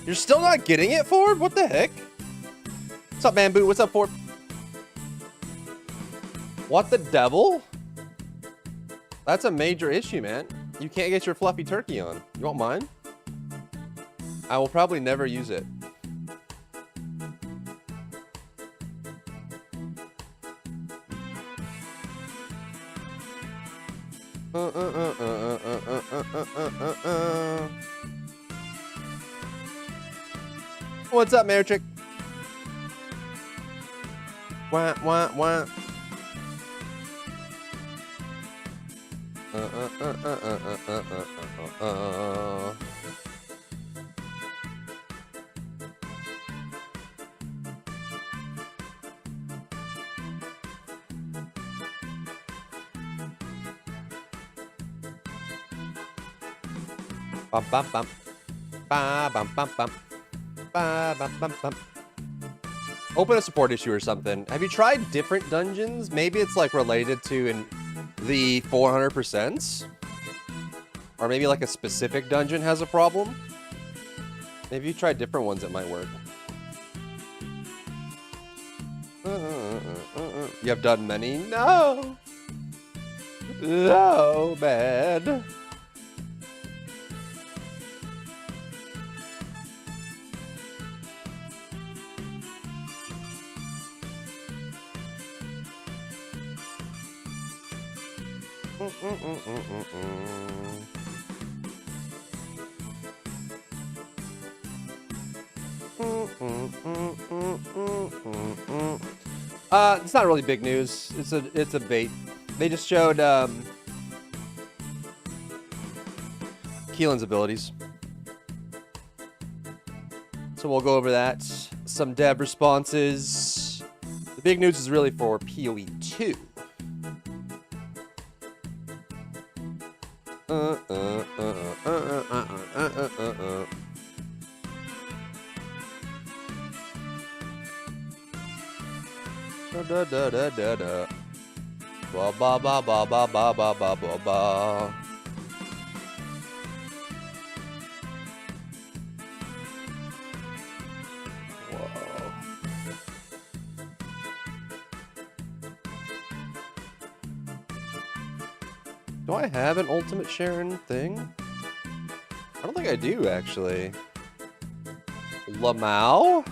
You're still not getting it, Ford? What the heck? What's up, Bamboo? What's up, Ford? What the devil? That's a major issue, man. You can't get your fluffy turkey on. You want mine? I will probably never use it. What's up, Maritrick? Wah, wah, wah. Bum, bum, bum. Ba, bum, bum, bum. Ba, bum, bum, bum. Open a support issue or something. Have you tried different dungeons? Maybe it's like related to the 400%? Or maybe like a specific dungeon has a problem? Maybe you try different ones that might work. You have done many? No! No, man. It's not really big news. It's a bait. They just showed Keelan's abilities. So we'll go over that. Some dev responses. The big news is really for PoE 2. Da da da da da. Ba ba ba ba ba ba ba ba ba ba. Whoa. Do I have an ultimate Sharon thing? I don't think I do, actually. Lamau?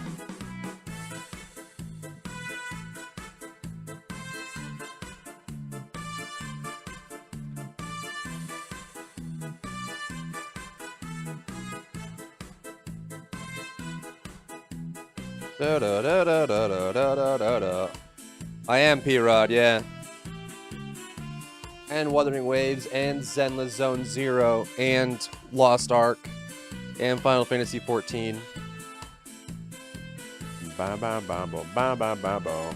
Da, da, da, da, da, da, da, da, da. I am P-Rod, yeah. And Wuthering Waves, and Zenless Zone Zero, and Lost Ark, and Final Fantasy XIV. Ba ba ba ba ba ba ba ba.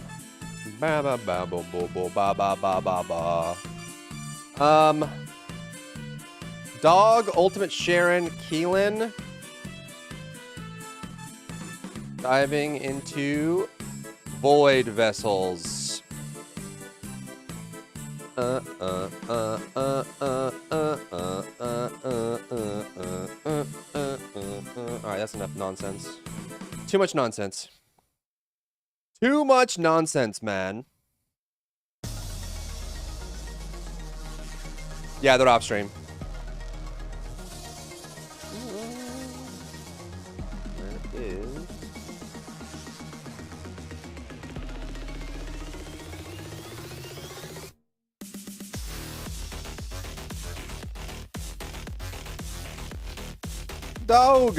Ba ba ba ba ba ba ba ba ba ba. Dog, Ultimate Sharon, Keelan. Diving into Void Vessels. Alright, that's enough nonsense. Too much nonsense. Too much nonsense, man. Yeah, they're off stream. Where is... Dog!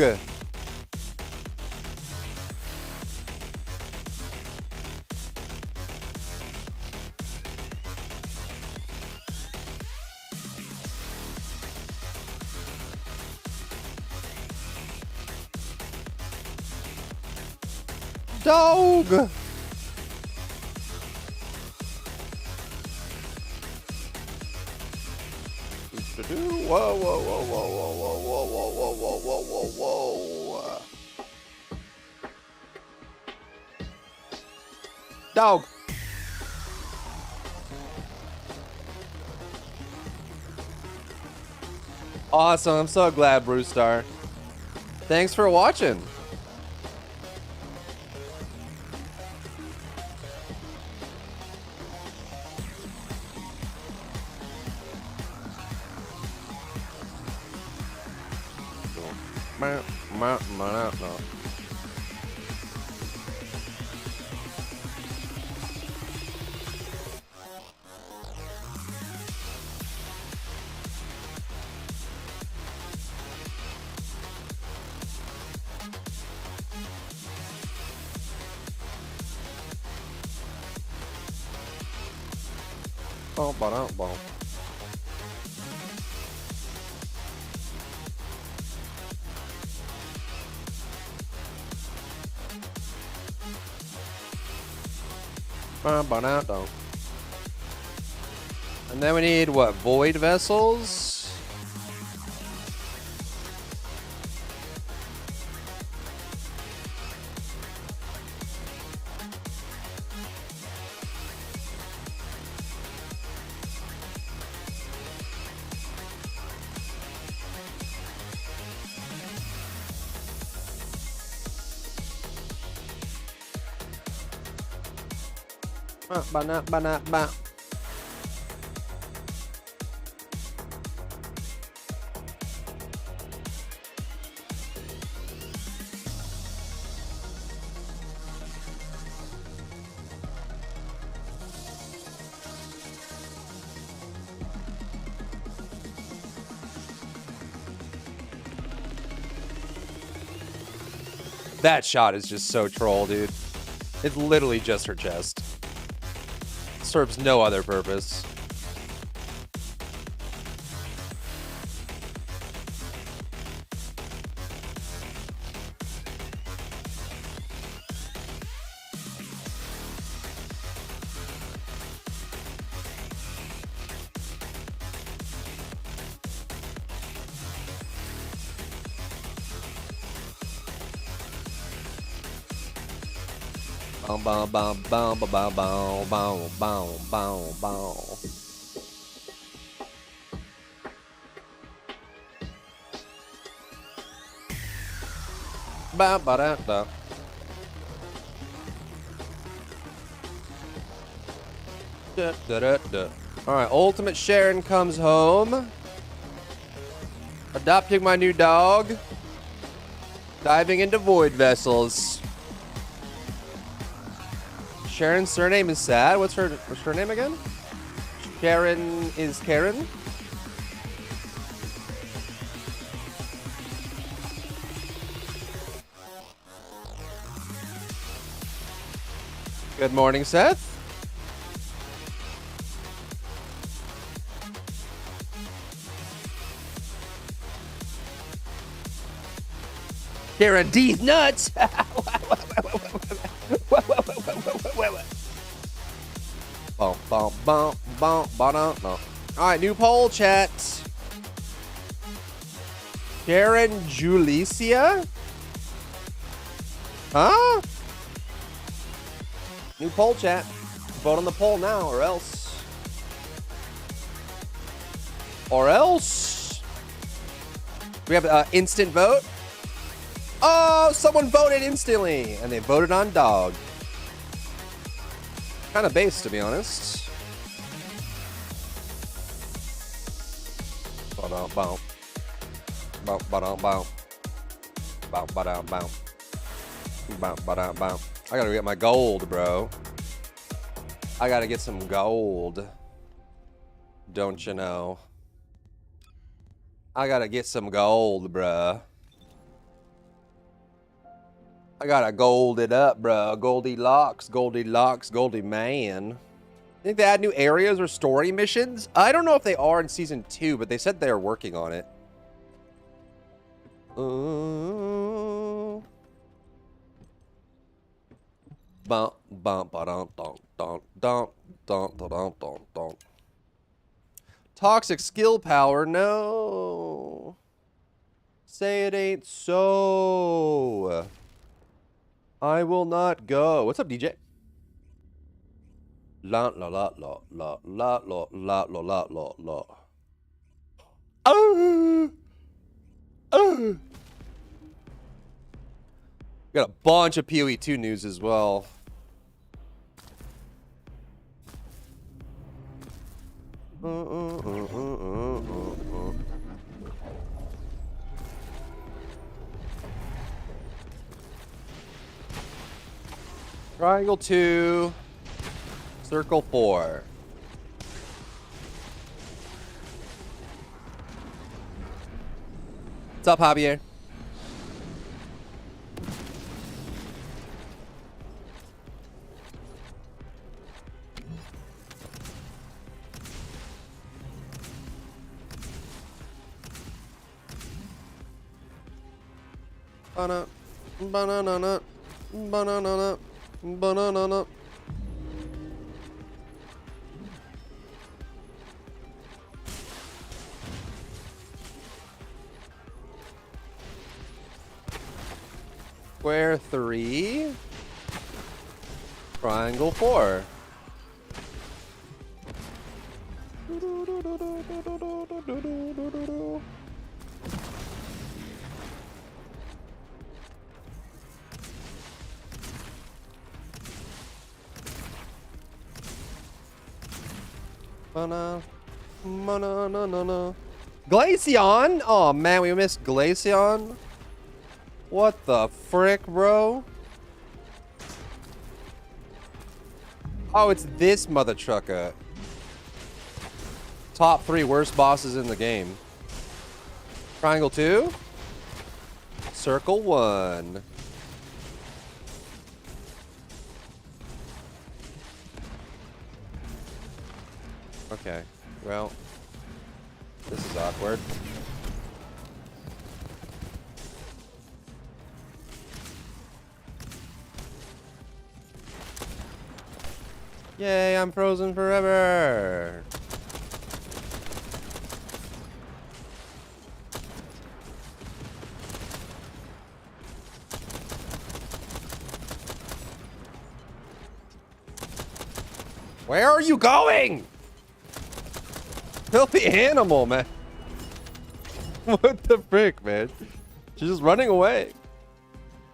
Dog! Whoa, whoa, whoa, whoa, whoa, whoa, whoa, whoa, whoa, whoa, whoa, whoa. Dog! Awesome, I'm so glad, Brewstar. Thanks for watching. And then we need what? Void vessels? Ba. That shot is just so troll, dude. It's literally just her chest. Serves no other purpose. Bow, bow, bow, bow, bow, bow, bow, bow, bow, bow. Ba ba da da. Da da da da. All right, Ultimate Sharon comes home. Adopting my new dog. Diving into Void Vessels. Sharon's surname is sad. What's her name again? Sharon is Karen. Good morning, Seth. Karen D's nuts. All right, new poll, chat. Karen Julicia? Huh? New poll, chat. Vote on the poll now, or else. Or else. We have an instant vote. Oh, someone voted instantly, and they voted on dog. Kind of base, to be honest. Bow. I gotta get my gold, bro. I gotta get some gold. Don't you know? I gotta get some gold, bruh. I gotta gold it up, bruh. Goldilocks, Goldilocks, Goldie man. Think they add new areas or story missions? I don't know if they are in season 2, but they said they're working on it. Toxic skill power, no. Say it ain't so. I will not go. What's up, DJ? La la la la la la la la la la la la. Oh. Oh. Got a bunch of PoE 2 news as well. Triangle 2, circle 4. What's up, Javier? Banana. Square 3. Triangle 4. Glaceon? Oh man, we missed Glaceon. What the frick, bro? Oh, it's this mother trucker. Top 3 worst bosses in the game. Triangle 2. Circle 1. Okay, well, this is awkward. Yay, I'm frozen forever. Where are you going? Filthy animal, man. What the frick, man? She's just running away.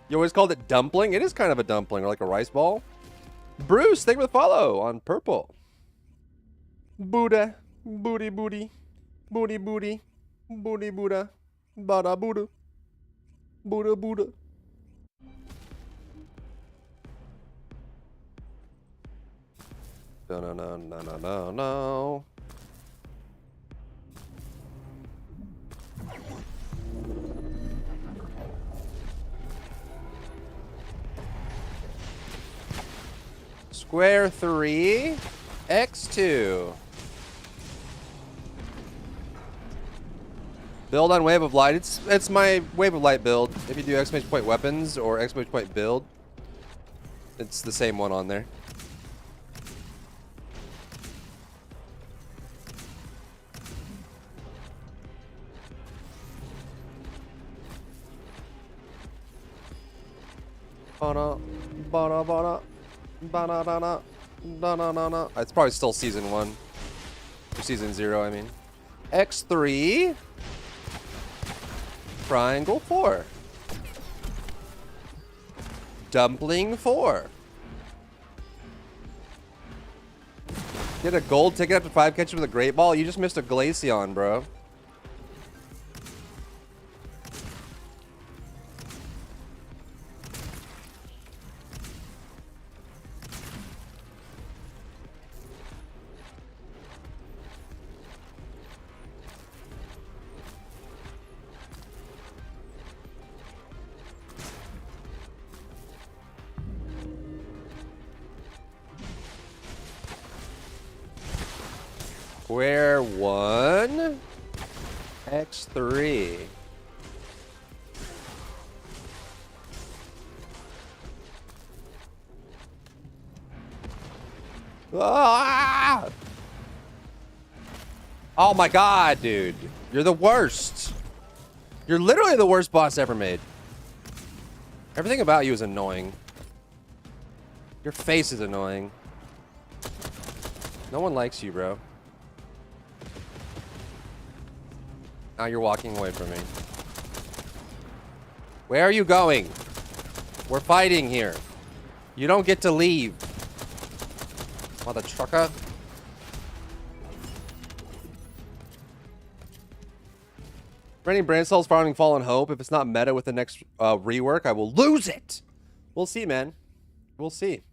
You always called it dumpling? It is kind of a dumpling, or like a rice ball. Bruce, thank you for the follow on purple. Buddha. Booty booty. Booty booty. Booty Buddha. Bada Buddha. Buddha Buddha. No, no, no, no, no, no, no. Square 3, X2. Build on Wave of Light. It's my Wave of Light build. If you do exclamation point weapons or exclamation point build, it's the same one on there. It's probably still season 1. Or season 0, I mean. X3. Triangle 4. Dumpling 4. Get a gold ticket after 5 catches with a great ball. You just missed a Glaceon, bro. Square 1, X3. Ah! Oh my god, dude. You're the worst. You're literally the worst boss ever made. Everything about you is annoying. Your face is annoying. No one likes you, bro. Now you're walking away from me. Where are you going? We're fighting here. You don't get to leave. Mother trucker. Raining Brain Cells farming Fallen Hope. If it's not meta with the next rework, I will lose it. We'll see, man. We'll see.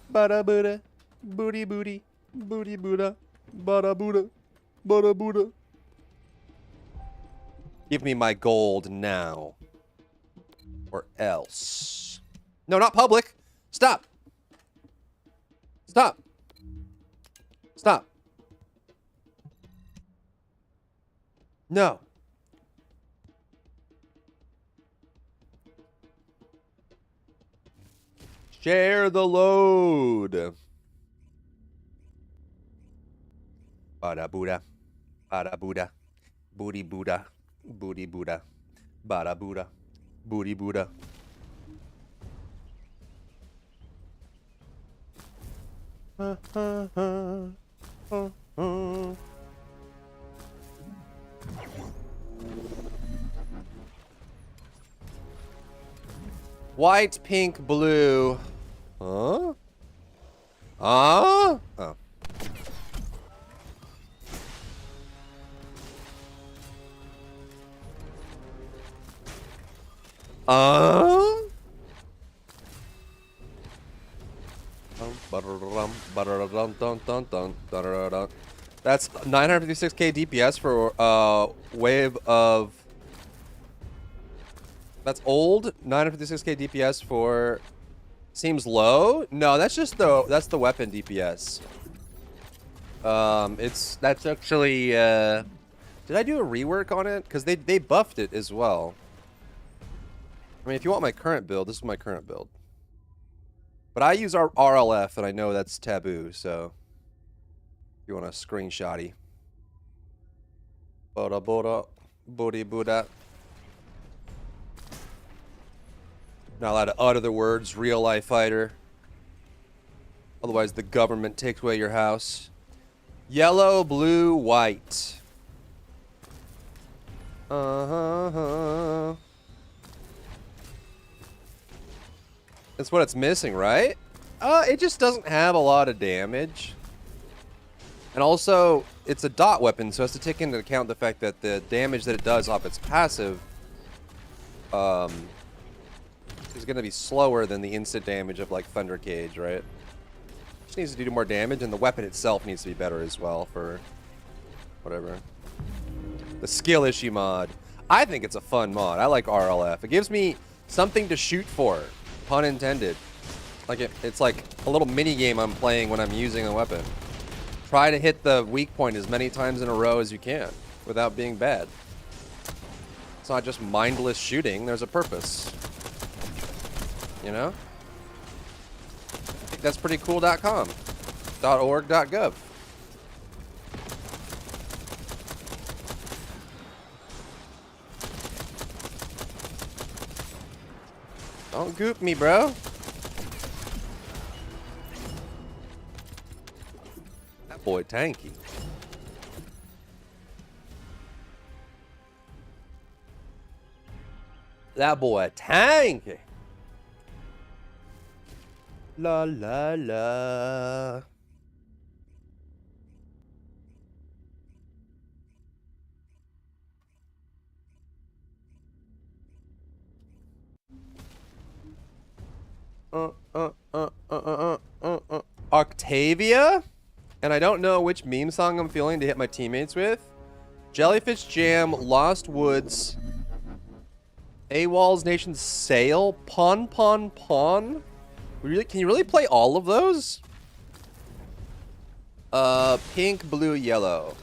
Bada Buddha, booty booty, booty Buddha, bada Buddha, bada Buddha. Give me my gold now. Or else. No, not public. Stop. Stop. Stop. No. Share the load. Bada Buddha. Bada Buddha. Booty Buddha. Booty Buddha. Bada Buddha. Booty Buddha. White, pink, blue. Huh? Oh. That's 956k DPS for wave of. That's old. 956k DPS for. Seems low. No, that's just that's the weapon DPS. That's actually. Did I do a rework on it? Because they buffed it as well. I mean, if you want my current build, this is my current build. But I use our RLF, and I know that's taboo, so if you want a screenshotty. Boda boda, booty buddha. Not allowed to utter the words real life fighter. Otherwise, the government takes away your house. Yellow, blue, white. That's what it's missing, right? It just doesn't have a lot of damage. And also, it's a dot weapon, so it has to take into account the fact that the damage that it does off its passive is going to be slower than the instant damage of, like, Thunder Cage, right? Just needs to do more damage, and the weapon itself needs to be better as well for whatever. The skill issue mod. I think it's a fun mod. I like RLF. It gives me something to shoot for. Pun intended. Like it's like a little mini game I'm playing when I'm using a weapon. Try to hit the weak point as many times in a row as you can without being bad. It's not just mindless shooting. There's a purpose. You know? I think that's pretty cool.com. .org.gov. Don't goop me, bro. That boy tanky. That boy tanky. La la la. Octavia? And I don't know which meme song I'm feeling to hit my teammates with. Jellyfish Jam, Lost Woods, AWOL's Nation Sail, Pon Pon Pon. Can you really play all of those? Pink, blue, yellow.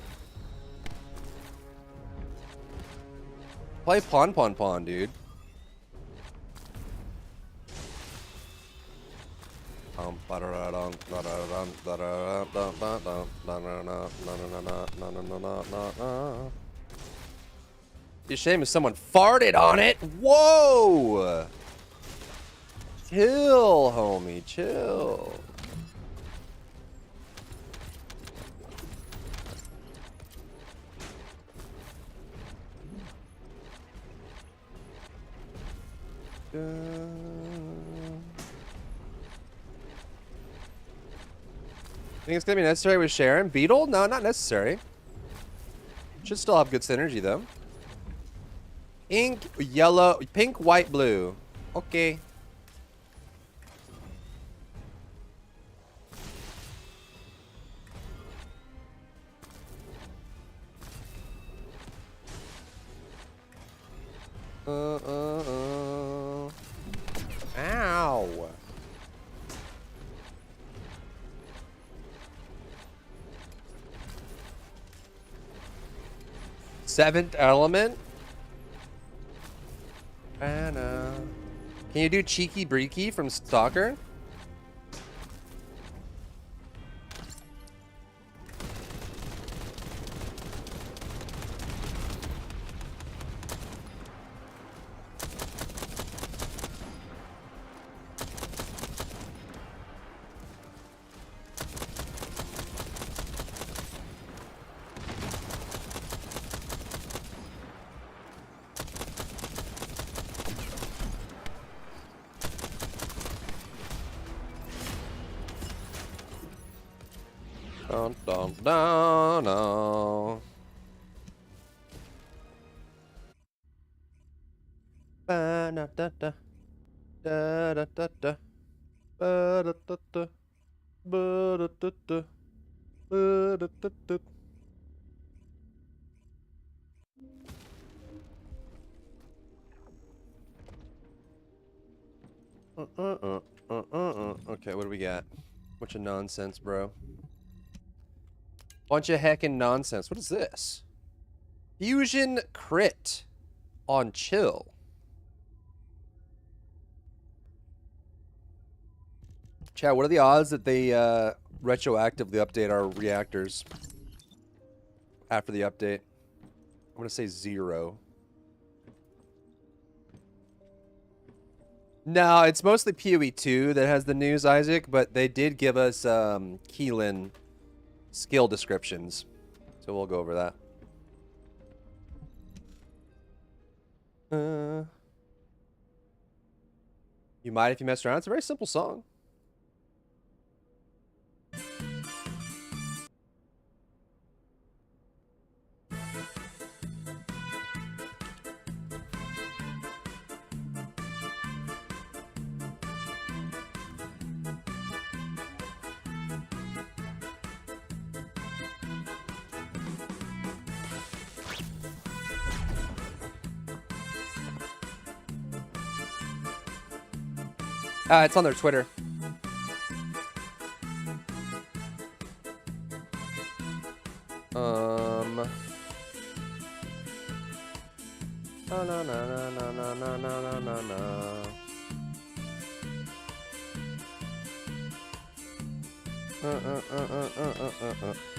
Play Pon Pon Pon, dude. It's a shame if someone farted on it. Whoa! Chill, homie, chill. Think it's gonna be necessary with Sharon? Beetle? No, not necessary. Should still have good synergy though. Ink, yellow, pink, white, blue. Okay. Ow. Seventh element. Can you do Cheeky Breaky from Stalker? Dun, dun, dun, dun. Ba, da, da, da. Da, da, da, da. Ba, da, da, da. Ba, da, da, da. Ba, da, da, da. Okay, what do we got? Bunch of nonsense, bro. Bunch of heckin' nonsense. What is this? Fusion crit on chill. Chat, what are the odds that they retroactively update our reactors after the update? I'm gonna say 0. No, it's mostly PoE 2 that has the news, Isaac, but they did give us Keelan skill descriptions, so we'll go over that. You might if you mess around. It's a very simple song. It's on their Twitter. Na na na na na na na na na.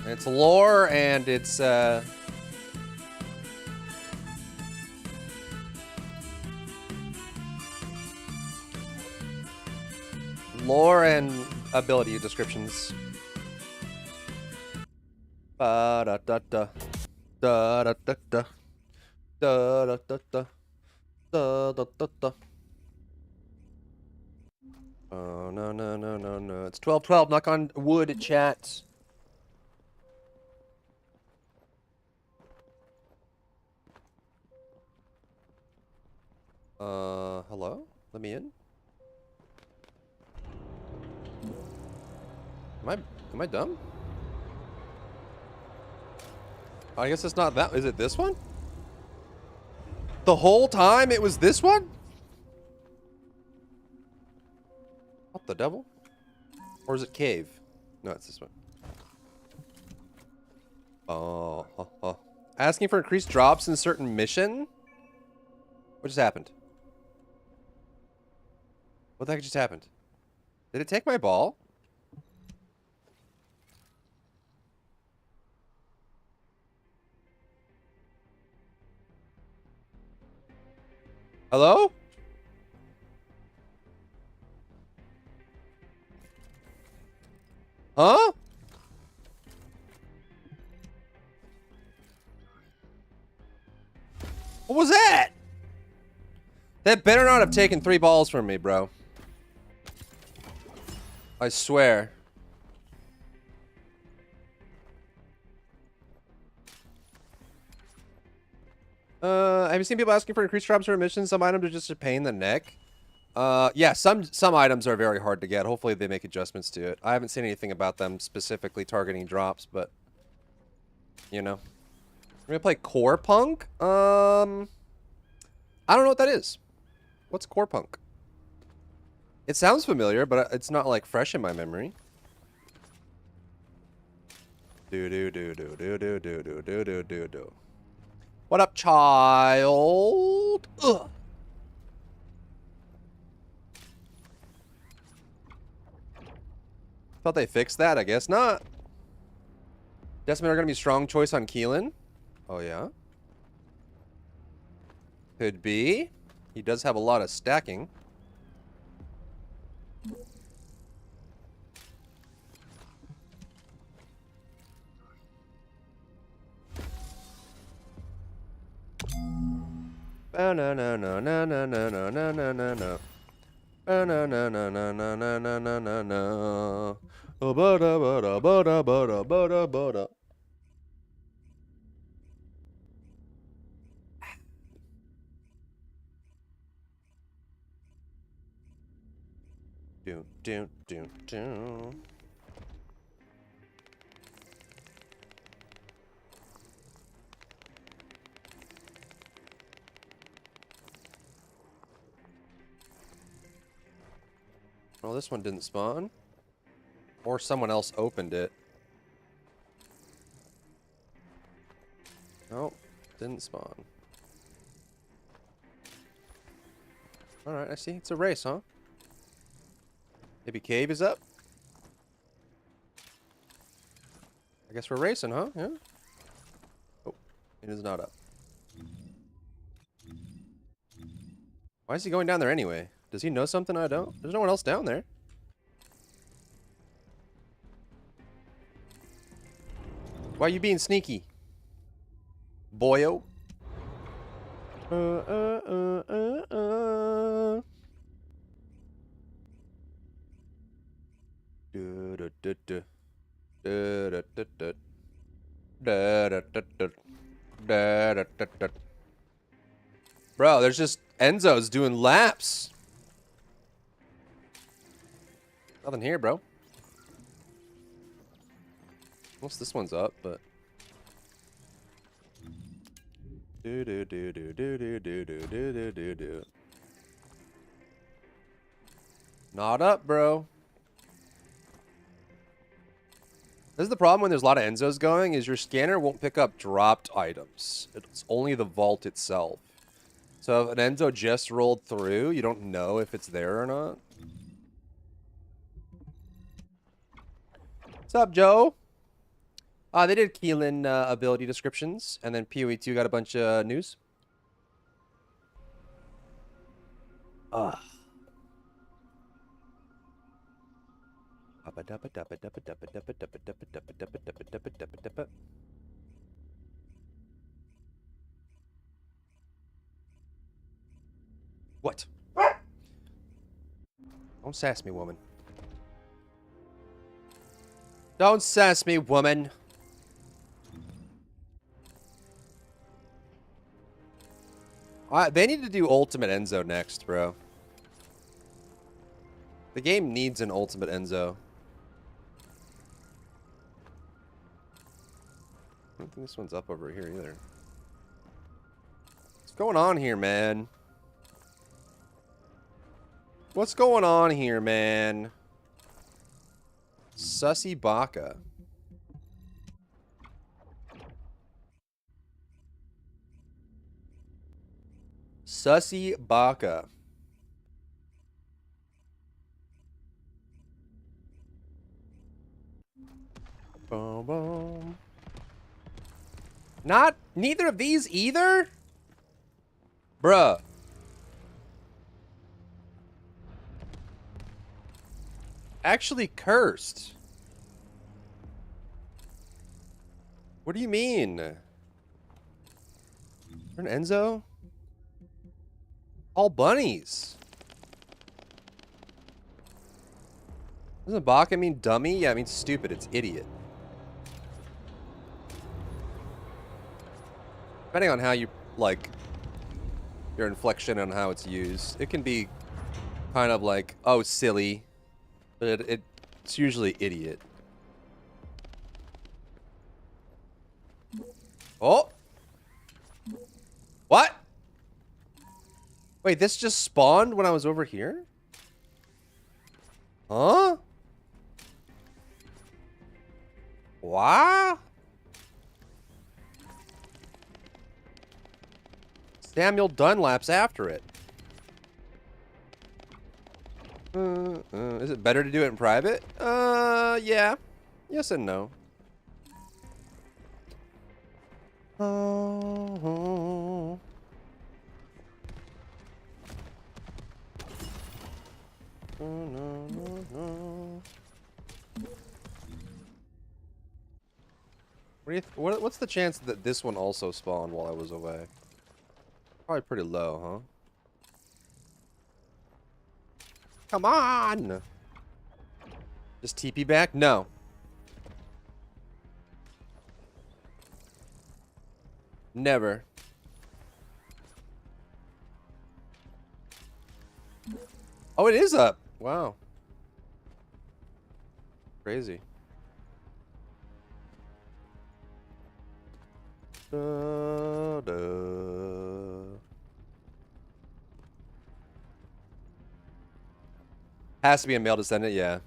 It's lore and it's lore and ability descriptions. Da da da da da da da da da da da da da da da. Oh no no no no no! It's 12:12. Knock on wood, chat. Hello? Let me in. Am I dumb? I guess it's not that. Is it this one? The whole time it was this one? What the devil? Or is it cave? No, it's this one. Oh. Asking for increased drops in certain mission? What just happened? What the heck just happened? Did it take my ball? Hello? Huh? What was that? That better not have taken 3 balls from me, bro. I swear. Have you seen people asking for increased drops or missions? Some items are just a pain in the neck. Yeah, some items are very hard to get. Hopefully they make adjustments to it. I haven't seen anything about them specifically targeting drops, but you know. I'm gonna play Core Punk. I don't know what that is. What's Core Punk? It sounds familiar, but it's not like fresh in my memory. Do. What up, child? Ugh. Thought they fixed that. I guess not. Decimate are gonna be strong choice on Keelan. Oh yeah. Could be. He does have a lot of stacking. No no no no no no no no no no no no. No no no no no no no no no no no. Ba-da ba-da ba-da ba-da ba-da ba-da. Do. Well, this one didn't spawn. Or someone else opened it. Nope, didn't spawn. Alright, I see. It's a race, huh? Maybe cave is up? I guess we're racing, huh? Yeah? Oh, it is not up. Why is he going down there anyway? Does he know something I don't? There's no one else down there. Why are you being sneaky? Boyo? Bro, there's just Enzo's doing laps. Nothing here, bro. Most this one's up, but do. Not up, bro. This is the problem when there's a lot of Enzos going, is your scanner won't pick up dropped items. It's only the vault itself. So if an Enzo just rolled through, you don't know if it's there or not. What's up, Joe? They did Keelan ability descriptions, and then PoE2 got a bunch of news. What? Don't sass me, woman. Don't sass me, woman. They need to do Ultimate Enzo next, bro. The game needs an Ultimate Enzo. I don't think this one's up over here either. What's going on here, man? What's going on here, man? Sussy Baka. Sussy Baka. Boom, boom. Neither of these either? Bruh. Actually cursed. What do you mean? An Enzo? All bunnies. Doesn't Baka mean dummy? Yeah, it means stupid. It's idiot. Depending on how you, like, your inflection on how it's used, it can be kind of like, oh, silly. But it's usually idiot. Oh! What? Wait, this just spawned when I was over here? Huh? What? Samuel Dunlap's after it. Is it better to do it in private? Yeah. Yes and no. Oh. No. What's the chance that this one also spawned while I was away? Probably pretty low, huh? Come on! Just TP back? No. Never. Oh, it is up. Wow. Crazy. Da, da. Has to be a male descendant, yeah.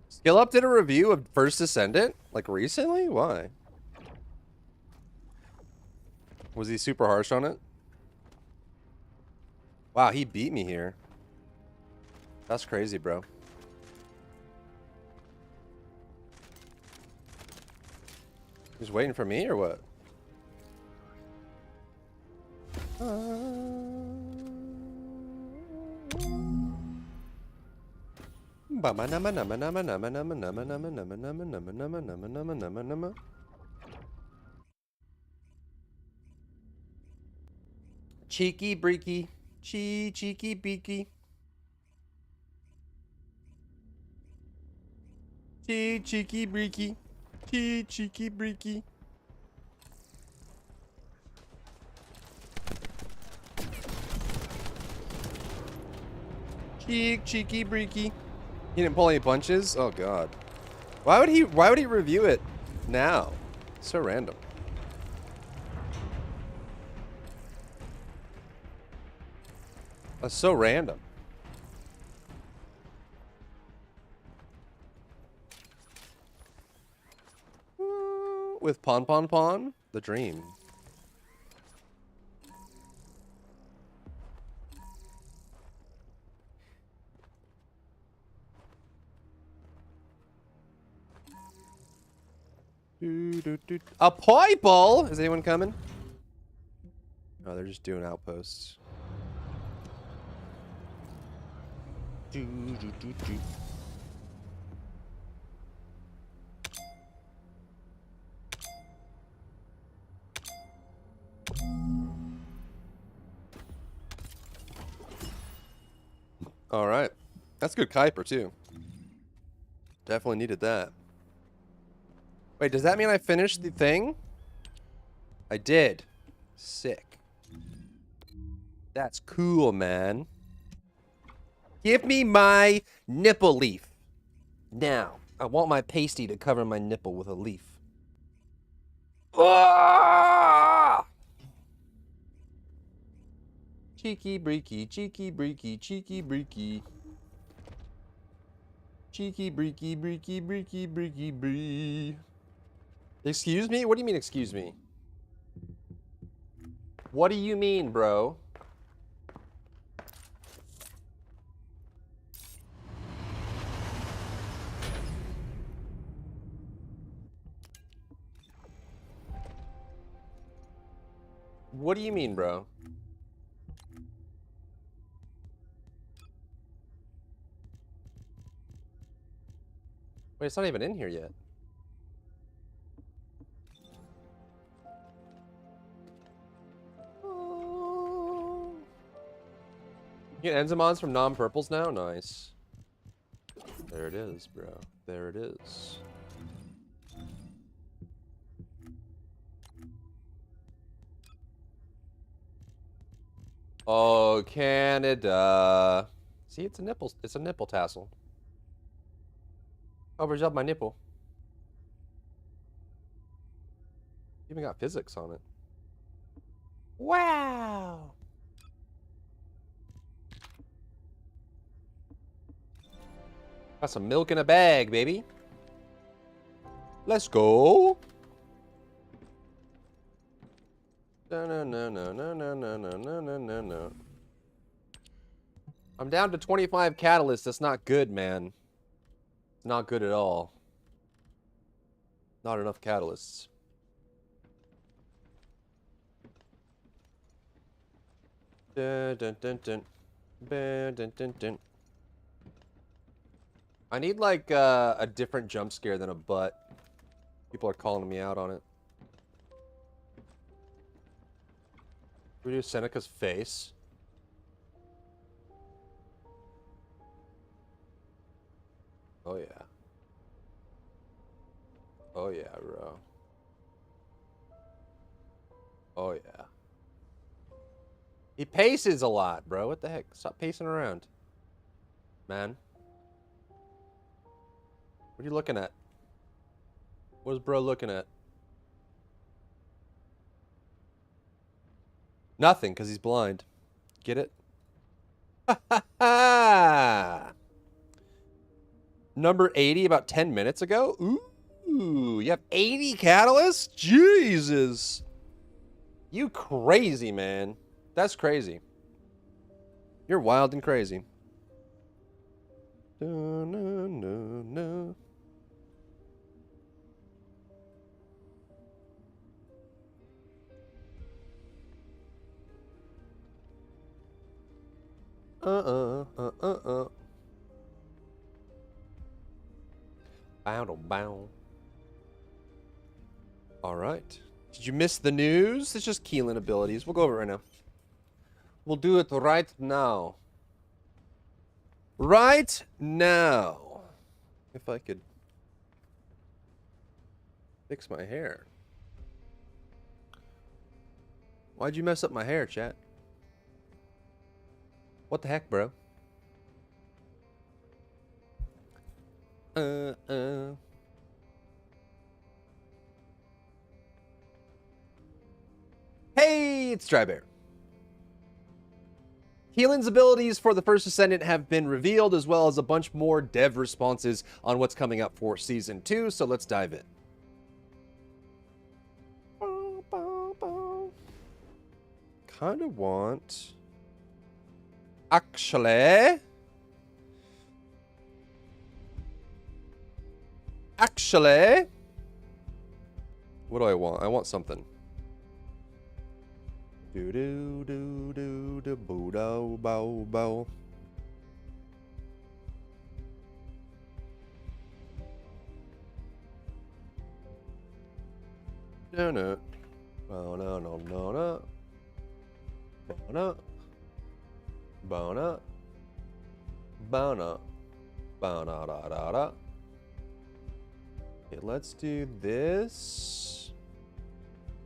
Skill Up did a review of First Descendant? Like recently? Why? Was he super harsh on it? Wow, he beat me here. That's crazy, bro. He's waiting for me or what? Cheeky breaky. Cheeky beaky. Cheeky breaky. Cheeky breaky. Cheeky breaky. He didn't pull any punches? Oh god. Why would he review it now? So random. That's so random. with Pon Pon Pon? The dream. A poi ball? Is anyone coming? Oh, they're just doing outposts. All right. That's good Kuiper, too. Definitely needed that. Wait, does that mean I finished the thing? I did. Sick. That's cool, man. Give me my nipple leaf. Now, I want my pasty to cover my nipple with a leaf. Ah! Cheeky breaky, cheeky breaky, cheeky breaky. Cheeky breaky, breaky, breaky, breaky, bree. Excuse me? What do you mean, excuse me? What do you mean, bro? What do you mean, bro? Wait, it's not even in here yet. You get Enzymons from non-purples now? Nice. There it is, bro. There it is. Oh, Canada. See, it's a nipple. It's a nipple tassel. Covers up my nipple. Even got physics on it. Wow. Got some milk in a bag, baby. Let's go. No, no, no, no, no, no, no, no, no, no, no, no. I'm down to 25 catalysts. That's not good, man. It's not good at all. Not enough catalysts. Dun, dun, dun, dun. Dun, dun, dun, dun. I need like a different jump scare than a butt. People are calling me out on it. We do Seneca's face. Oh yeah. Oh yeah, bro. Oh yeah. He paces a lot, bro. What the heck? Stop pacing around. Man. What are you looking at? What is bro looking at? Nothing, because he's blind. Get it? Ha ha ha! Number 80 about 10 minutes ago? Ooh, you have 80 catalysts? Jesus! You crazy, man. That's crazy. You're wild and crazy. No, no, no, no. Bow. All right. Did you miss the news? It's just Keelan abilities. We'll go over it right now. We'll do it right now. Right now. If I could fix my hair. Why'd you mess up my hair, chat? What the heck, bro? Hey, it's Drybear. Keelan's abilities for the First Ascendant have been revealed, as well as a bunch more dev responses on what's coming up for Season 2, so let's dive in. kind of want... Actually... What do I want? I want something. Do do do do do boo do bow bow. No no no no no no no. Bona bona bona bona da da da. Okay, let's do this.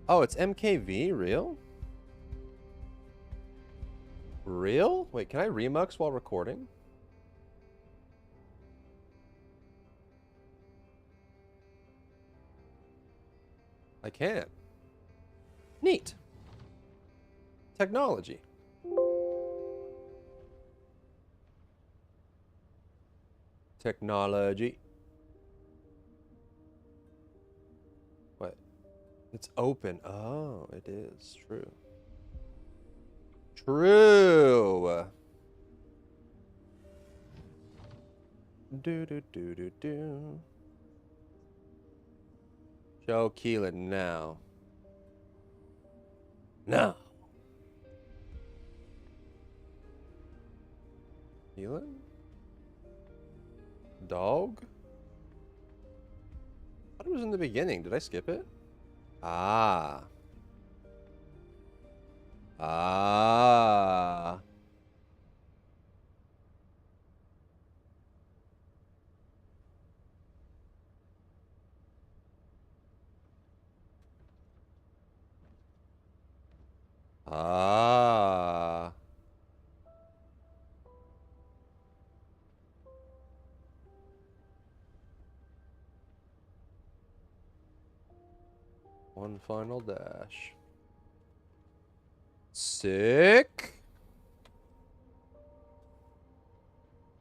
Oh, it's MKV, real? Real? Wait, can I remux while recording? I can. Neat. Technology. Technology. What? It's open. Oh, it is. True. True. Do do do do do. Show Keelan now. Now. Keelan? Dog? I thought it was in the beginning. Did I skip it? Ah. Ah. Ah. One final dash. Sick.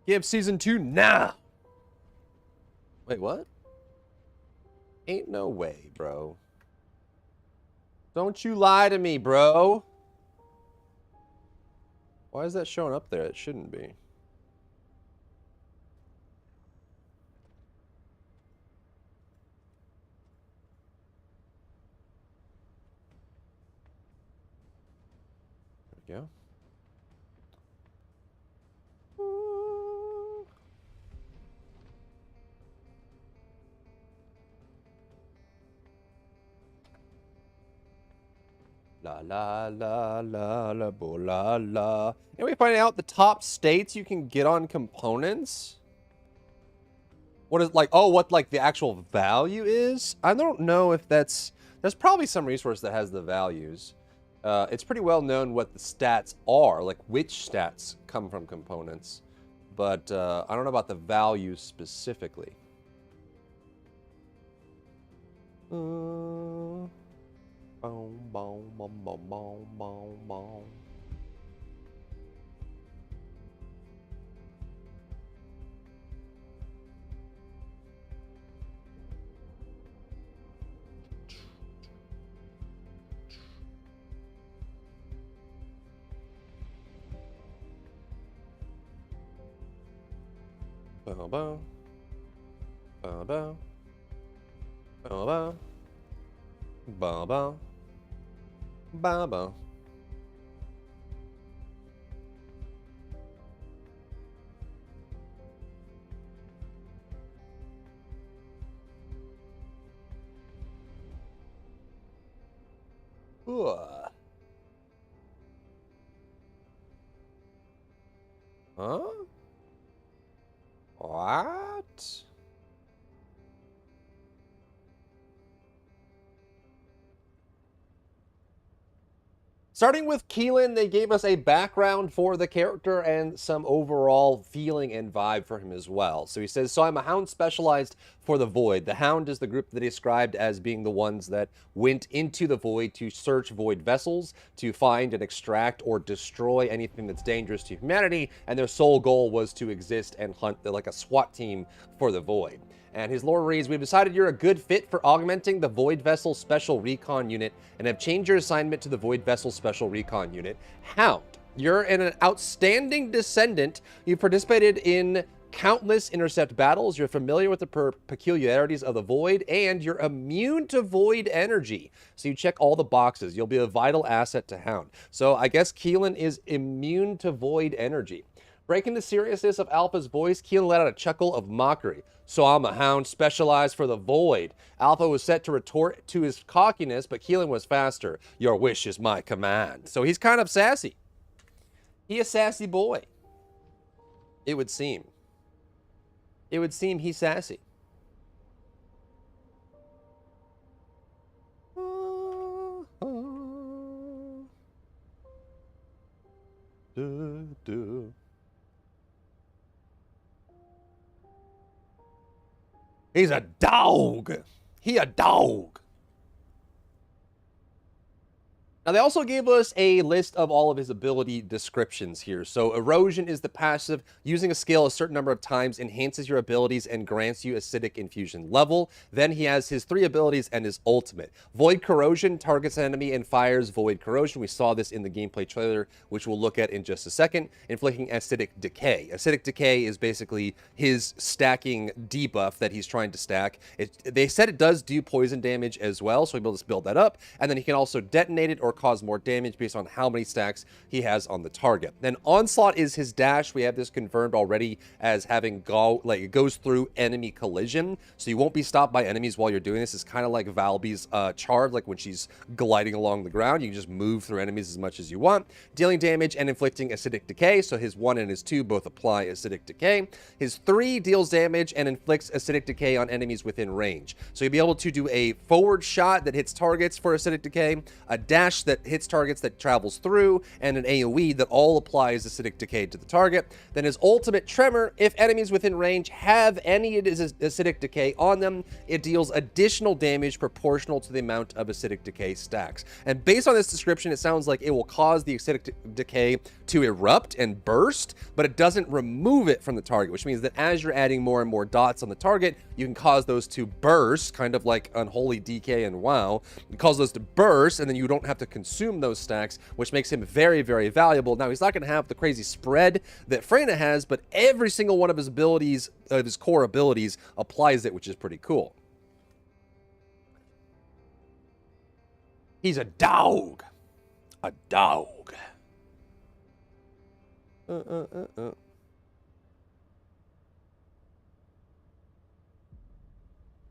Give season 2 now. Wait, what? Ain't no way, bro. Don't you lie to me, bro. Why is that showing up there? It shouldn't be. There we go. La la la la la bo la la. And we find out the top states you can get on components. What is like? Oh, what like the actual value is? I don't know if that's. There's probably some resource that has the values. It's pretty well known what the stats are, like which stats come from components, but I don't know about the values specifically. Boom, boom, boom, boom, boom, boom, boom. Bow bow. Bow bow. Bow bow. Bow bow. Bow bow. Huh? What? Starting with Keelan, they gave us a background for the character and some overall feeling and vibe for him as well. So he says, so I'm a hound specialized for the Void. The Hound is the group that he described as being the ones that went into the Void to search Void vessels, to find and extract or destroy anything that's dangerous to humanity, and their sole goal was to exist and hunt like a SWAT team for the Void. And his lore reads, we've decided you're a good fit for augmenting the Void Vessel Special Recon Unit and have changed your assignment to the Void Vessel Special Recon Unit. Hound, you're an outstanding descendant. You've participated in countless intercept battles. You're familiar with the peculiarities of the Void, and you're immune to Void energy. So you check all the boxes. You'll be a vital asset to Hound. So I guess Keelan is immune to Void energy. Breaking the seriousness of Alpha's voice, Keelan let out a chuckle of mockery. So I'm a Hound specialized for the Void. Alpha was set to retort to his cockiness, but Keelan was faster. Your wish is my command. So he's kind of sassy. He a sassy boy. It would seem. It would seem he's sassy. He's a dog. He a dog. Now, they also gave us a list of all of his ability descriptions here. So, Erosion is the passive. Using a skill a certain number of times enhances your abilities and grants you acidic infusion level. Then he has his 3 abilities and his ultimate. Void Corrosion targets an enemy and fires Void Corrosion. We saw this in the gameplay trailer, which we'll look at in just a second. Inflicting Acidic Decay. Acidic Decay is basically his stacking debuff that he's trying to stack. They said it does do poison damage as well, so we'll be able to build that up. And then he can also detonate it or cause more damage based on how many stacks he has on the target. Then Onslaught is his dash. We have this confirmed already as having it goes through enemy collision, so you won't be stopped by enemies while you're doing this. It's kind of like Valby's charge, like when she's gliding along the ground, you can just move through enemies as much as you want. Dealing damage and inflicting Acidic Decay, so his 1 and his 2 both apply Acidic Decay. His 3 deals damage and inflicts Acidic Decay on enemies within range. So you'll be able to do a forward shot that hits targets for Acidic Decay, a dash that hits targets that travels through, and an AoE that all applies Acidic Decay to the target. Then his ultimate Tremor, if enemies within range have any Acidic Decay on them, it deals additional damage proportional to the amount of Acidic Decay stacks. And based on this description, it sounds like it will cause the Acidic Decay to erupt and burst, but it doesn't remove it from the target, which means that as you're adding more and more dots on the target, you can cause those to burst, kind of like Unholy DK and WoW. You can cause those to burst, and then you don't have to consume those stacks, which makes him very, very valuable. Now, he's not going to have the crazy spread that Freyna has, but every single one of his abilities, his core abilities, applies it, which is pretty cool. He's a dog. A dog.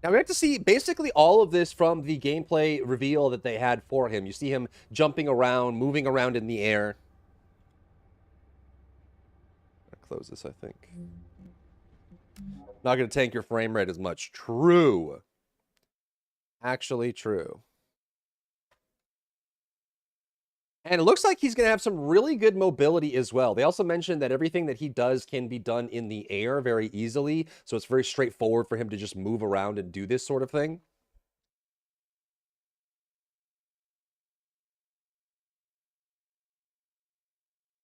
Now, we have to see basically all of this from the gameplay reveal that they had for him. You see him jumping around, moving around in the air. I'll close this, I think. Not going to tank your frame rate as much. True. Actually true. And it looks like he's going to have some really good mobility as well. They also mentioned that everything that he does can be done in the air very easily. So it's very straightforward for him to just move around and do this sort of thing.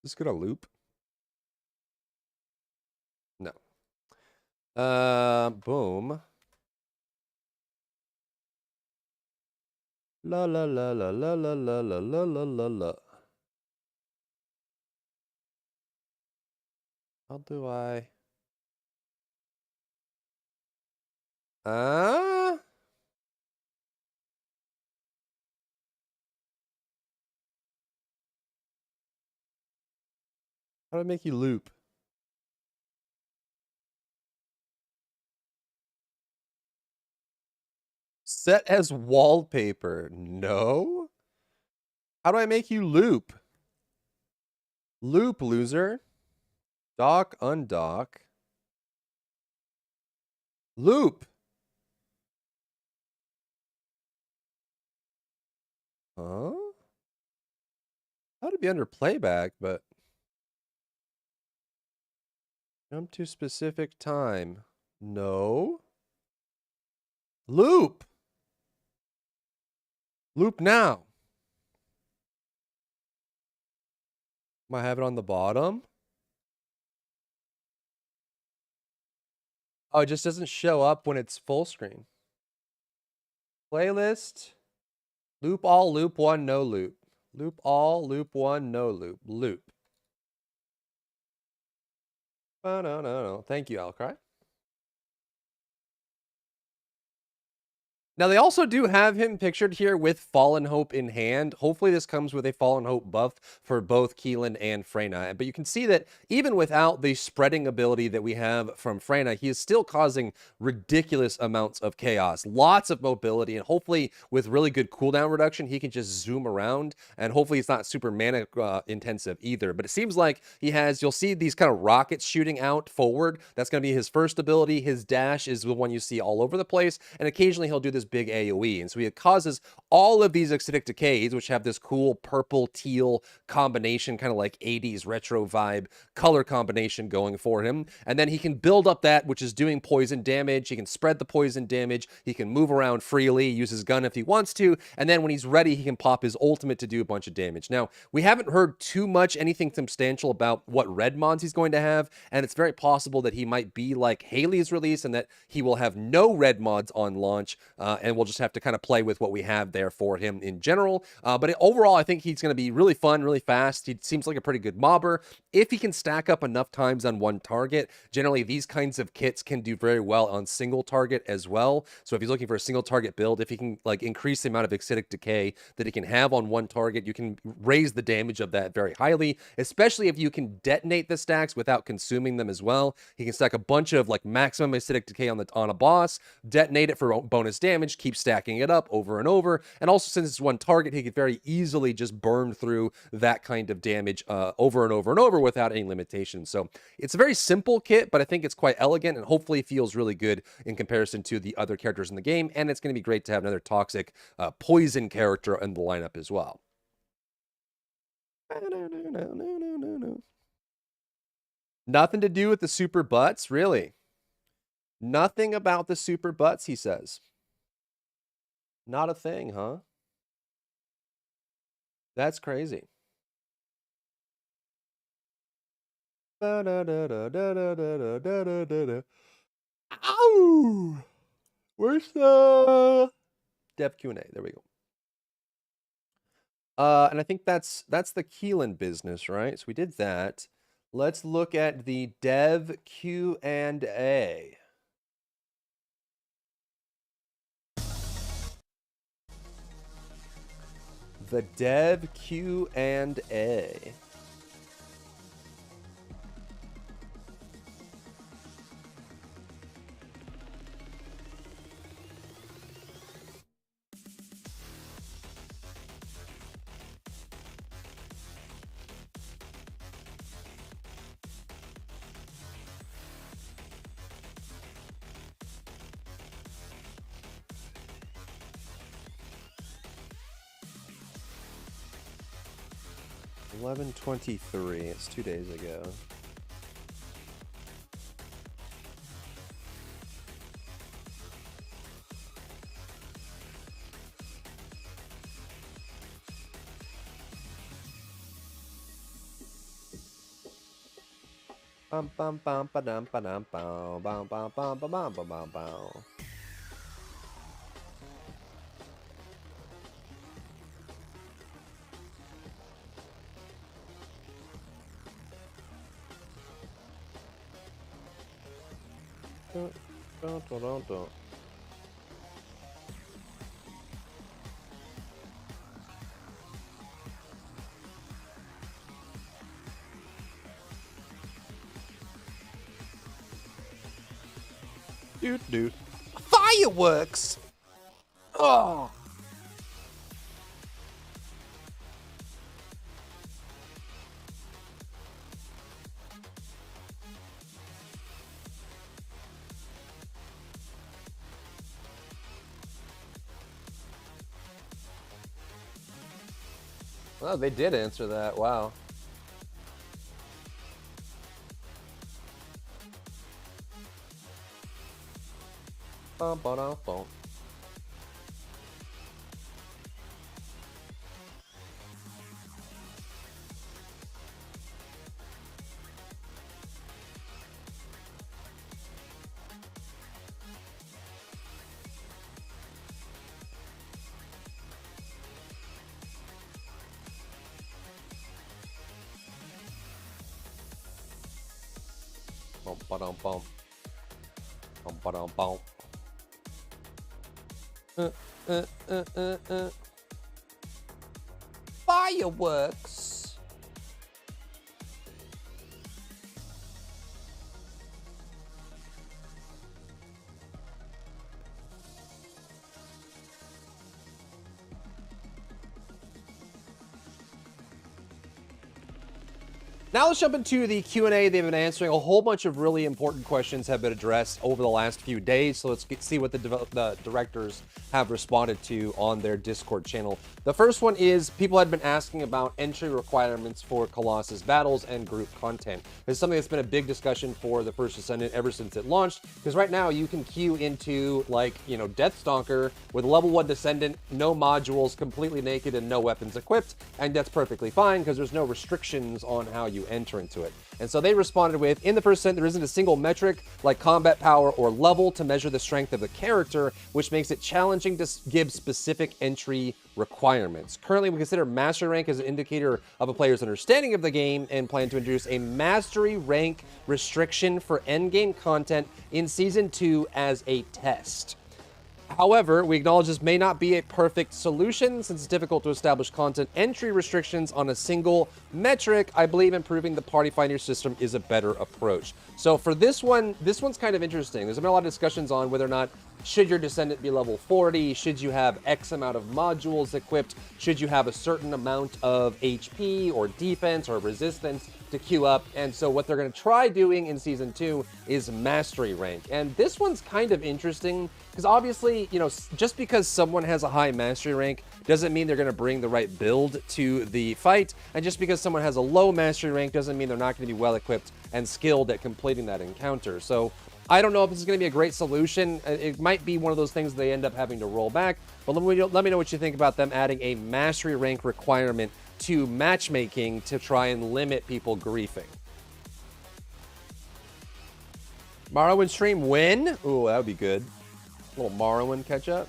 Is this going to loop? No. Boom. La la la la la la la la la la la la. How do I? How do I make you loop? Set as wallpaper. No? How do I make you loop? Loop, loser. Dock, undock. Loop. Huh? How to be under playback, but jump to specific time. No. Loop. Loop now. Might have it on the bottom. Oh, it just doesn't show up when it's full screen. Playlist. Loop all, loop one, no loop. Loop all, loop one, no loop. Loop. Oh, no. Thank you, Alcry. Now, they also do have him pictured here with Fallen Hope in hand. Hopefully, this comes with a Fallen Hope buff for both Keelan and Freyna. But you can see that even without the spreading ability that we have from Freyna, he is still causing ridiculous amounts of chaos. Lots of mobility, and hopefully, with really good cooldown reduction, he can just zoom around. And hopefully, it's not super mana intensive either. But it seems like he has, you'll see these kind of rockets shooting out forward. That's going to be his first ability. His dash is the one you see all over the place. And occasionally, he'll do this big AoE. And so he causes all of these acidic decays, which have this cool purple teal combination, kind of like 80s retro vibe color combination going for him. And then he can build up that, which is doing poison damage. He can spread the poison damage. He can move around freely, use his gun if he wants to. And then when he's ready, he can pop his ultimate to do a bunch of damage. Now, we haven't heard too much, anything substantial about what red mods he's going to have. And it's very possible that he might be like Haley's release and that he will have no red mods on launch. And we'll just have to kind of play with what we have there for him in general. But overall, I think he's going to be really fun, really fast. He seems like a pretty good mobber. If he can stack up enough times on one target, generally these kinds of kits can do very well on single target as well. So if he's looking for a single target build, if he can like increase the amount of acidic decay that he can have on one target, you can raise the damage of that very highly, especially if you can detonate the stacks without consuming them as well. He can stack a bunch of like maximum acidic decay on a boss, detonate it for bonus damage, keep stacking it up over and over. And also, since it's one target, he could very easily just burn through that kind of damage over and over and over without any limitations. So it's a very simple kit, but I think it's quite elegant and hopefully feels really good in comparison to the other characters in the game. And it's going to be great to have another toxic poison character in the lineup as well. Nothing to do with the super butts, really. Nothing about the super butts, he says. Not a thing, huh? That's crazy. Ow! Where's the dev Q&A? There we go. And I think that's the Keelan business, right? So we did that. Let's look at the dev Q&A. The dev Q&A. $11.23. It's 2 days ago. Bum bum bum ba dum ba dum bum bum bum bum bum bum bum bum. Don't. Dude. Fireworks! Oh! Well, they did answer that. Wow. Bum, ba, bum. Bum, ba-dum, bum. Bum, ba-dum, bum. Fireworks. Now let's jump into the Q&A. They've been answering a whole bunch of really important questions have been addressed over the last few days. So let's see what the directors have responded to on their Discord channel. The first one is people had been asking about entry requirements for Colossus battles and group content. This is something that's been a big discussion for the First Ascendant ever since it launched, because right now you can queue into, like, you know, Deathstalker with level 1 Descendant, no modules, completely naked and no weapons equipped, and that's perfectly fine because there's no restrictions on how you enter into it. And so they responded with, in the First Ascent, there isn't a single metric like combat power or level to measure the strength of the character, which makes it challenging to give specific entry requirements. Currently, we consider mastery rank as an indicator of a player's understanding of the game and plan to introduce a mastery rank restriction for endgame content in Season 2 as a test. However, we acknowledge this may not be a perfect solution since it's difficult to establish content entry restrictions on a single metric. I believe improving the party finder system is a better approach. So for this one's kind of interesting. There's been a lot of discussions on whether or not should your Descendant be level 40, should you have X amount of modules equipped, should you have a certain amount of HP or defense or resistance to queue up. And so what they're going to try doing in Season 2 is mastery rank. And this one's kind of interesting because obviously, you know, just because someone has a high mastery rank doesn't mean they're going to bring the right build to the fight. And just because someone has a low mastery rank doesn't mean they're not going to be well equipped and skilled at completing that encounter. So I don't know if this is going to be a great solution. It might be one of those things they end up having to roll back. But let me know what you think about them adding a mastery rank requirement to matchmaking to try and limit people griefing. Morrowind stream win? Ooh, that would be good. A little Morrowind catch up.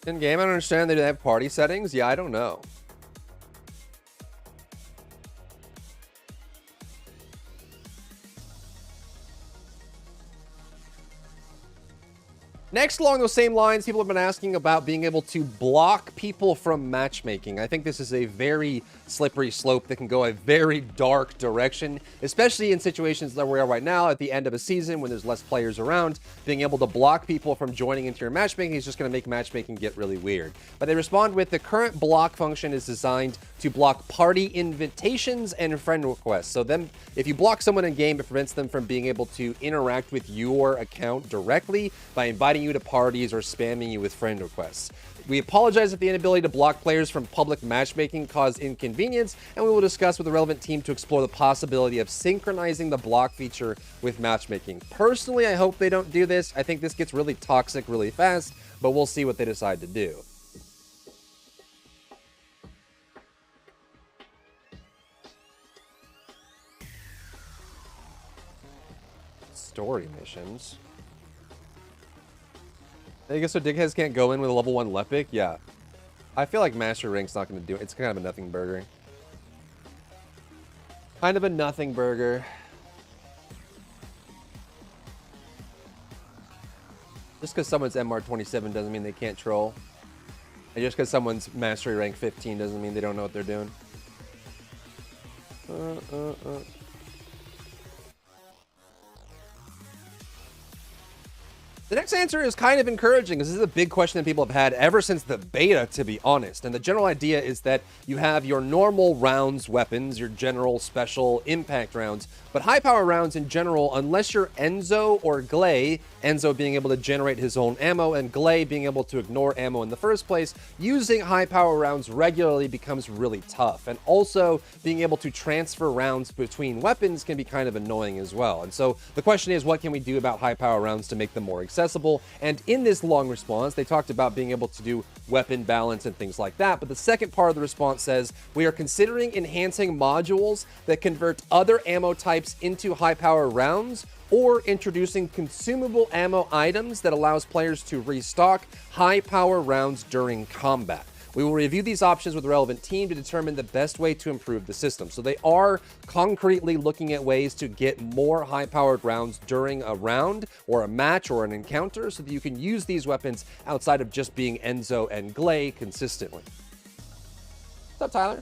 In game, I don't understand. They have party settings. Yeah, I don't know. Next, along those same lines, people have been asking about being able to block people from matchmaking. I think this is a very slippery slope that can go a very dark direction, especially in situations that we are right now at the end of a season when there's less players around. Being able to block people from joining into your matchmaking is just going to make matchmaking get really weird. But they respond with, the current block function is designed to block party invitations and friend requests. So then if you block someone in game, it prevents them from being able to interact with your account directly by inviting you to parties or spamming you with friend requests. We apologize if the inability to block players from public matchmaking caused inconvenience, and we will discuss with the relevant team to explore the possibility of synchronizing the block feature with matchmaking. Personally, I hope they don't do this. I think this gets really toxic really fast, but we'll see what they decide to do. Story missions. I guess so dickheads can't go in with a level 1 Lepic? Yeah. I feel like Master Rank's not going to do it. It's kind of a nothing burger. Kind of a nothing burger. Just because someone's MR 27 doesn't mean they can't troll. And just because someone's Mastery Rank 15 doesn't mean they don't know what they're doing. The next answer is kind of encouraging, because this is a big question that people have had ever since the beta, to be honest. And the general idea is that you have your normal rounds weapons, your general special impact rounds, but high power rounds in general, unless you're Enzo or Gley, Enzo being able to generate his own ammo and Gley being able to ignore ammo in the first place, using high power rounds regularly becomes really tough. And also being able to transfer rounds between weapons can be kind of annoying as well. And so the question is, what can we do about high power rounds to make them more accessible? accessible. And in this long response, they talked about being able to do weapon balance and things like that. But the second part of the response says, we are considering enhancing modules that convert other ammo types into high power rounds, or introducing consumable ammo items that allows players to restock high power rounds during combat. We will review these options with the relevant team to determine the best way to improve the system. So they are concretely looking at ways to get more high-powered rounds during a round or a match or an encounter so that you can use these weapons outside of just being Enzo and Glay consistently. What's up, Tyler?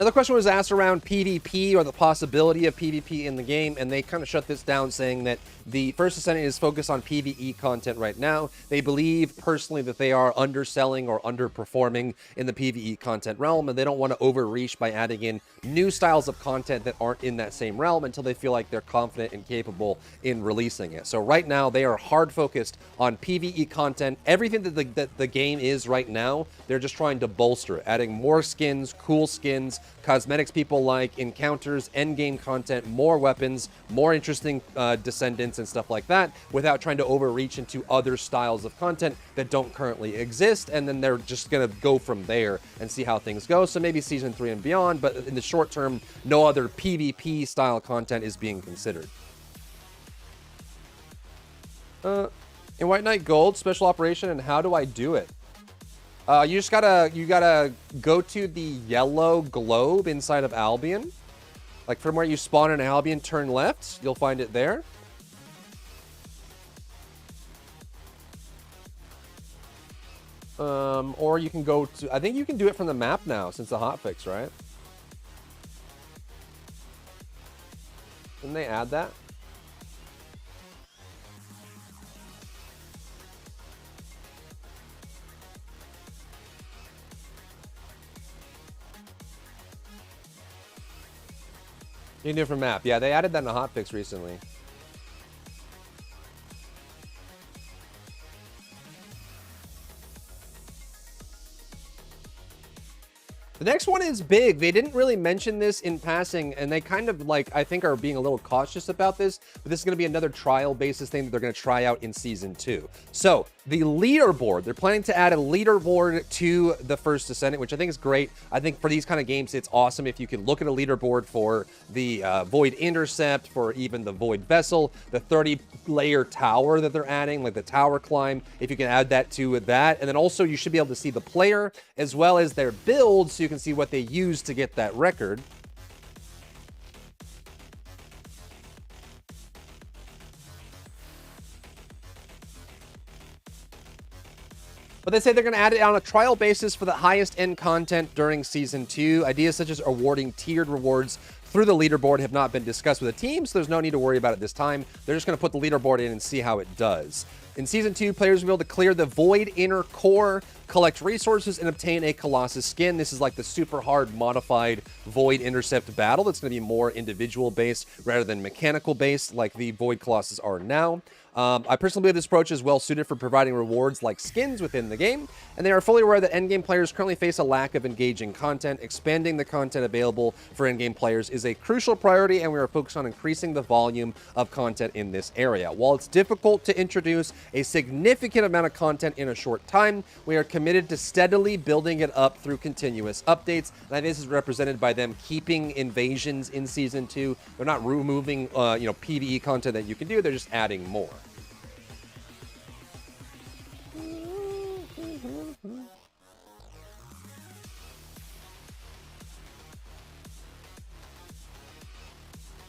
Another question was asked around PvP or the possibility of PvP in the game, and they kind of shut this down saying that the First Ascendant is focused on PvE content right now. They believe personally that they are underselling or underperforming in the PvE content realm, and they don't want to overreach by adding in new styles of content that aren't in that same realm until they feel like they're confident and capable in releasing it. So right now, they are hard focused on PvE content. Everything that the game is right now, they're just trying to bolster it, adding more skins, cool skins, cosmetics people like, encounters, endgame content, more weapons, more interesting descendants and stuff like that, without trying to overreach into other styles of content that don't currently exist. And then they're just going to go from there and see how things go. So maybe season 3 and beyond, but in the short term, no other PvP style content is being considered. In White Knight Gold, special operation, and how do I do it? You gotta go to the yellow globe inside of Albion. Like from where you spawn in Albion, turn left. You'll find it there. Or you can go to, I think you can do it from the map now since the hotfix, right? Didn't they add that? You can do it from map. Yeah, they added that in a hotfix recently. The next one is big. They didn't really mention this in passing, and they kind of, like, I think are being a little cautious about this, but this is going to be another trial basis thing that they're going to try out in season 2. So the leaderboard, they're planning to add a leaderboard to the First Ascendant, which I think is great. I think for these kind of games, it's awesome if you can look at a leaderboard for the Void Intercept, for even the Void Vessel, the 30-layer tower that they're adding, like the tower climb, if you can add that to that. And then also you should be able to see the player as well as their build, so you can see what they used to get that record. But they say they're going to add it on a trial basis for the highest end content during Season 2. Ideas such as awarding tiered rewards through the leaderboard have not been discussed with the team, so there's no need to worry about it this time. They're just going to put the leaderboard in and see how it does. In Season 2, players will be able to clear the Void Inner Core, collect resources, and obtain a Colossus skin. This is like the super hard modified Void Intercept battle that's going to be more individual-based rather than mechanical-based like the Void Colossus are now. I personally believe this approach is well suited for providing rewards like skins within the game, and they are fully aware that endgame players currently face a lack of engaging content. Expanding the content available for endgame players is a crucial priority, and we are focused on increasing the volume of content in this area. While it's difficult to introduce a significant amount of content in a short time, we are committed to steadily building it up through continuous updates, and this is represented by them keeping invasions in Season 2. They're not removing, PvE content that you can do, they're just adding more.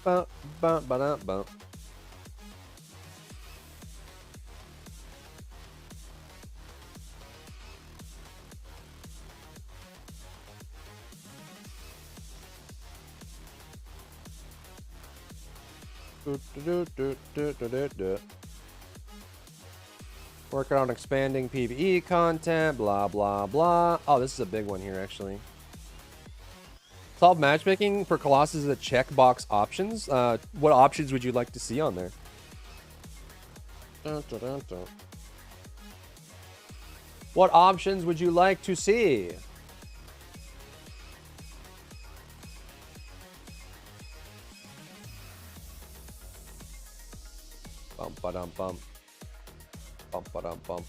Bum, bum, ba-dum, bum. Working on expanding PvE content, blah, blah, blah. Oh, this is a big one here, actually. Solve matchmaking for Colossus is a checkbox options. What options would you like to see on there? What options would you like to see? Bum ba dum bum. Bum ba dum bum.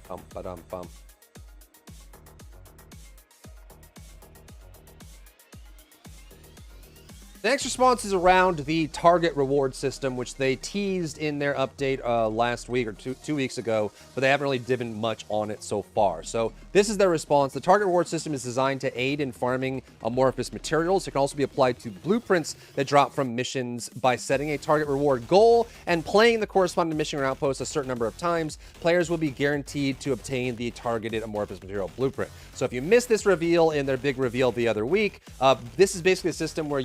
Bum ba dum bum. The next response is around the target reward system, which they teased in their update last week or two weeks ago, but they haven't really given much on it so far. So this is their response. The target reward system is designed to aid in farming amorphous materials. It can also be applied to blueprints that drop from missions. By setting a target reward goal and playing the corresponding mission or outpost a certain number of times, players will be guaranteed to obtain the targeted amorphous material blueprint. So if you missed this reveal in their big reveal the other week, this is basically a system where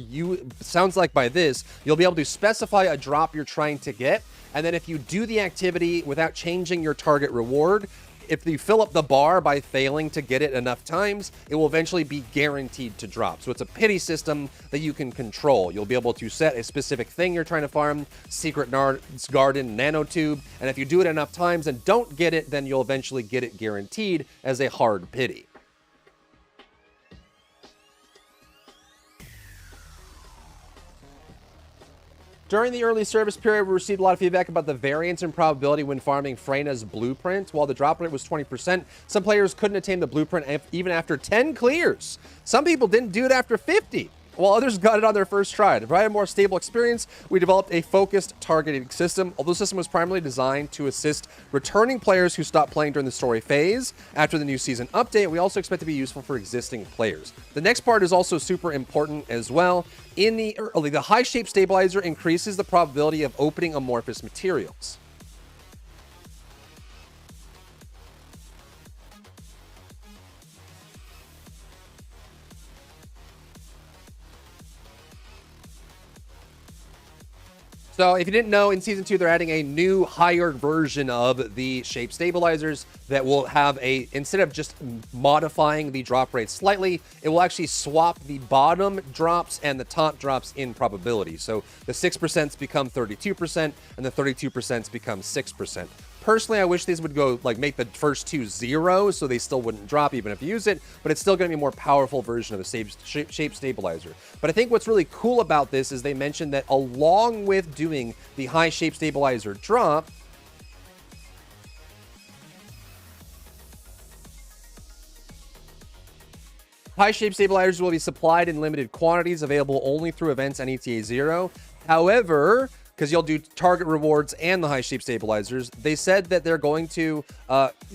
sounds like by this, you'll be able to specify a drop you're trying to get, and then if you do the activity without changing your target reward, if you fill up the bar by failing to get it enough times, it will eventually be guaranteed to drop. So it's a pity system that you can control. You'll be able to set a specific thing you're trying to farm, Secret Garden, Nanotube, and if you do it enough times and don't get it, then you'll eventually get it guaranteed as a hard pity. During the early service period, we received a lot of feedback about the variance in probability when farming Freyna's blueprint. While the drop rate was 20%, some players couldn't attain the blueprint even after 10 clears. Some people didn't do it after 50, while others got it on their first try. To provide a more stable experience, we developed a focused targeting system. Although the system was primarily designed to assist returning players who stopped playing during the story phase after the new season update, we also expect to be useful for existing players. The next part is also super important as well. In the early, the high shape stabilizer increases the probability of opening amorphous materials. So if you didn't know, in Season 2, they're adding a new higher version of the shape stabilizers that will have instead of just modifying the drop rate slightly, it will actually swap the bottom drops and the top drops in probability. So the 6% become 32% and the 32% become 6%. Personally, I wish these would go, make the first two 0, so they still wouldn't drop even if you use it, but it's still going to be a more powerful version of the shape stabilizer. But I think what's really cool about this is they mentioned that along with doing the high shape stabilizer drop, high shape stabilizers will be supplied in limited quantities, available only through events and ETA 0. However, because you'll do target rewards and the high shape stabilizers, they said that they're going to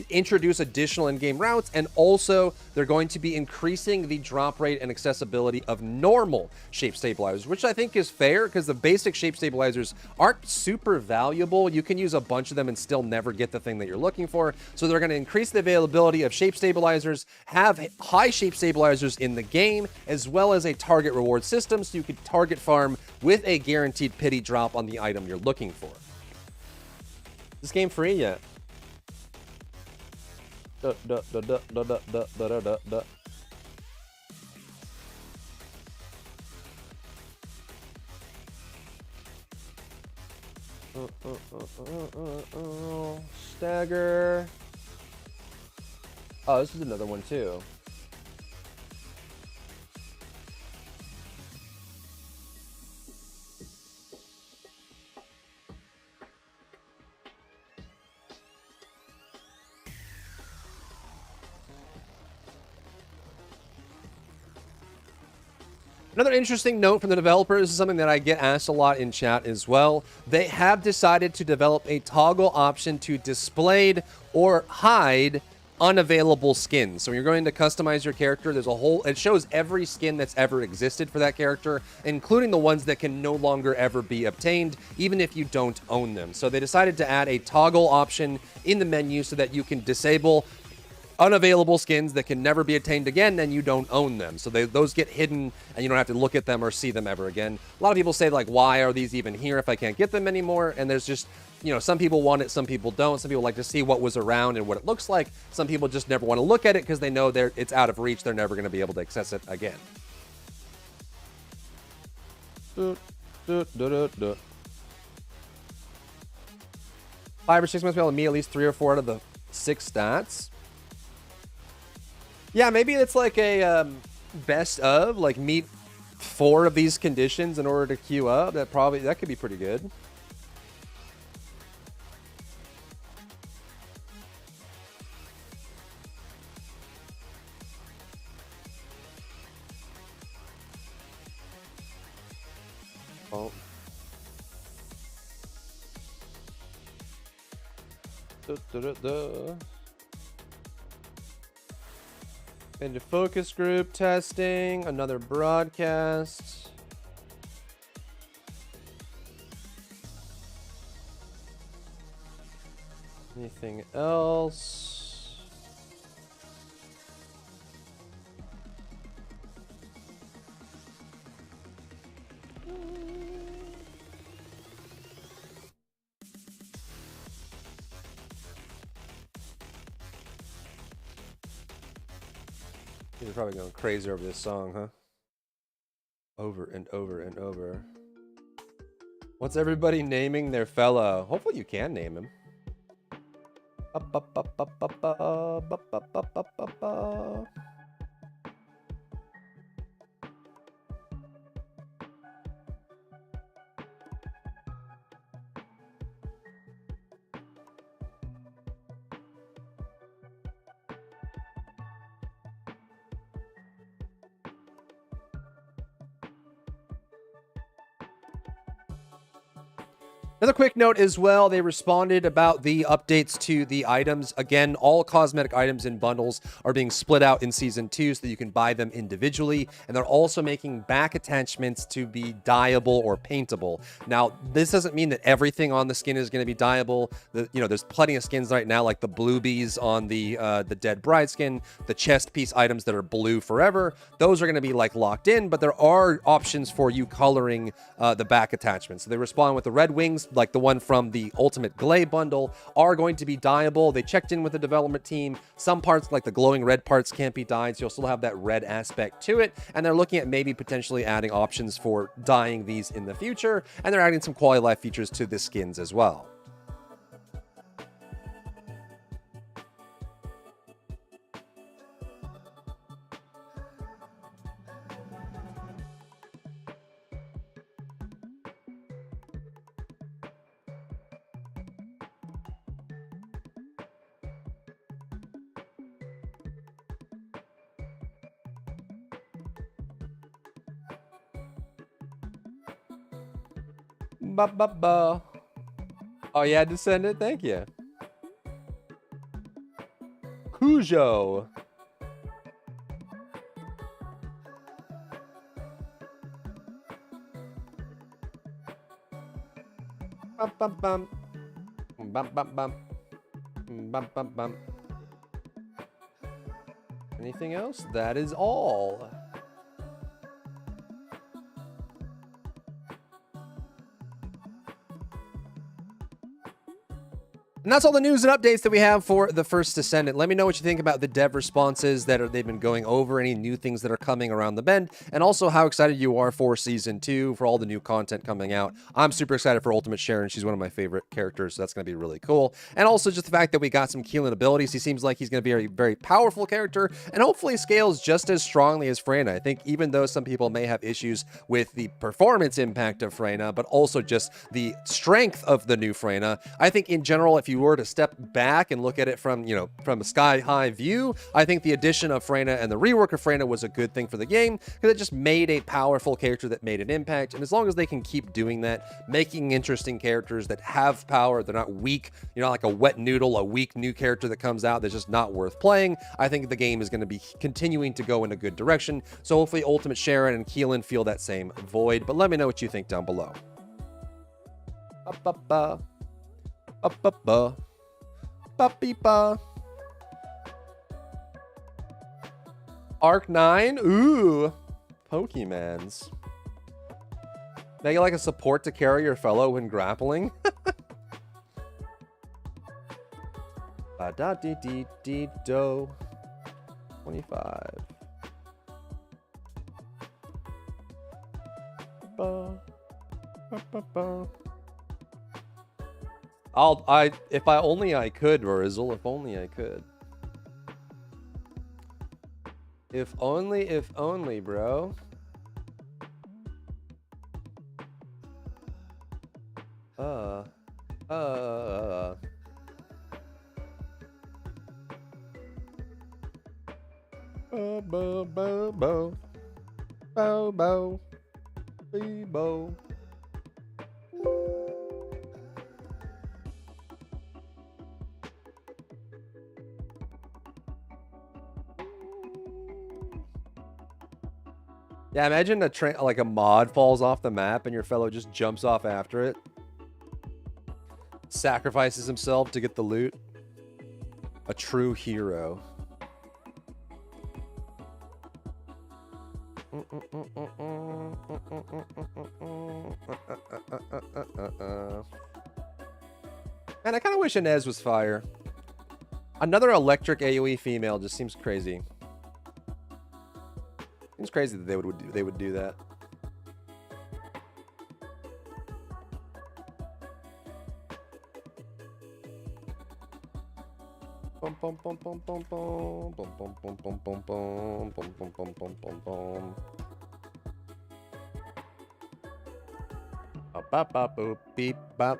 introduce additional in-game routes, and also they're going to be increasing the drop rate and accessibility of normal shape stabilizers, which I think is fair because the basic shape stabilizers aren't super valuable. You can use a bunch of them and still never get the thing that you're looking for. So they're going to increase the availability of shape stabilizers, have high shape stabilizers in the game, as well as a target reward system so you can target farm with a guaranteed pity drop on the item you're looking for. Is this game free yet? Stagger. Oh, this is another one too. Another interesting note from the developers, this is something that I get asked a lot in chat as well. They have decided to develop a toggle option to display or hide unavailable skins. So when you're going to customize your character, there's a whole, it shows every skin that's ever existed for that character, including the ones that can no longer ever be obtained, even if you don't own them. So they decided to add a toggle option in the menu so that you can disable unavailable skins that can never be attained again, and you don't own them. So those get hidden, and you don't have to look at them or see them ever again. A lot of people say, like, why are these even here if I can't get them anymore? And there's just, you know, some people want it, some people don't. Some people like to see what was around and what it looks like. Some people just never want to look at it because they know it's out of reach. They're never going to be able to access it again. 5 or 6 months, be able to meet at least 3 or 4 out of the 6 stats. Yeah, maybe it's like a best of, like meet 4 of these conditions in order to queue up. That could be pretty good. Oh. Into focus group testing, another broadcast. Anything else? You're probably going crazy over this song, huh? Over and over and over. What's everybody naming their fellow? Hopefully you can name him. Another quick note as well, they responded about the updates to the items. Again, all cosmetic items in bundles are being split out in Season 2 so that you can buy them individually. And they're also making back attachments to be dyeable or paintable. Now, this doesn't mean that everything on the skin is going to be dyeable. There's plenty of skins right now, like the bluebies on the Dead Bride skin, the chest piece items that are blue forever. Those are going to be like locked in, but there are options for you coloring the back attachments. So they respond with the red wings, like the one from the Ultimate Glay bundle, are going to be dyeable. They checked in with the development team. Some parts, like the glowing red parts, can't be dyed, so you'll still have that red aspect to it. And they're looking at maybe potentially adding options for dyeing these in the future. And they're adding some quality of life features to the skins as well. Ba. Oh yeah, Descendant, thank you. Cujo. Bum bum bum. Bum bum bum. Bum bum bum. Anything else? That is all. And that's all the news and updates that we have for the first Descendant. Let me know what you think about the dev responses that they've been going over, any new things that are coming around the bend, and also how excited you are for Season 2, for all the new content coming out. I'm super excited for Ultimate Sharon. She's one of my favorite characters, so that's going to be really cool. And also just the fact that we got some Keelan abilities. He seems like he's going to be a very powerful character, and hopefully scales just as strongly as Freyna. I think even though some people may have issues with the performance impact of Freyna, but also just the strength of the new Freyna, I think in general, if you were to step back and look at it from, from a sky-high view, I think the addition of Freyna and the rework of Freyna was a good thing for the game, because it just made a powerful character that made an impact. And as long as they can keep doing that, making interesting characters that have power, they're not weak, like a wet noodle, a weak new character that comes out that's just not worth playing, I think the game is going to be continuing to go in a good direction. So hopefully Ultimate Sharon and Keelan feel that same void. But let me know what you think down below. Ba-ba-ba. Ba-ba-ba. Ba-beep-ba. Arc 9? Ooh. Pokemans. Make it like a support to carry your fellow when grappling. Ba da dee dee dee do. 25. Ba, ba, ba, ba. If I only I could, Rizzle, if only I could. If only, bro. Bo, bo, bo, bo. Bo, bo. Be, bo. Yeah, imagine like a mod falls off the map and your fellow just jumps off after it. Sacrifices himself to get the loot. A true hero. And I kind of wish Inez was fire. Another electric AoE female just seems crazy. Seems crazy that they would do that. Bum bum bum bum bum bum bum bum bum bum bum bum bum bum bum bum bum bum. Bop bop boop beep bop.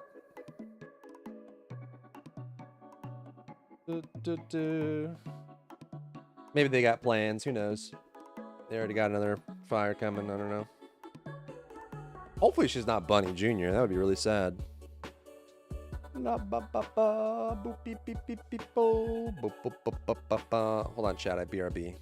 Maybe they got plans. Who knows? They already got another fire coming. I don't know. Hopefully she's not Bunny Jr. That would be really sad. Hold on, chat. I BRB.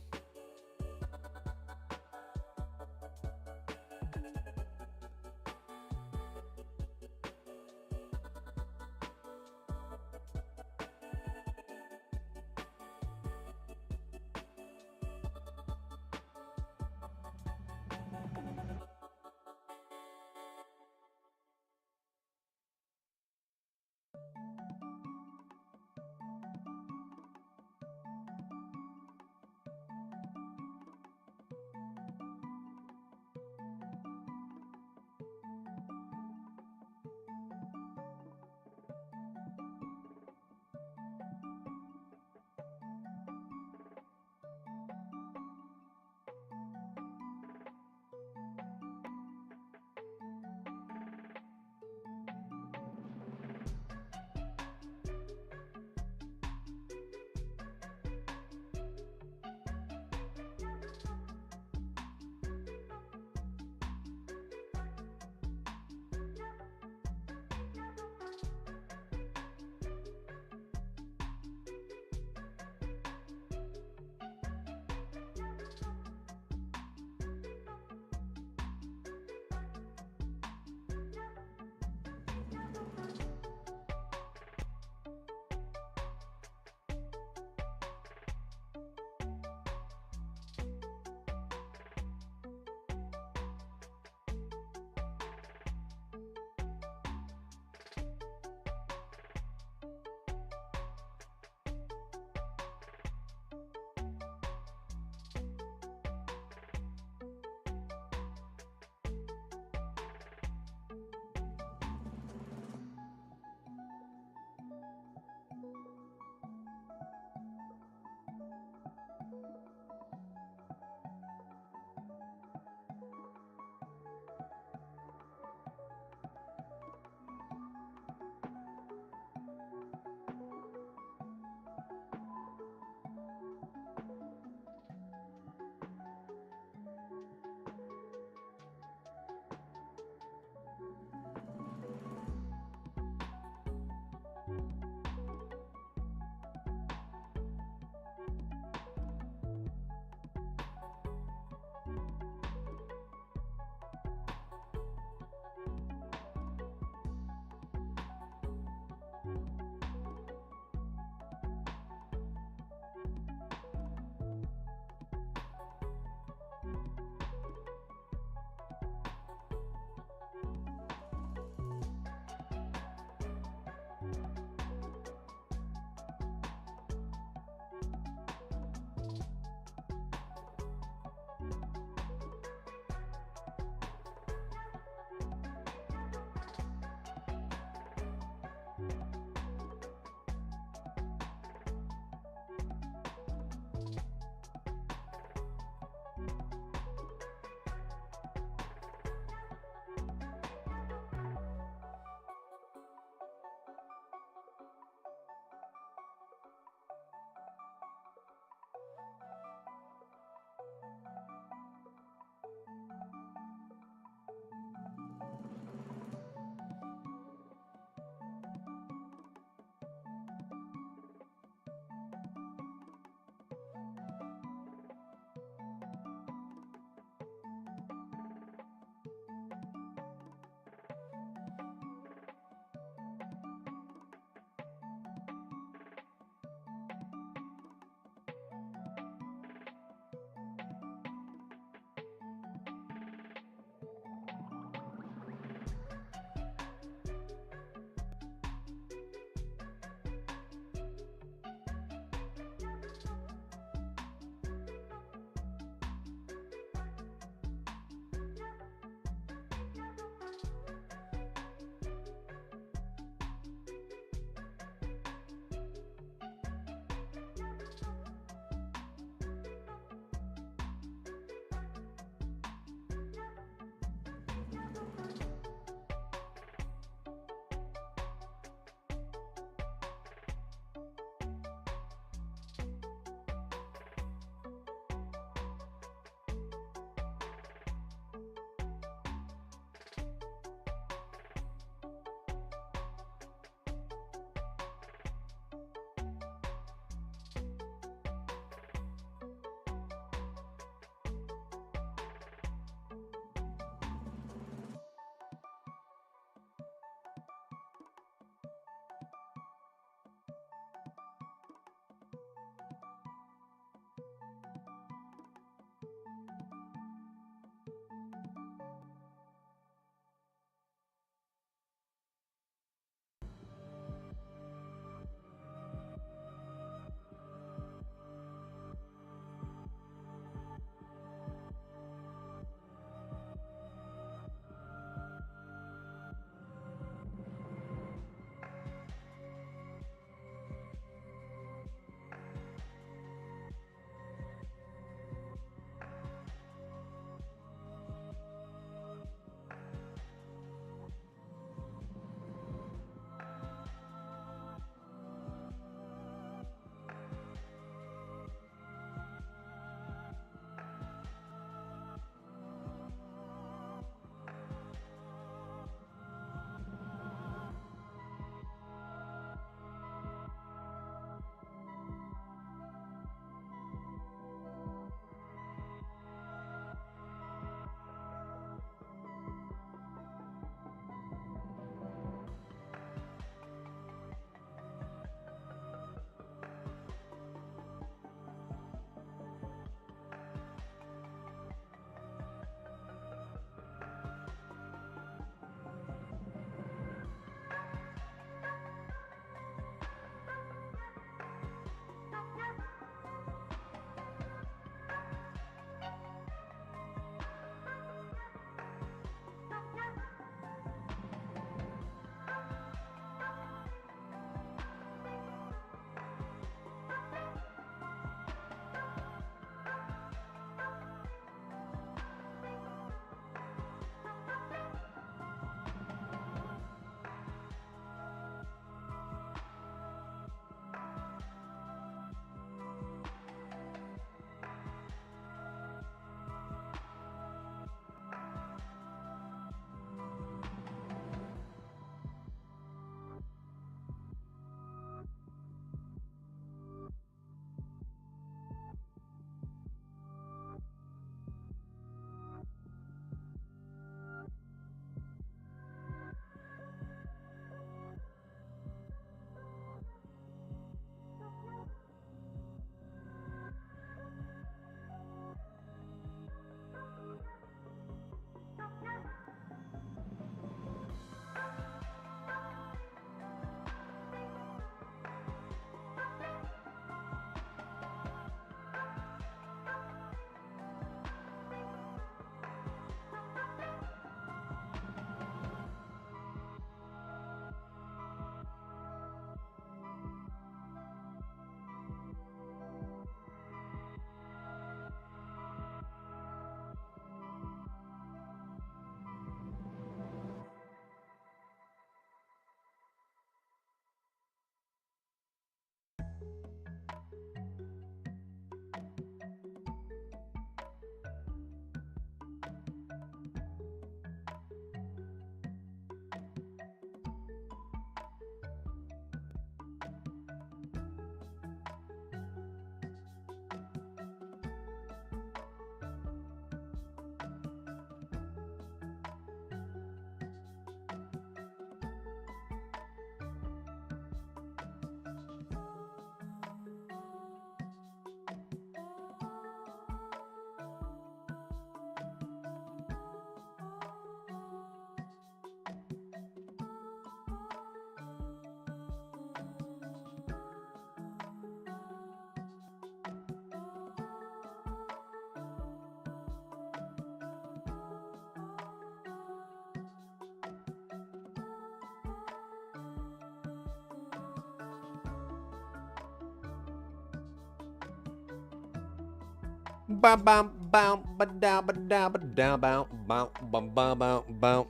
Bam bam bam ba da ba da ba da bam bam bam bam bam bam.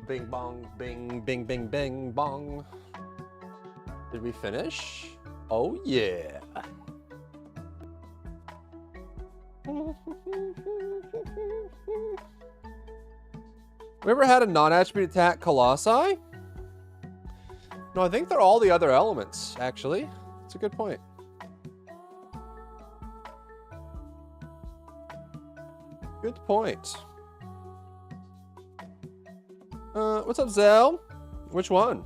Bing bong bing bing bing bing bong. Did we finish? Oh yeah. We ever had a non-attribute attack Colossi? No, I think they're all the other elements, actually. That's a good point. Good point. What's up, Zell? Which one?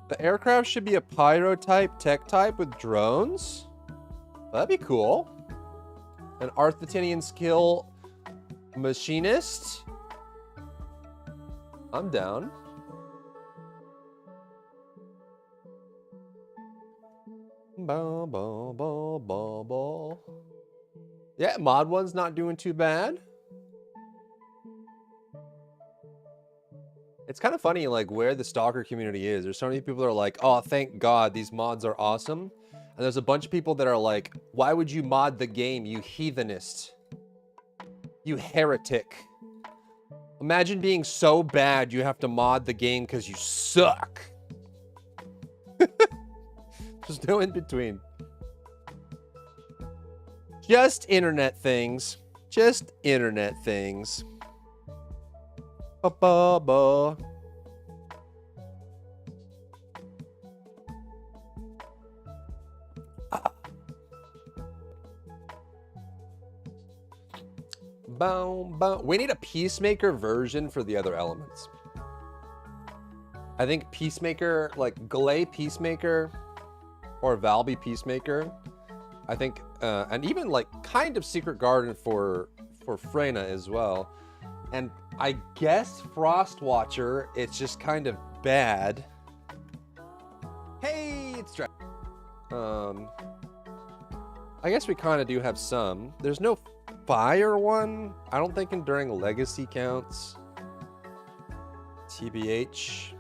The aircraft should be a pyro type, tech type with drones? That'd be cool. An Arthitinian skill machinist? I'm down. Bow, bow, bow, bow, bow. Yeah, mod one's not doing too bad. It's kind of funny, like, where the stalker community is. There's so many people that are like, oh, thank God, these mods are awesome. And there's a bunch of people that are like, why would you mod the game, you heathenist? You heretic. Imagine being so bad you have to mod the game because you suck. There's no in between. Just internet things. Just internet things. Ba-ba-ba. Boom, boom. We need a Peacemaker version for the other elements. I think Peacemaker, like Galay Peacemaker or Valby Peacemaker, I think, and even like kind of Secret Garden for Freyna as well. And I guess Frostwatcher, it's just kind of bad. Hey, it's Dra- I guess we kind of do have some. There's no fire one. I don't think Enduring Legacy counts. TBH.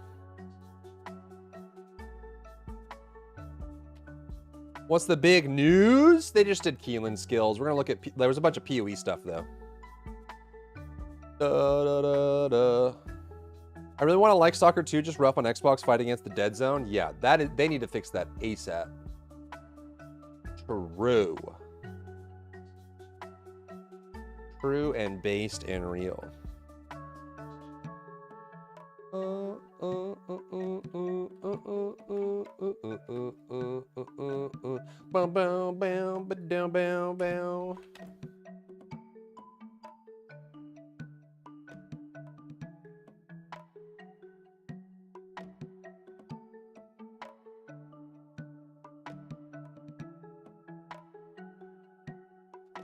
What's the big news? They just did Keelan skills. We're gonna look at, there was a bunch of PoE stuff though. I really want to like Stalker 2, just rough on Xbox, fight against the Dead Zone. Yeah, that is, they need to fix that ASAP. True. True and based and real. Bow, bow, bow, ba-dow, bow, bow.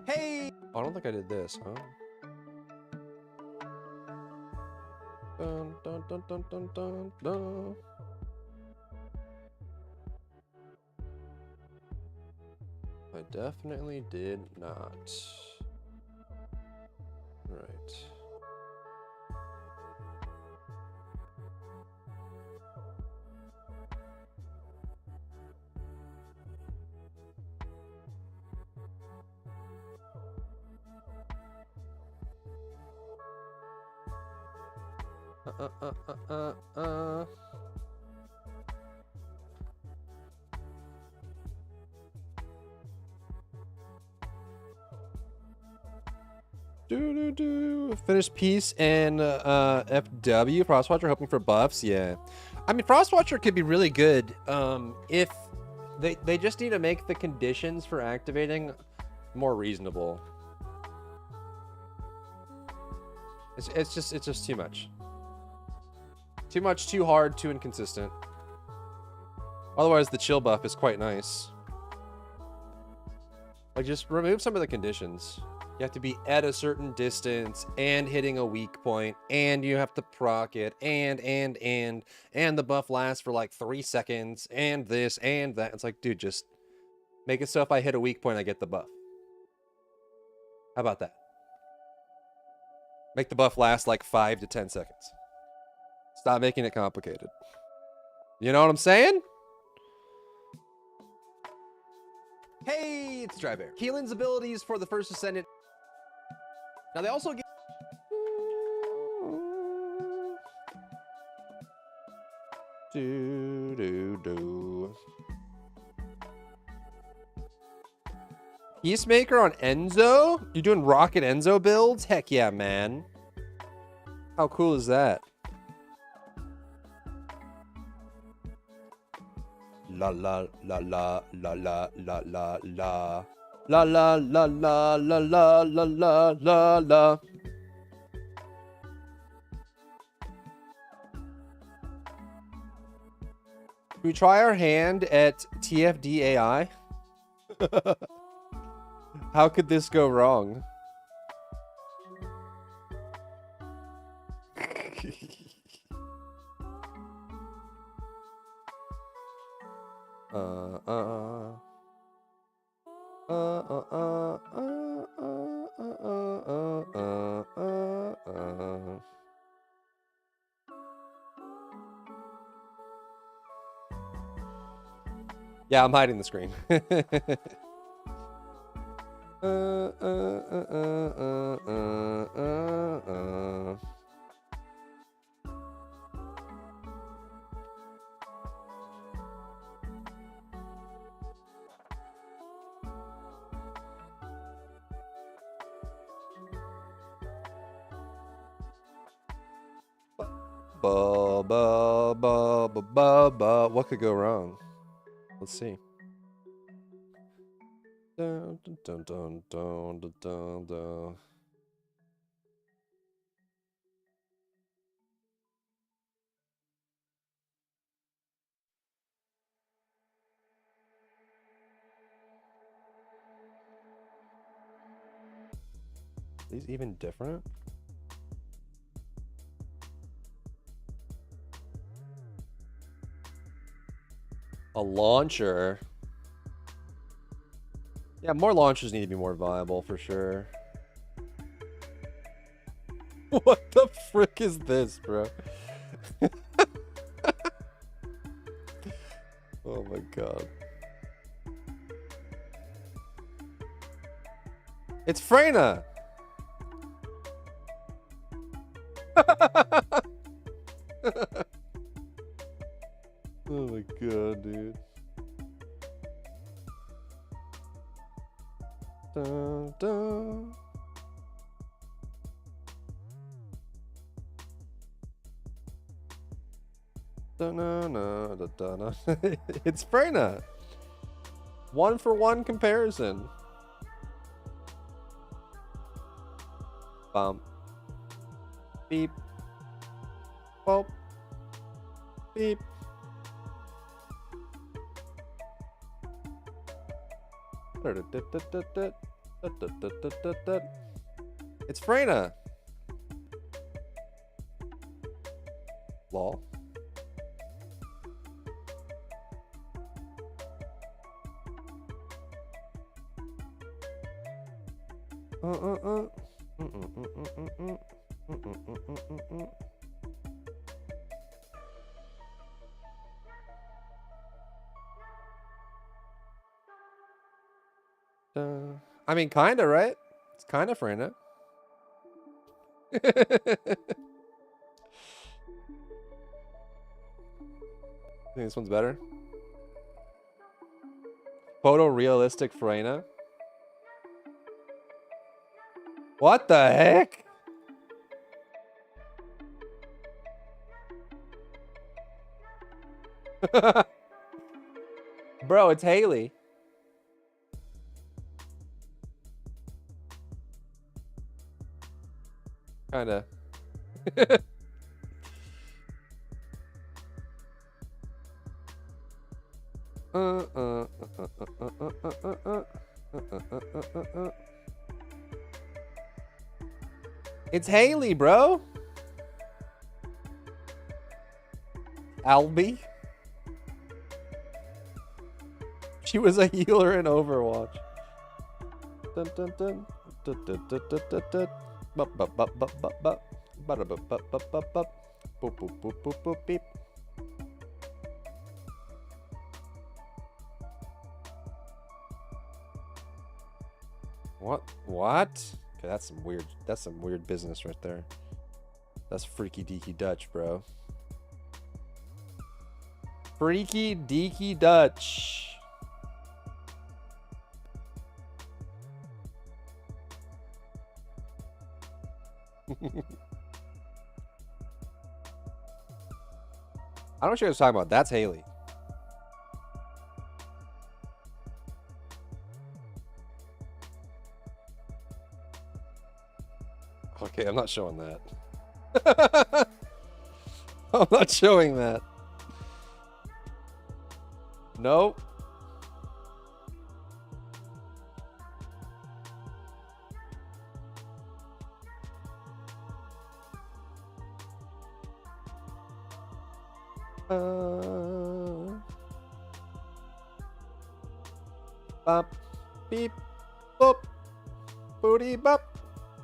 Hey! Oh, I don't think I did this, huh? Dun, dun, dun, dun, dun, dun, dun. I definitely did not. Right. Finish Peace and FW. Frostwatcher hoping for buffs. Yeah. I mean, Frostwatcher could be really good if they just need to make the conditions for activating more reasonable. It's just too much. Too much, too hard, too inconsistent. Otherwise, the chill buff is quite nice. Like, just remove some of the conditions. You have to be at a certain distance and hitting a weak point, and you have to proc it, and the buff lasts for like 3 seconds, and this and that. It's like, dude, just make it so if I hit a weak point, I get the buff. How about that? Make the buff last like 5 to 10 seconds. Stop making it complicated. You know what I'm saying? Hey, it's Dry Bear. Keelan's abilities for the first Ascendant. Now they also get... Peacemaker on Enzo? You doing Rocket Enzo builds? Heck yeah, man. How cool is that? La la la la la la la la la la la la la la la la la la. Should we try our hand at TFDAI? How could this go wrong? Yeah, I'm hiding the screen. What could go wrong? Let's see. Dun, dun, dun, dun, dun, dun, dun. These even different? A launcher. Yeah, more launchers need to be more viable for sure. What the frick is this, bro? Oh my god. It's Freyna! Oh my god, dude. Dun, dun. Dun, dun, dun, dun, dun, dun. It's Freyna. 1-for-1 comparison. Bump. Beep. Boop. Beep. It's Freyna. Lol. I mean, kinda, right? It's kinda Freyna. I think this one's better. Photorealistic Freyna. What the heck? Bro, it's Haley. Kinda. It's Haley, bro. Albie. She was a healer in Overwatch. Dun, dun, dun. Dun, dun, dun, dun, dun, dun. Bup, bup, bup, bup, bup, bup. Bup, bup, bup, bup, bup, bup. Boop, boop, boop, boop, boop, beep. What? Okay, that's some weird business right there. That's freaky deaky Dutch, bro. Freaky deaky Dutch. I don't know what you guys are talking about. That's Haley. Okay, I'm not showing that. I'm not showing that. Nope. Bop, beep, boop, booty, bop,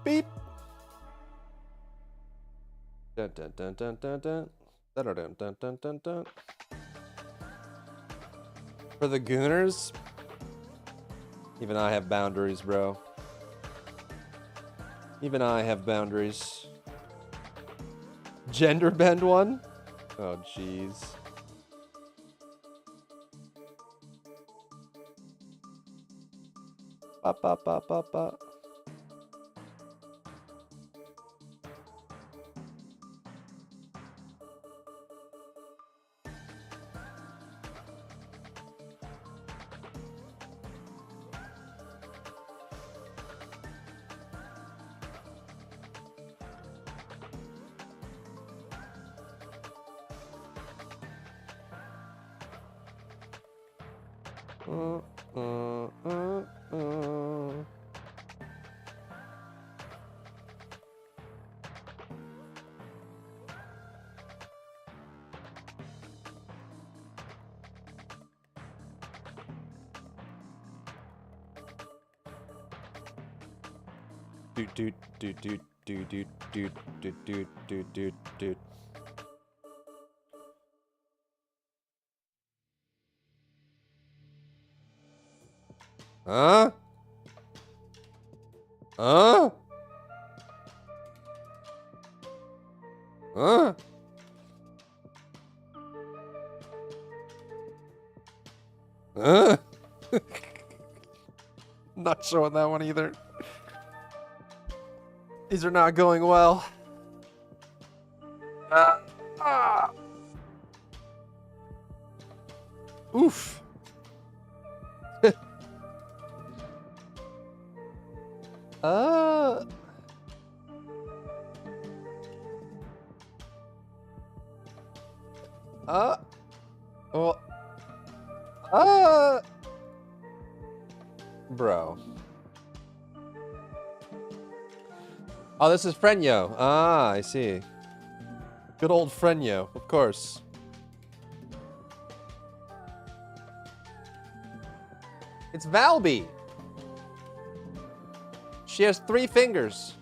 beep. Dun dun dun dun dun dun. Dun dun dun dun dun dun. For the Gooners, even I have boundaries, bro. Even I have boundaries. Gender bend one? Oh, jeez. Ba ba ba ba ba. Dude. Huh? Huh? Huh? Huh? Not showing that one either. These are not going well. Oof. Bro. Oh, this is Frenyo. Ah, I see. Good old Frenyo, of course. It's Valby. She has 3 fingers.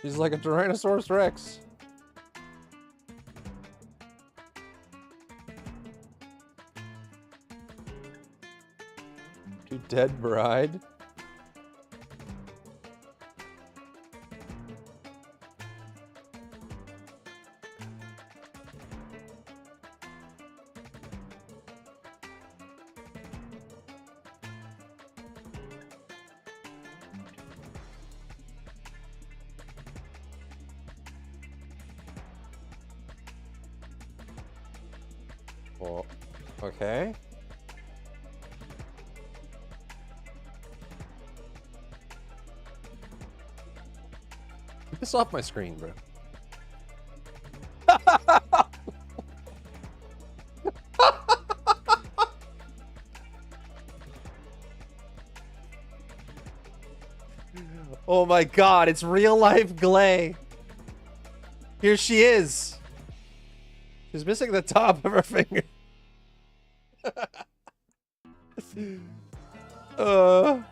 She's like a Tyrannosaurus Rex. To dead bride. Well, okay. Get this off my screen, bro. Oh my god, it's real life Glay. Here she is. She's missing the top of her finger. Oh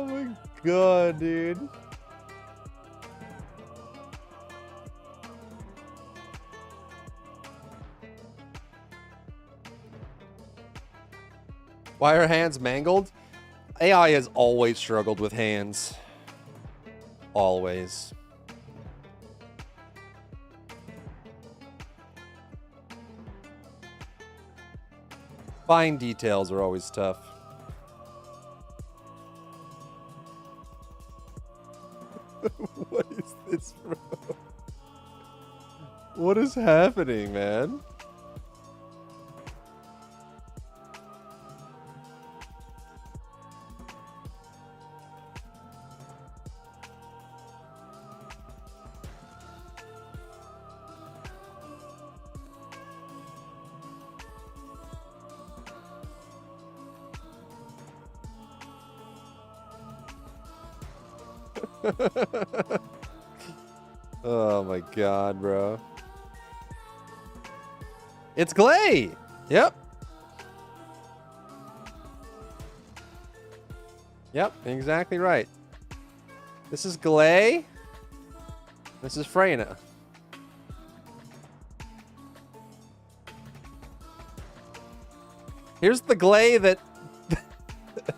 my god, dude. Why are hands mangled? AI has always struggled with hands. Always. Fine details are always tough. What is this, bro? What is happening, man? Oh my god, bro. It's Gley! Yep. Yep, exactly right. This is Gley. This is Freyna. Here's the Gley that,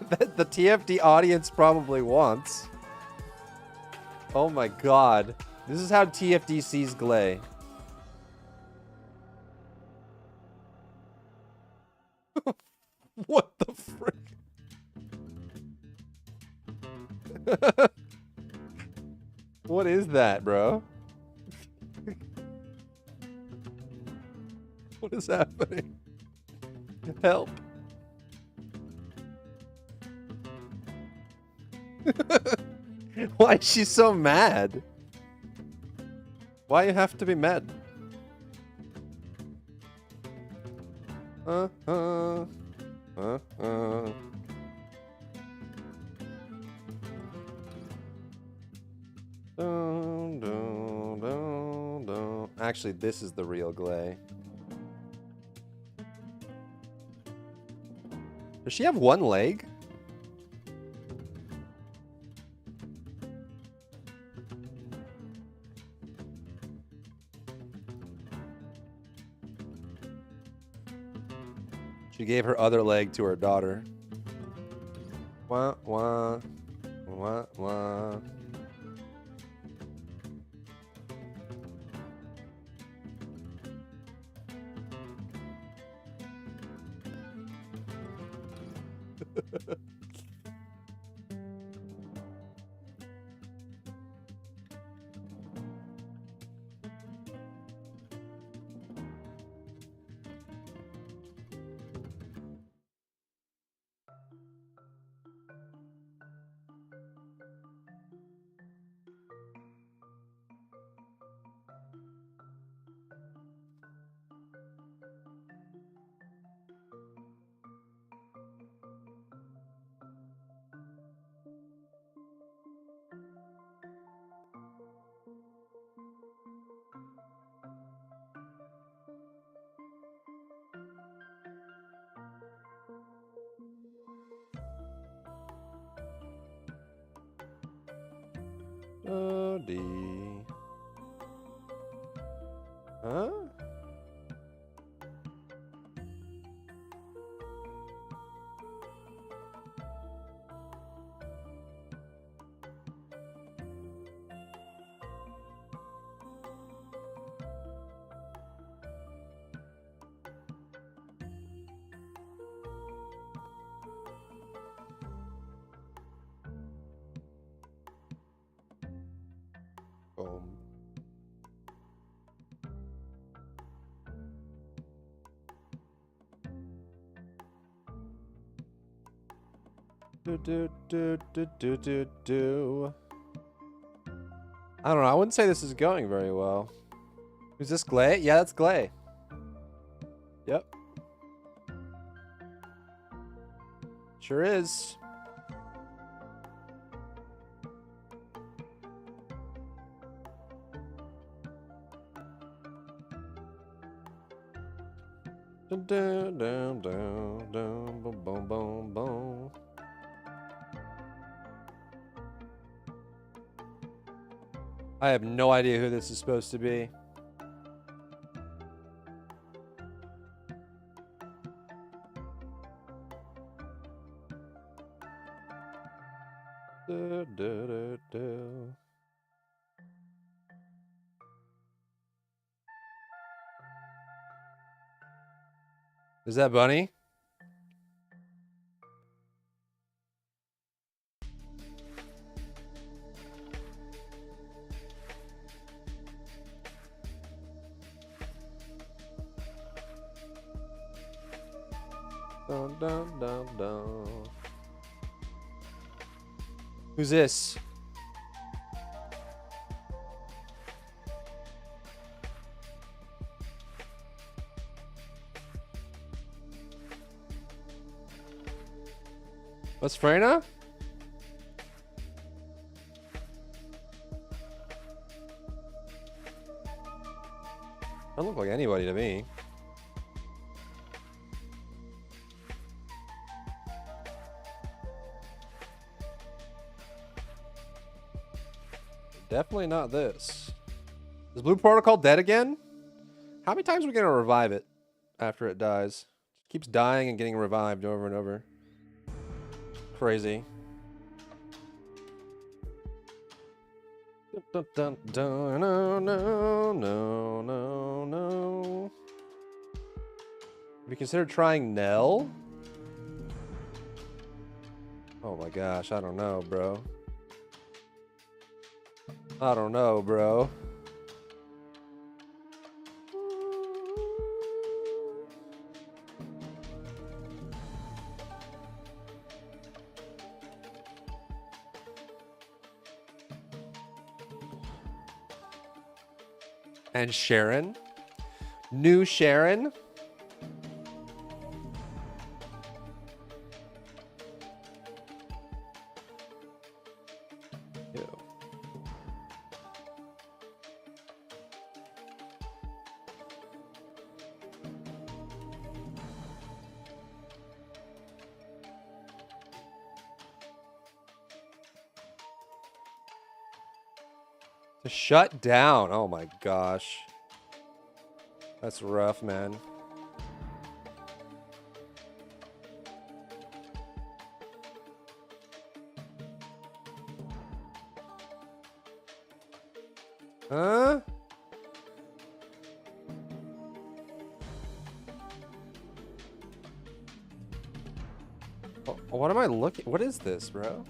that the TFT audience probably wants. Oh my god. This is how TFT sees Gley. What the frick? What is that, bro? What is happening? Help. Why is she so mad? Why you have to be mad? Actually, this is the real Gley. Does she have one leg? She gave her other leg to her daughter. Wah, wah, wah, wah. Oh, D. Huh? Boom. Do. I don't know. I wouldn't say this is going very well. Is this Gley? Yeah, that's Gley. Yep. Sure is. Boom, boom, boom, boom. I have no idea who this is supposed to be. Is that Bunny? Dun, dun, dun, dun. Who's this? What's Freyna? Doesn't look like anybody to me. Definitely not this. Is Blue Protocol dead again? How many times are we gonna revive it after it dies? It keeps dying and getting revived over and over. Crazy. Dun, dun, dun, no, no, no, no, no. Have you considered trying Nell? Oh my gosh, I don't know, bro. I don't know, bro. And Sharon? New Sharon? Ew. To shut down. Oh my gosh. That's rough, man. Huh? What am I looking? What is this, bro?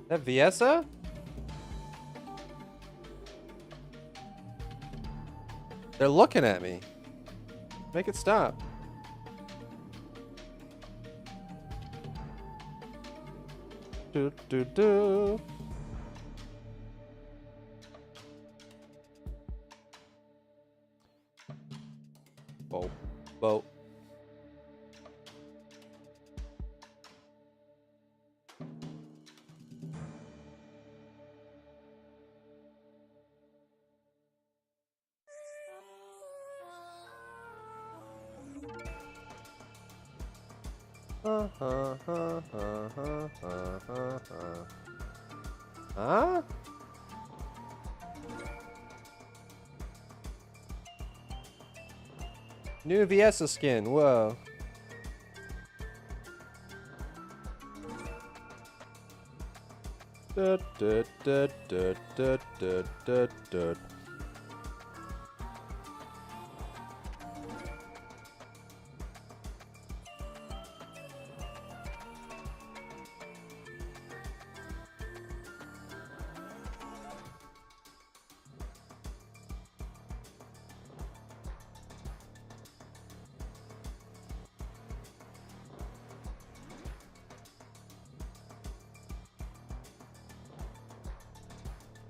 That Viessa? They're looking at me. Make it stop. Do do do. Boat. Boat. Huh? New Viessa skin. Whoa. Da, da, da, da, da, da, da, da.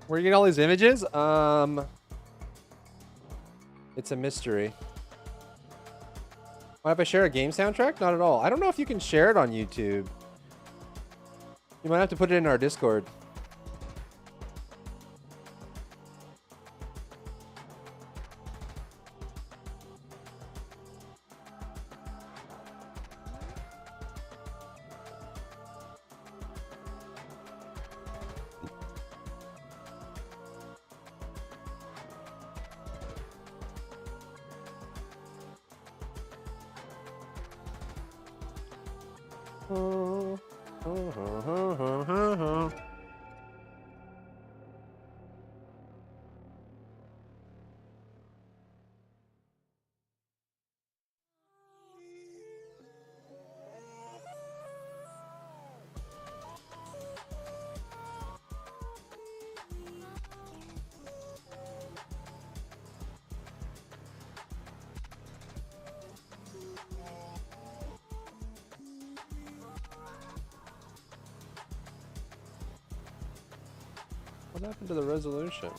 Where you get all these images? It's a mystery. Why if I share a game soundtrack? Not at all. I don't know if you can share it on YouTube. You might have to put it in our Discord. What happened to the resolution?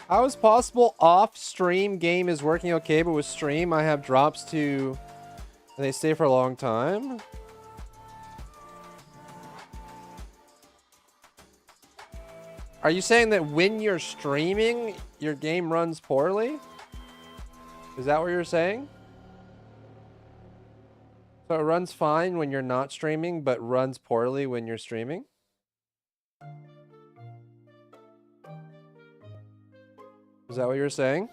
How is possible off-stream game is working okay, but with stream I have drops to... and they stay for a long time? Are you saying that when you're streaming, your game runs poorly? Is that what you're saying? So it runs fine when you're not streaming, but runs poorly when you're streaming? Is that what you're saying?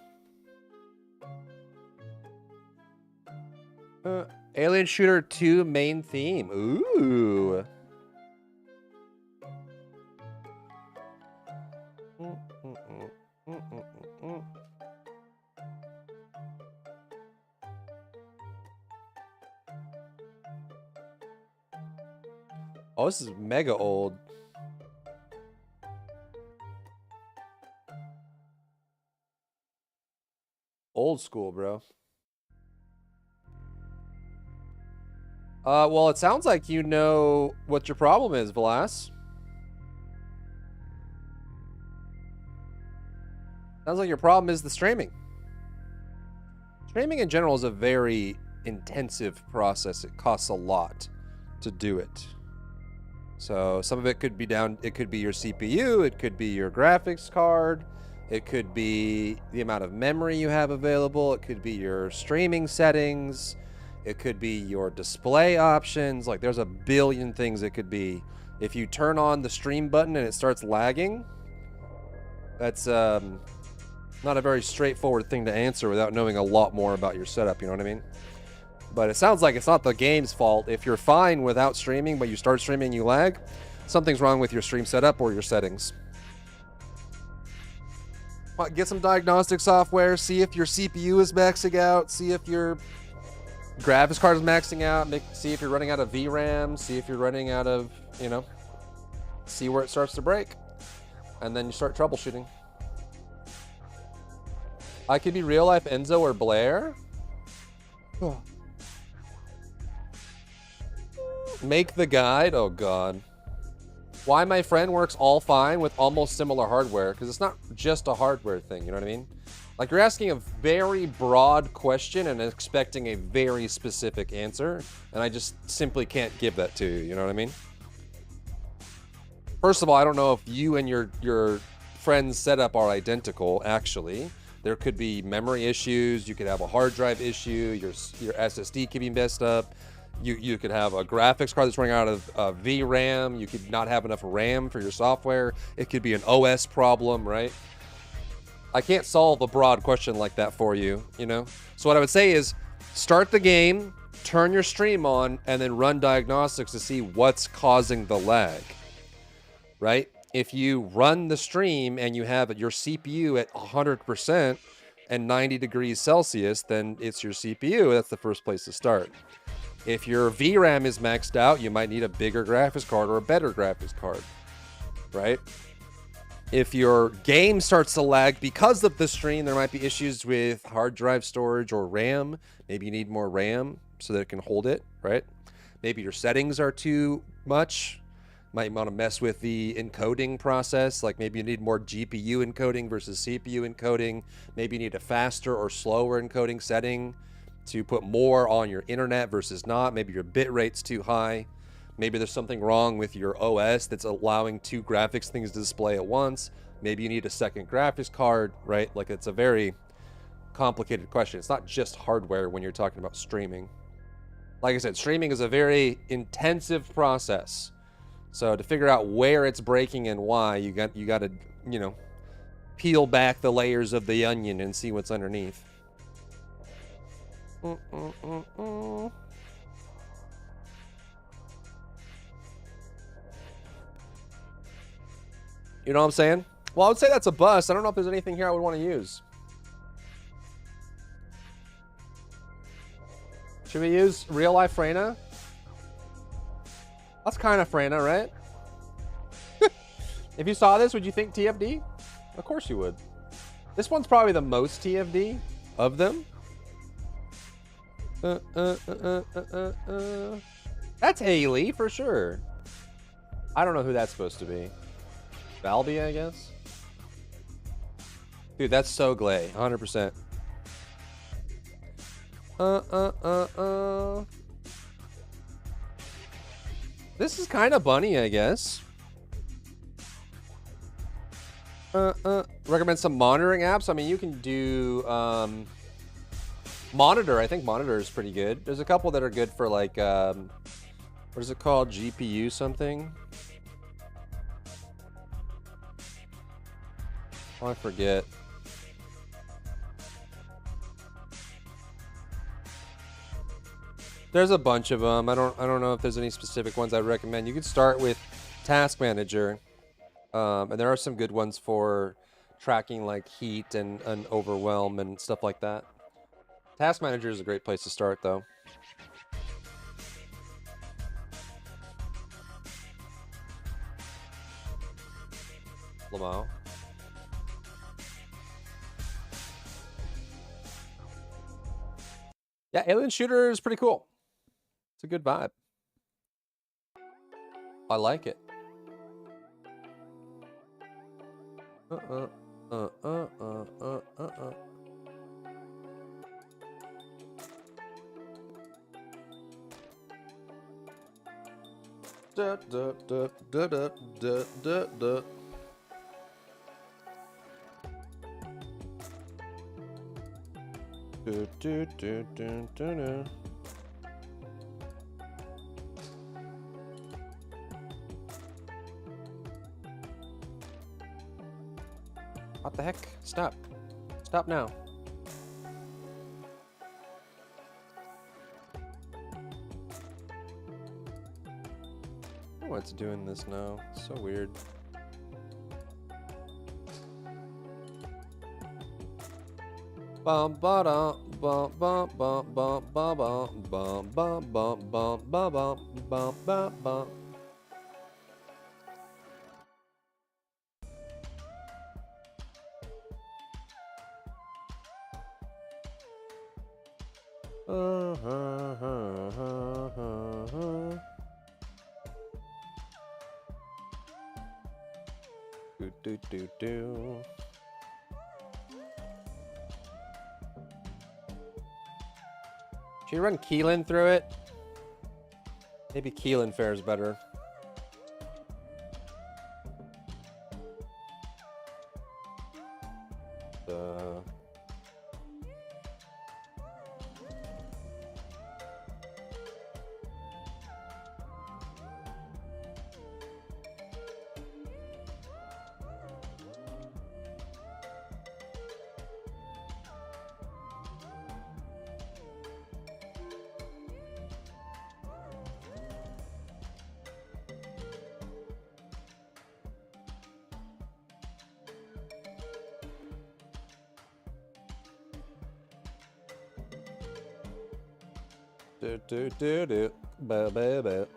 Alien Shooter 2 main theme. Ooh. Oh, this is mega old. Old school, bro. Well, it sounds like you know what your problem is, Velas. Sounds like your problem is the streaming. Streaming in general is a very intensive process. It costs a lot to do it. So some of it could be down, it could be your CPU, it could be your graphics card, it could be the amount of memory you have available, it could be your streaming settings, it could be your display options. Like, there's a billion things it could be. If you turn on the stream button and it starts lagging, that's not a very straightforward thing to answer without knowing a lot more about your setup, you know what I mean? But it sounds like it's not the game's fault. If you're fine without streaming, but you start streaming and you lag, something's wrong with your stream setup or your settings. Get some diagnostic software, see if your CPU is maxing out, see if your graphics card is maxing out, see if you're running out of VRAM, see if you're running out of, you know, see where it starts to break. And then you start troubleshooting. I could be real life Enzo or Blair. Oh. Make the guide. Oh god. Why my friend works all fine with almost similar hardware? Because it's not just a hardware thing, you know what I mean? Like, you're asking a very broad question and expecting a very specific answer, and I just simply can't give that to you, you know what I mean? First of all, I don't know if you and your friend's setup are identical, actually. There could be memory issues, you could have a hard drive issue, your SSD could be messed up. You could have a graphics card that's running out of VRAM. You could not have enough RAM for your software. It could be an OS problem, right? I can't solve a broad question like that for you, you know? So what I would say is start the game, turn your stream on, and then run diagnostics to see what's causing the lag, right? If you run the stream and you have your CPU at 100% and 90 degrees Celsius, then it's your CPU. That's the first place to start. If your VRAM is maxed out, you might need a bigger graphics card or a better graphics card, right? If your game starts to lag because of the stream, there might be issues with hard drive storage or RAM. Maybe you need more RAM so that it can hold it, right? Maybe your settings are too much. Might want to mess with the encoding process. Like maybe you need more GPU encoding versus CPU encoding. Maybe you need a faster or slower encoding setting to put more on your internet versus not. Maybe your bit rate's too high. Maybe there's something wrong with your OS that's allowing two graphics things to display at once. Maybe you need a second graphics card, right? Like it's a very complicated question. It's not just hardware when you're talking about streaming. Like I said, streaming is a very intensive process. So to figure out where it's breaking and why, you got to, you know, peel back the layers of the onion and see what's underneath. You know what I'm saying? Well, I would say that's a bust. I don't know if there's anything here I would want to use. Should we use real life Freyna? That's kind of Freyna, right? If you saw this, would you think TFD? Of course you would. This one's probably the most TFD of them. That's Haley for sure. I don't know who that's supposed to be. Valby, I guess. Dude, that's so Glay, 100%. This is kind of bunny, I guess. Recommend some monitoring apps. I mean, you can do Monitor. I think Monitor is pretty good. There's a couple that are good for like what is it called? GPU something. Oh, I forget. There's a bunch of them. I don't know if there's any specific ones I'd recommend. You could start with Task Manager, and there are some good ones for tracking like heat and overwhelm and stuff like that. Task Manager is a great place to start, though. Lamau. Yeah, Alien Shooter is pretty cool. It's a good vibe. I like it. Da, da, da, da, da, da, da, da. Do, do, do, do, do, do. What the heck? Stop. Stop now. What's doing this now? So weird. Bum ba da bum bum bum bum bum bum bum bum bum bum bum bum bum bum. Do do do. Should you run Keelan through it? Maybe Keelan fares better. Do do do do ba ba ba.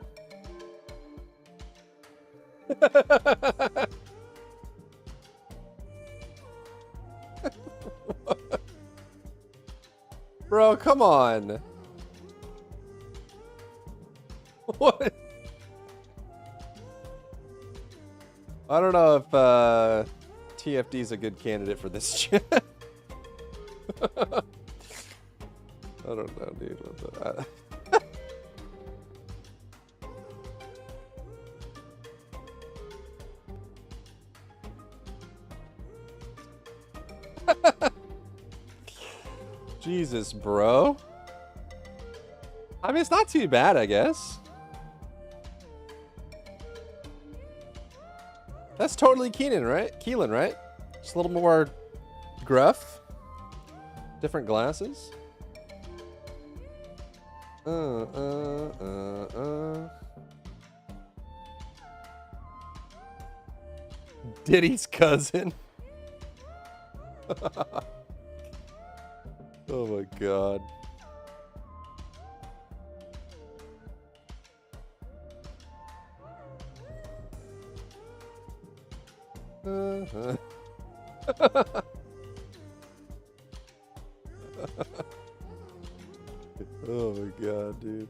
Bro, come on. What? I don't know if TFD is a good candidate for this shit. I don't know, dude. Jesus, bro. I mean, it's not too bad, I guess. That's totally Keelan, right? Just a little more gruff. Different glasses. Diddy's cousin. Oh my god. Oh my god, dude.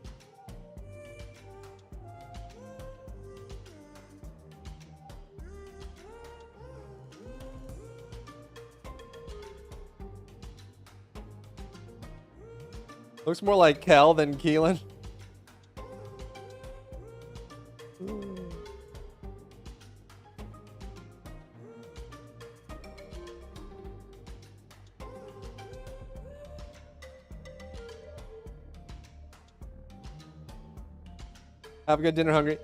Looks more like Kel than Keelan. Have a good dinner, hungry.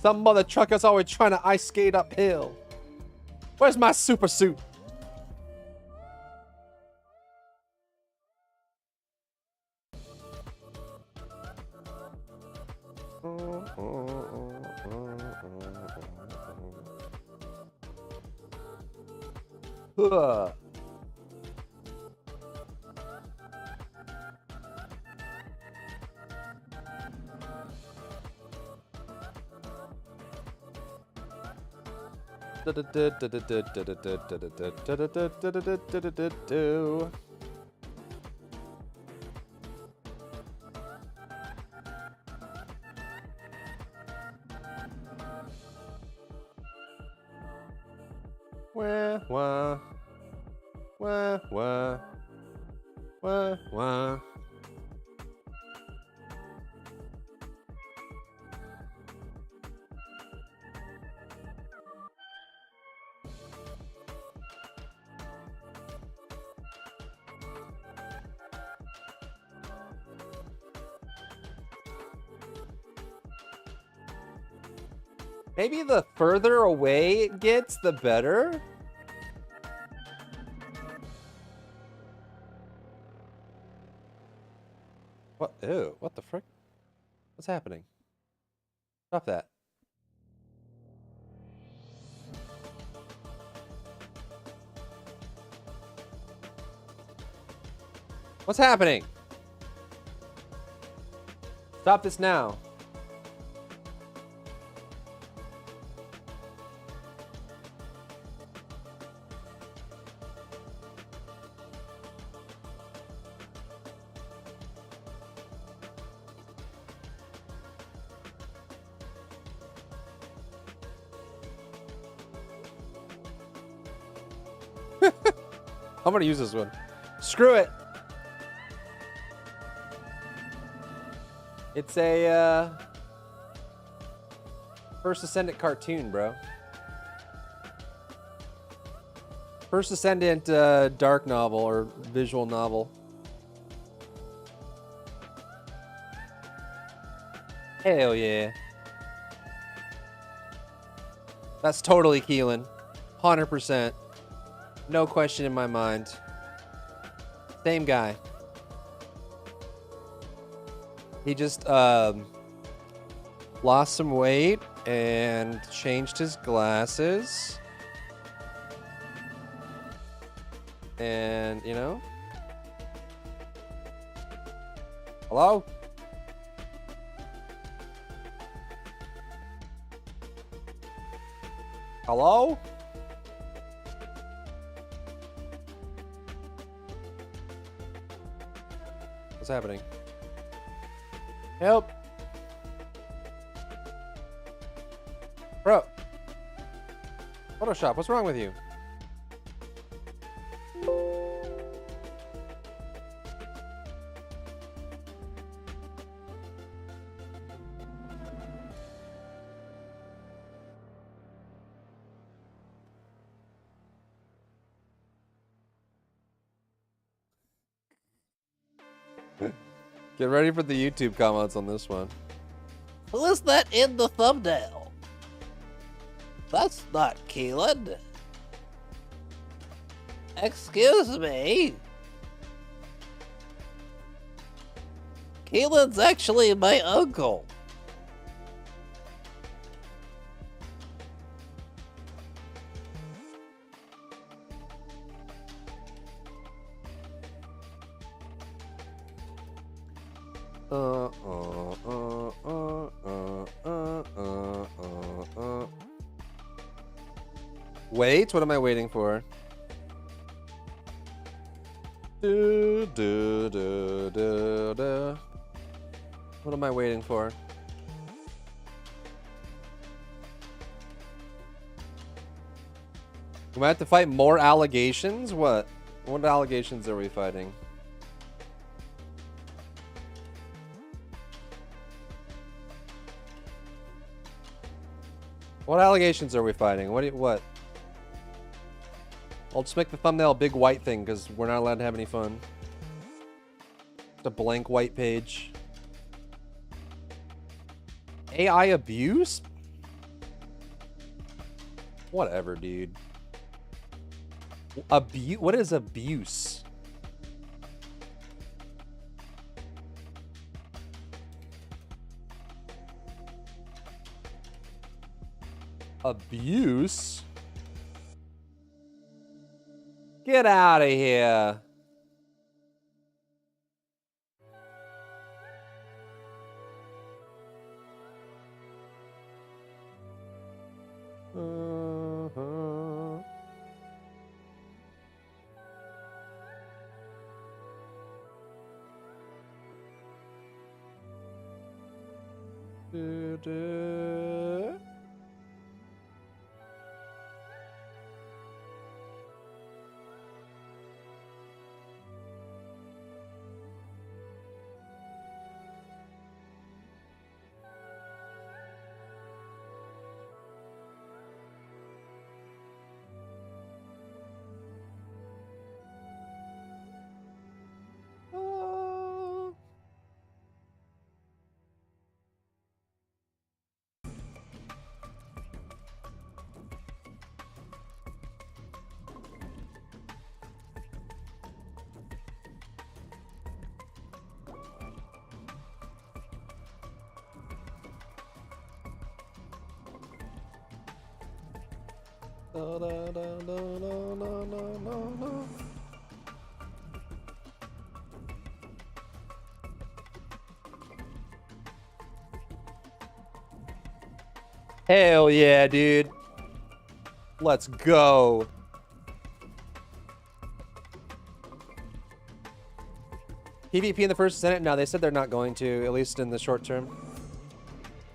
Some mother trucker's always trying to ice skate uphill. Where's my super suit? Wah. Maybe the further away it gets, the better. What? Ew, what the frick? What's happening? Stop that. What's happening? Stop this now. I'm gonna use this one. Screw it. It's a First Ascendant cartoon, bro. First Ascendant dark novel or visual novel. Hell yeah. That's totally Keelan. 100%. No question in my mind. Same guy. He just lost some weight and changed his glasses. And, you know. Hello? Hello? What's happening? Help. Bro. Photoshop, what's wrong with you? Get ready for the YouTube comments on this one. Who is that in the thumbnail? That's not Keelan. Excuse me. Keelan's actually my uncle. Wait, what am I waiting for? Do, do, do, do, do. What am I waiting for? We might have to fight more allegations? What? What allegations are we fighting? What allegations are we fighting? What? I'll just make the thumbnail a big white thing because we're not allowed to have any fun. Just a blank white page. AI abuse? Whatever, dude. What is abuse? Abuse? Get out of here. Hell yeah, dude. Let's go. PvP in the first Senate? No, they said they're not going to, at least in the short term.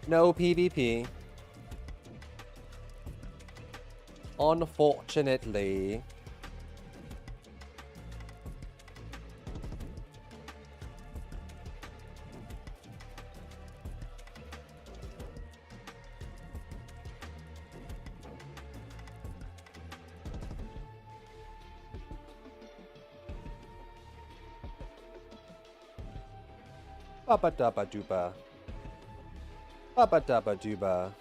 No PvP. Unfortunately. Papa dabba dooba. Papa dabba dooba.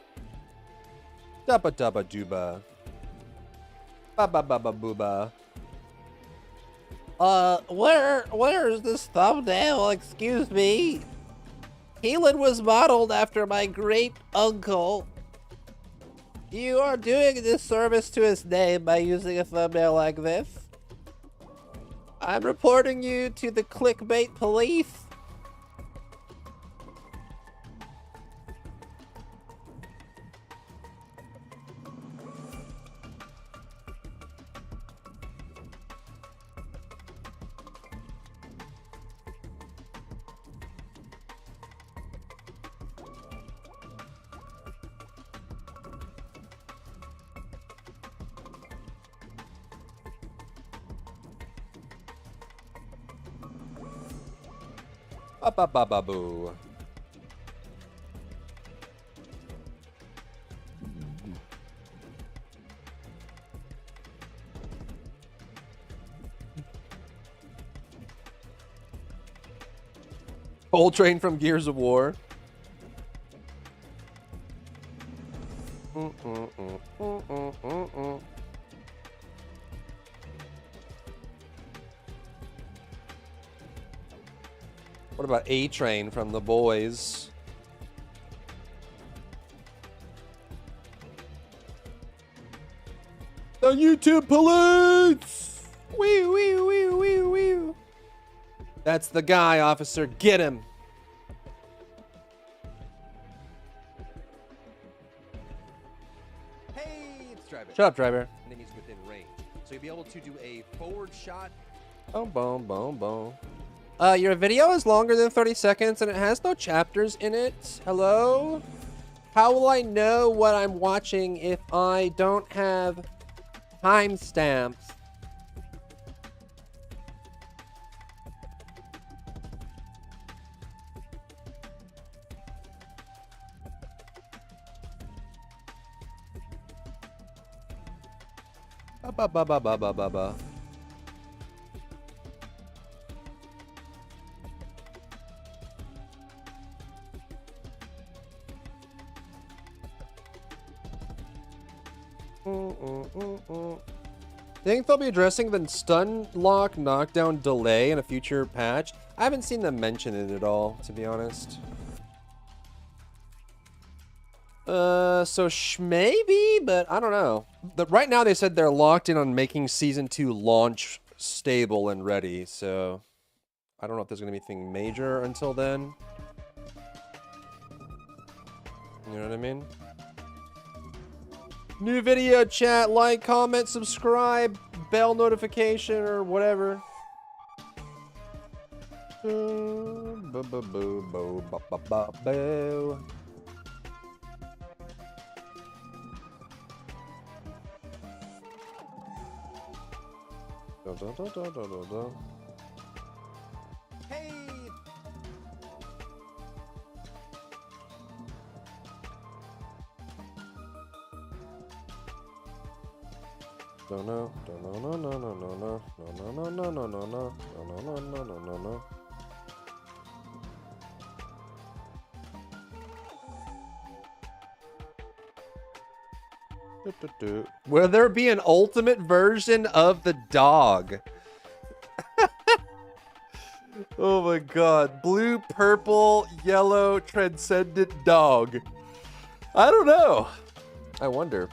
Dabba dabba dooba. Baba baba booba. Where is this thumbnail? Excuse me. Keelan was modeled after my great uncle. You are doing a disservice to his name by using a thumbnail like this. I'm reporting you to the clickbait police. Ba ba ba ba boo. Old Train from Gears of War. What about A Train from The Boys? The YouTube police! Wee wee wee wee wee. That's the guy, officer. Get him. Hey, it's Driver. Shut up, Driver. And then he's within range. So you'll be able to do a forward shot. Boom, boom, boom, boom. Your video is longer than 30 seconds and it has no chapters in it. Hello? How will I know what I'm watching if I don't have timestamps? Ba ba ba ba ba ba ba. Think they'll be addressing the stun lock knockdown delay in a future patch? I haven't seen them mention it at all, to be honest. So maybe, but I don't know. Right now they said they're locked in on making Season 2 launch stable and ready, so I don't know if there's gonna be anything major until then. You know what I mean? New video, chat, like, comment, subscribe, bell notification, or whatever. Boo, boo, boo, boo, boo, ba, ba, boo. Da, da, da, da, da, da, da. Hey! No no no no no no no no no no no no no no no no no no no no. Will there be an ultimate version of the dog? Oh my god. Blue, purple, yellow, transcendent dog. I don't know. I wonder.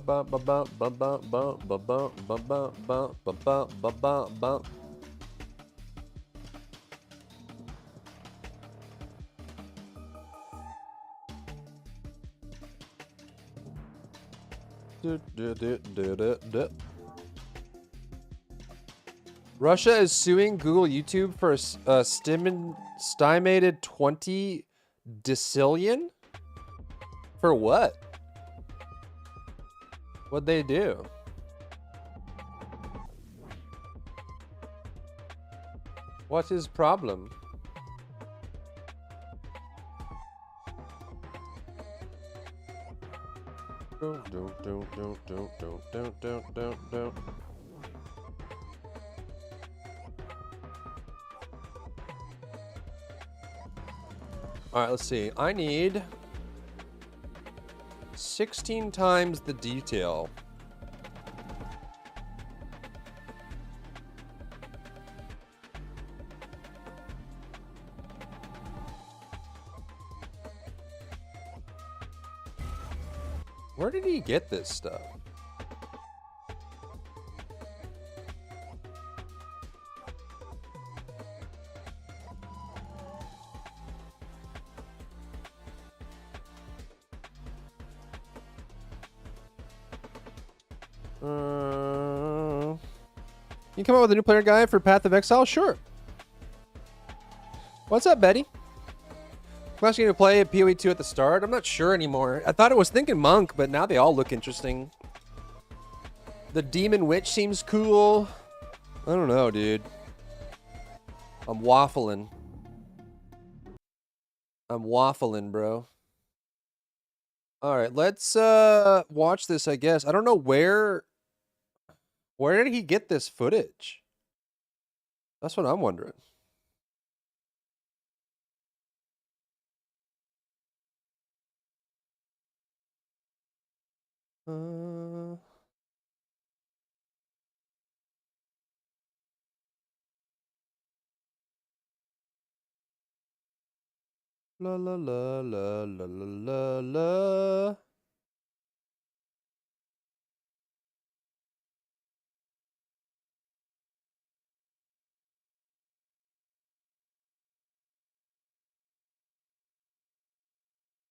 Ba ba ba ba ba ba ba ba ba ba ba ba ba ba ba. Russia is suing Google YouTube for a estimated 20 decillion? For what? What'd they do? What's his problem? Don't. All right, let's see. I need 16 times the detail. Where did he get this stuff? You come up with a new player guide for Path of Exile? Sure. What's up, Betty? I'm asking you to play PoE 2 at the start. I'm not sure anymore. I thought it was thinking Monk, but now they all look interesting. The Demon Witch seems cool. I don't know, dude. I'm waffling. I'm waffling, bro. All right, let's watch this, I guess. I don't know where did he get this footage? That's what I'm wondering. La la la la la la la la.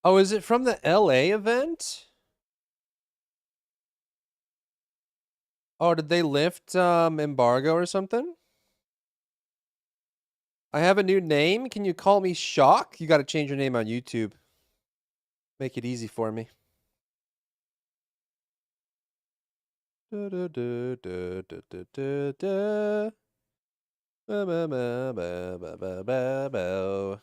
Oh, is it from the LA event? Oh, did they lift embargo or something? I have a new name. Can you call me Shock? You got to change your name on YouTube. Make it easy for me. Da, da, da, da, da, da, da, da. Ba, ba, ba, ba, ba, ba, ba, ba.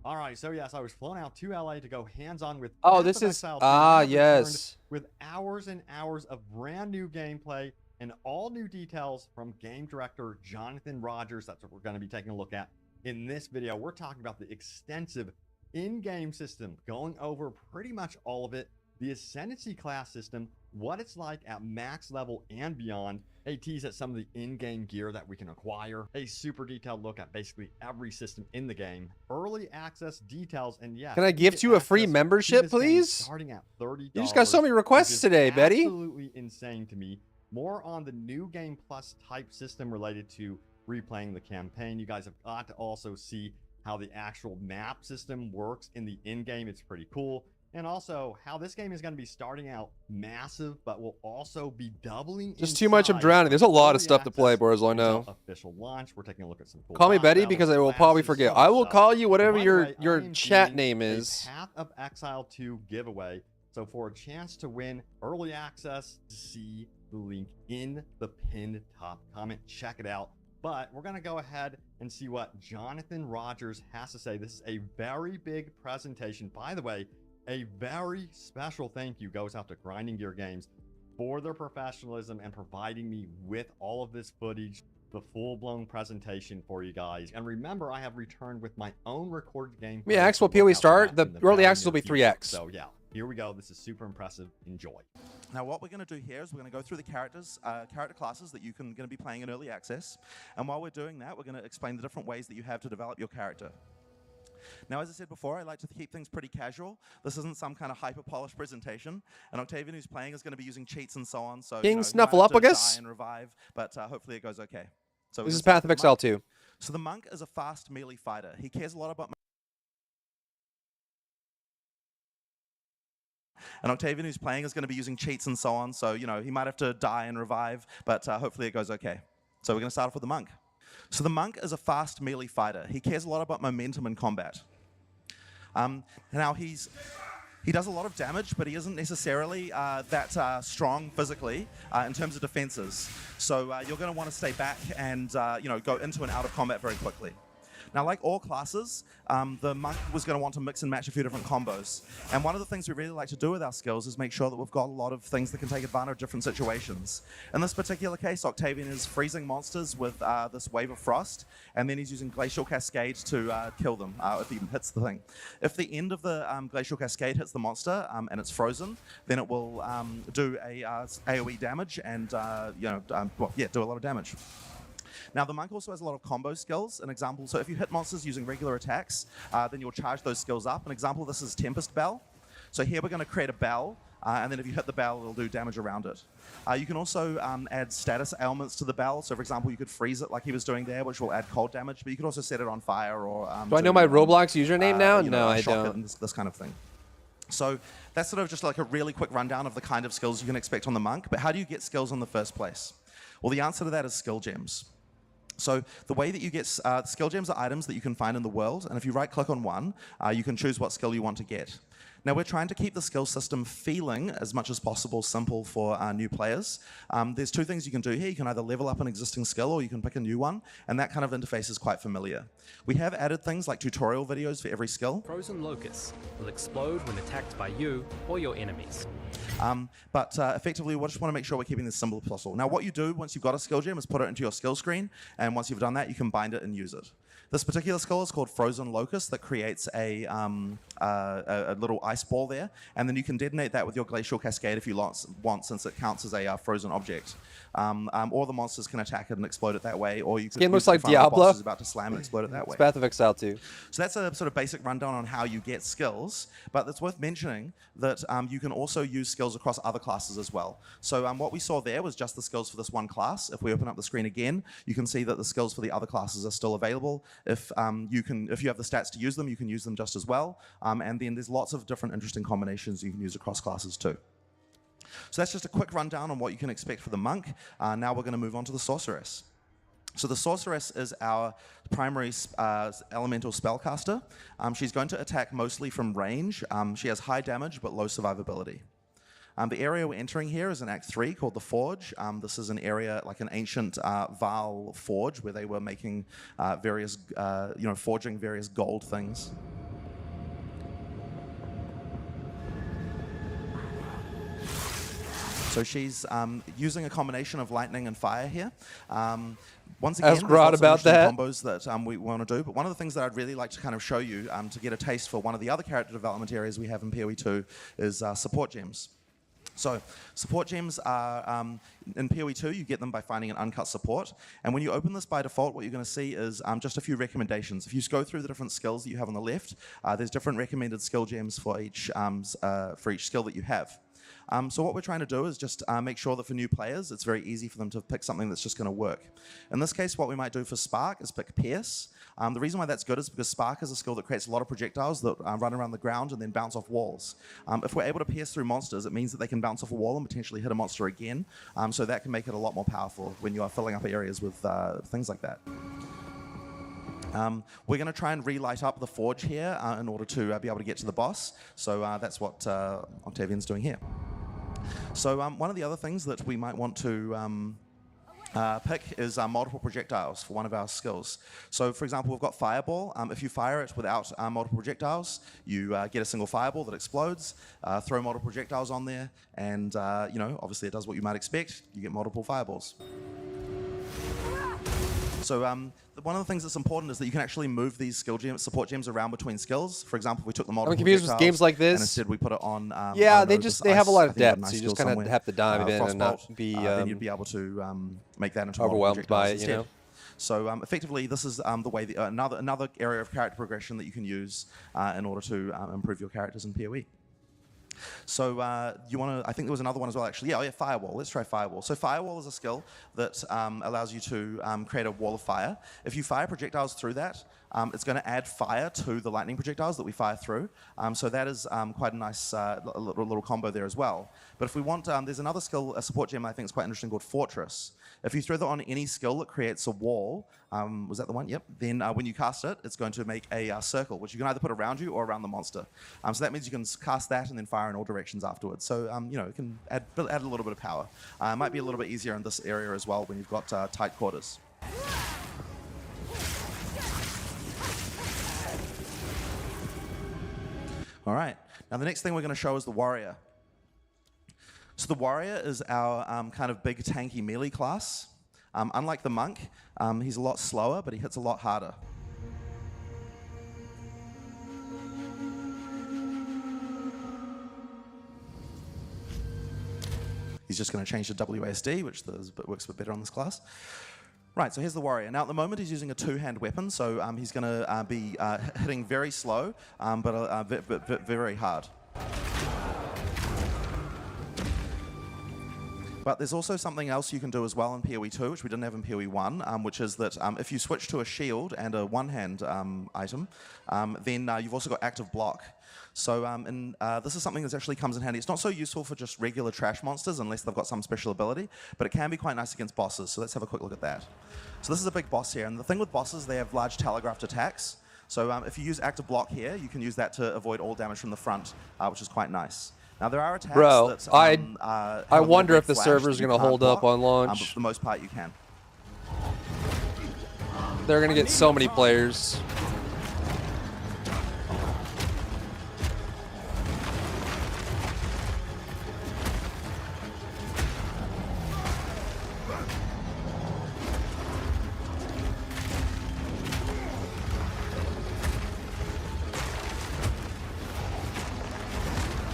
All right, so yes, I was flown out to LA to go hands-on with Oh, Path this of is Exile 2, and I have returned yes. with hours and hours of brand new gameplay and all new details from game director Jonathan Rogers. That's what we're going to be taking a look at in this video. We're talking about the extensive in-game system, going over pretty much all of it, the Ascendancy class system, what it's like at max level and beyond, a tease at some of the in-game gear that we can acquire, a super detailed look at basically every system in the game, early access details, and yes, Can I gift you a free membership, please? Starting at $30. You just got so many requests today, Betty. Absolutely insane to me. More on the new Game Plus type system related to replaying the campaign. You guys have got to also see how the actual map system works in the in-game. It's pretty cool. And also how this game is going to be starting out massive, but will also be doubling. Just too much. I'm drowning. There's a lot of stuff to play, Borzlo. I know. Official launch. We're taking a look at some cool. Call me Betty because I will probably forget. I will call you whatever your chat name is. Path of Exile 2 giveaway. So for a chance to win early access, see the link in the pinned top comment. Check it out. But we're going to go ahead and see what Jonathan Rogers has to say. This is a very big presentation. By the way, a very special thank you goes out to Grinding Gear Games for their professionalism and providing me with all of this footage, the full-blown presentation for you guys. And remember, I have returned with my own recorded game. Yeah, X will PoE start. The early access will be 3x. So yeah, here we go. This is super impressive. Enjoy. Now what we're going to do here is we're going to go through the character classes that you're going to be playing in early access. And while we're doing that, we're going to explain the different ways that you have to develop your character. Now, as I said before, I like to keep things pretty casual. This isn't some kind of hyper-polished presentation. And Octavian, who's playing, is going to be using cheats and so on. So, King you Snuffleupagus? die and revive, but hopefully it goes okay. So This is Path of Exile 2. So the monk is a fast melee fighter. He cares a lot about... And Octavian, who's playing, is going to be using cheats and so on. So, he might have to die and revive, but hopefully it goes okay. So we're going to start off with the monk. So the monk is a fast melee fighter. He cares a lot about momentum in combat. Now he does a lot of damage, but he isn't necessarily that strong physically in terms of defenses. So you're going to want to stay back and go into and out of combat very quickly. Now, like all classes, the monk was going to want to mix and match a few different combos. And one of the things we really like to do with our skills is make sure that we've got a lot of things that can take advantage of different situations. In this particular case, Octavian is freezing monsters with this Wave of Frost, and then he's using Glacial Cascade to kill them if he hits the thing. If the end of the Glacial Cascade hits the monster and it's frozen, then it will do a AoE damage and do a lot of damage. Now, the monk also has a lot of combo skills. An example, so if you hit monsters using regular attacks, then you'll charge those skills up. An example of this is Tempest Bell. So here we're going to create a bell and then if you hit the bell, it'll do damage around it. You can also add status ailments to the bell. So, for example, you could freeze it like he was doing there, which will add cold damage, but you could also set it on fire or... Do I know my Roblox username now? you know, No, I shock it don't. and this kind of thing. So that's sort of just like a really quick rundown of the kind of skills you can expect on the monk. But how do you get skills in the first place? Well, the answer to that is skill gems. So the way that you get skill gems are items that you can find in the world, and if you right-click on one, you can choose what skill you want to get. Now, we're trying to keep the skill system feeling as much as possible simple for new players. There's two things you can do here. You can either level up an existing skill or you can pick a new one, and that kind of interface is quite familiar. We have added things like tutorial videos for every skill. Frozen locusts will explode when attacked by you or your enemies. But effectively, we just want to make sure we're keeping this simple as possible. Now, what you do once you've got a skill gem is put it into your skill screen, and once you've done that, you can bind it and use it. This particular skill is called Frozen Locust that creates a little ice ball there, and then you can detonate that with your Glacial Cascade if you want, since it counts as a frozen object. Or the monsters can attack it and explode it that way, or you could game looks use it like if one of the Diablo. bosses is about to slam and explode it that way. It's Path of Exile 2. So that's a sort of basic rundown on how you get skills, but it's worth mentioning that you can also use skills across other classes as well. So what we saw there was just the skills for this one class. If we open up the screen again, you can see that the skills for the other classes are still available. If you have the stats to use them, you can use them just as well. And then there's lots of different interesting combinations you can use across classes too. So that's just a quick rundown on what you can expect for the monk. Now we're going to move on to the sorceress. So the sorceress is our primary elemental spellcaster. She's going to attack mostly from range. She has high damage but low survivability. The area we're entering here is in Act 3 called the Forge. This is an area like an ancient Vaal forge where they were making forging various gold things. So she's using a combination of lightning and fire here. Once again, Ask there's Rod lots of about interesting that. combos that we want to do. But one of the things that I'd really like to kind of show you to get a taste for one of the other character development areas we have in PoE 2 is support gems. So support gems are, in PoE 2, you get them by finding an uncut support. And when you open this by default, what you're going to see is just a few recommendations. If you go through the different skills that you have on the left, there's different recommended skill gems for each skill that you have. So what we're trying to do is just make sure that for new players, it's very easy for them to pick something that's just going to work. In this case, what we might do for Spark is pick Pierce. The reason why that's good is because Spark is a skill that creates a lot of projectiles that run around the ground and then bounce off walls. If we're able to pierce through monsters, it means that they can bounce off a wall and potentially hit a monster again. So that can make it a lot more powerful when you are filling up areas with things like that. We're going to try and relight up the forge here in order to be able to get to the boss. So that's what Octavian's doing here. So one of the other things that we might want to pick is multiple projectiles for one of our skills. So for example, we've got Fireball. If you fire it without multiple projectiles, you get a single fireball that explodes. Throw multiple projectiles on there, and obviously it does what you might expect. You get multiple fireballs. So one of the things that's important is that you can actually move these support gems around between skills. For example, if we took the multiple confused with projectiles games like this. and instead we put it on. Yeah, I don't know, they have a lot of I think we have depth. a So you nice just skill kind of somewhere. have to dive in and not Frostbolt, be then you'd be able to make that into overwhelmed multiple by it, projectiles instead. So effectively, this is the way another area of character progression that you can use in order to improve your characters in PoE. So you want to, I think there was another one as well actually. Yeah, Firewall. Let's try Firewall. So Firewall is a skill that allows you to create a wall of fire. If you fire projectiles through that, it's going to add fire to the lightning projectiles that we fire through. So that is quite a nice little combo there as well. But if we want, there's another skill, a support gem I think is quite interesting called Fortress. If you throw that on any skill that creates a wall, was that the one? Yep. Then when you cast it, it's going to make a circle, which you can either put around you or around the monster. So that means you can cast that and then fire in all directions afterwards. So it can add a little bit of power. It might be a little bit easier in this area as well when you've got tight quarters. All right. Now the next thing we're going to show is the Warrior. So the Warrior is our kind of big tanky melee class. Unlike the Monk, he's a lot slower, but he hits a lot harder. He's just going to change to WASD, which works a bit better on this class. Right, so here's the Warrior. Now at the moment he's using a two-hand weapon, so he's going to be hitting very slow, but very hard. But there's also something else you can do as well in PoE 2, which we didn't have in PoE 1, which is that if you switch to a shield and a one-hand item, then you've also got active block. So this is something that actually comes in handy. It's not so useful for just regular trash monsters unless they've got some special ability, but it can be quite nice against bosses. So let's have a quick look at that. So this is a big boss here, and the thing with bosses, they have large telegraphed attacks. So if you use active block here, you can use that to avoid all damage from the front, which is quite nice. Now there are attacks Bro, that I wonder if the flash server's that you going to can't hold up block, on but launch. for the most part you can. They're going to get so many players.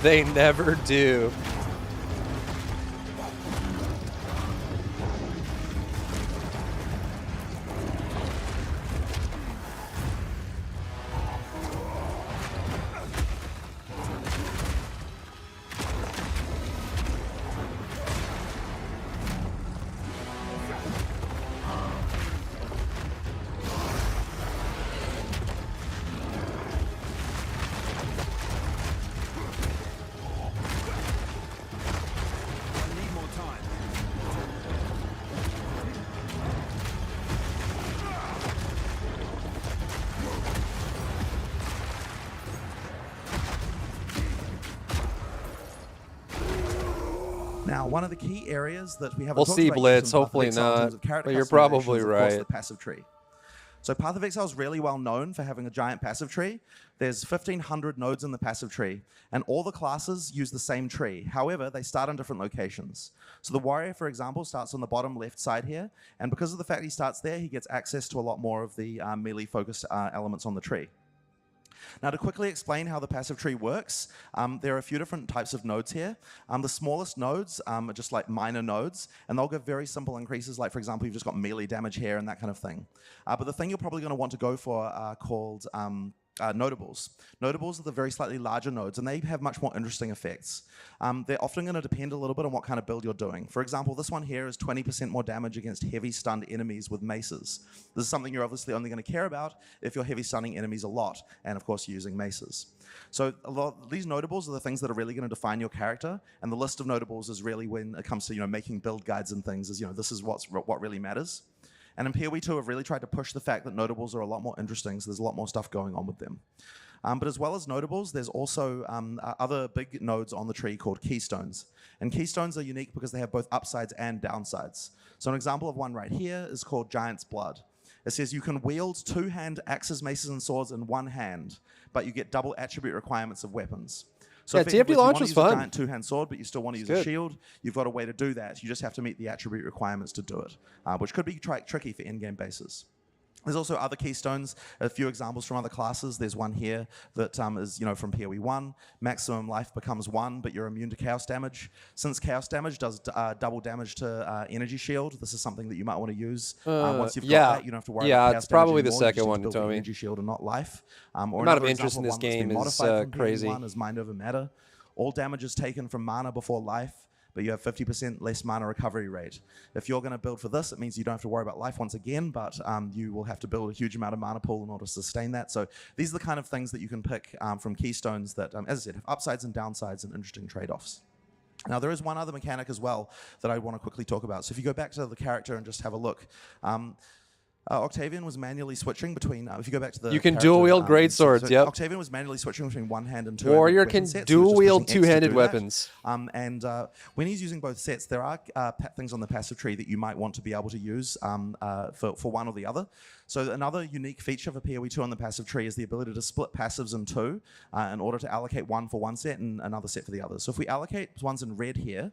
They never do. Now, one of the key areas that we haven't We'll talked see, about yet Blitz. in Path of Hopefully Exile in terms not, of character but you're customization probably is, of course, right. the passive tree. So Path of Exile is really well known for having a giant passive tree. There's 1,500 nodes in the passive tree, and all the classes use the same tree. However, they start in different locations. So the warrior, for example, starts on the bottom left side here, and because of the fact he starts there, he gets access to a lot more of the melee-focused elements on the tree. Now, to quickly explain how the passive tree works, there are a few different types of nodes here. The smallest nodes are just like minor nodes, and they'll give very simple increases, like, for example, you've just got melee damage here and that kind of thing. But the thing you're probably going to want to go for are called notables. Notables are the very slightly larger nodes, and they have much more interesting effects. They're often going to depend a little bit on what kind of build you're doing. For example, this one here is 20% more damage against heavy stunned enemies with maces. This is something you're obviously only going to care about if you're heavy stunning enemies a lot, and of course using maces. So these notables are the things that are really going to define your character, and the list of notables is really when it comes to making build guides and things. Is this is what really matters. And in PoE 2, I've really tried to push the fact that notables are a lot more interesting, so there's a lot more stuff going on with them. But as well as notables, there's also other big nodes on the tree called keystones. And keystones are unique because they have both upsides and downsides. So an example of one right here is called Giant's Blood. It says you can wield two-hand axes, maces, and swords in one hand, but you get double attribute requirements of weapons. So Yeah, effectively, TFT launch was if you want to use a fun. giant two-hand sword, but you still want to use a shield, you've got a way to do that. You just have to meet the attribute requirements to do it, which could be tricky for in-game bases. There's also other keystones, a few examples from other classes. There's one here that is from PoE 1. Maximum life becomes 1, but you're immune to chaos damage. Since chaos damage does double damage to energy shield, this is something that you might want to use. Once you've got that, you don't have to worry about chaos it's probably damage the anymore. You second just one, need to build the Tomy. energy shield and not life. Or amount of another interest in example this one that's been game is, modified from crazy. PoE 1 is Mind Over Matter. All damage is taken from mana before life, but you have 50% less mana recovery rate. If you're going to build for this, it means you don't have to worry about life once again, but you will have to build a huge amount of mana pool in order to sustain that. So these are the kind of things that you can pick from keystones that, as I said, have upsides and downsides and interesting trade-offs. Now, there is one other mechanic as well that I want to quickly talk about. So if you go back to the character and just have a look, Octavian was manually switching between. If you go back to the, You can dual wield great swords. Yep. Octavian was manually switching between one hand and two. Warrior can dual wield two-handed weapons. When he's using both sets, there are things on the passive tree that you might want to be able to use for one or the other. So another unique feature for PoE 2 on the passive tree is the ability to split passives in two in order to allocate one for one set and another set for the other. So if we allocate ones in red here,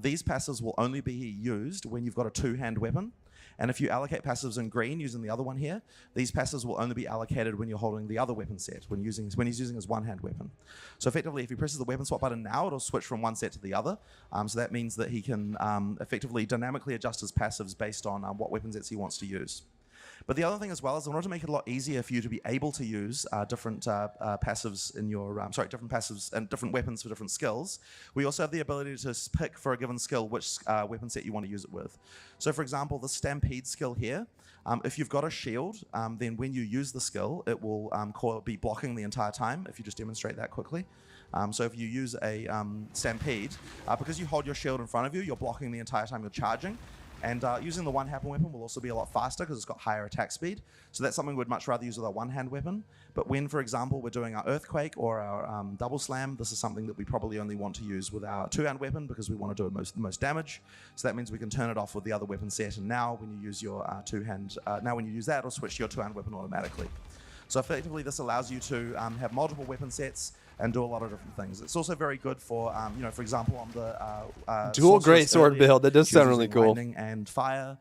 these passives will only be used when you've got a two-hand weapon. And if you allocate passives in green using the other one here, these passives will only be allocated when you're holding the other weapon set, when he's using his one-hand weapon. So effectively, if he presses the weapon swap button now, it'll switch from one set to the other. So that means that he can effectively dynamically adjust his passives based on what weapon sets he wants to use. But the other thing as well is in order to make it a lot easier for you to be able to use different passives in your, different passives and different weapons for different skills, we also have the ability to pick for a given skill which weapon set you want to use it with. So for example, the Stampede skill here, if you've got a shield, then when you use the skill, it will be blocking the entire time, if you just demonstrate that quickly. So if you use a Stampede, because you hold your shield in front of you, you're blocking the entire time you're charging. And using the one-hand weapon will also be a lot faster because it's got higher attack speed. So that's something we'd much rather use with our one-hand weapon. But when, for example, we're doing our Earthquake or our Double Slam, this is something that we probably only want to use with our two-hand weapon because we want to do the most damage. So that means we can turn it off with the other weapon set. And now when you use your two-hand, when you use that, it'll switch to your two-hand weapon automatically. So effectively, this allows you to have multiple weapon sets and do a lot of different things. It's also very good for, for example, on the Dual greatsword build. That does she was sound really using cool. lightning and fire.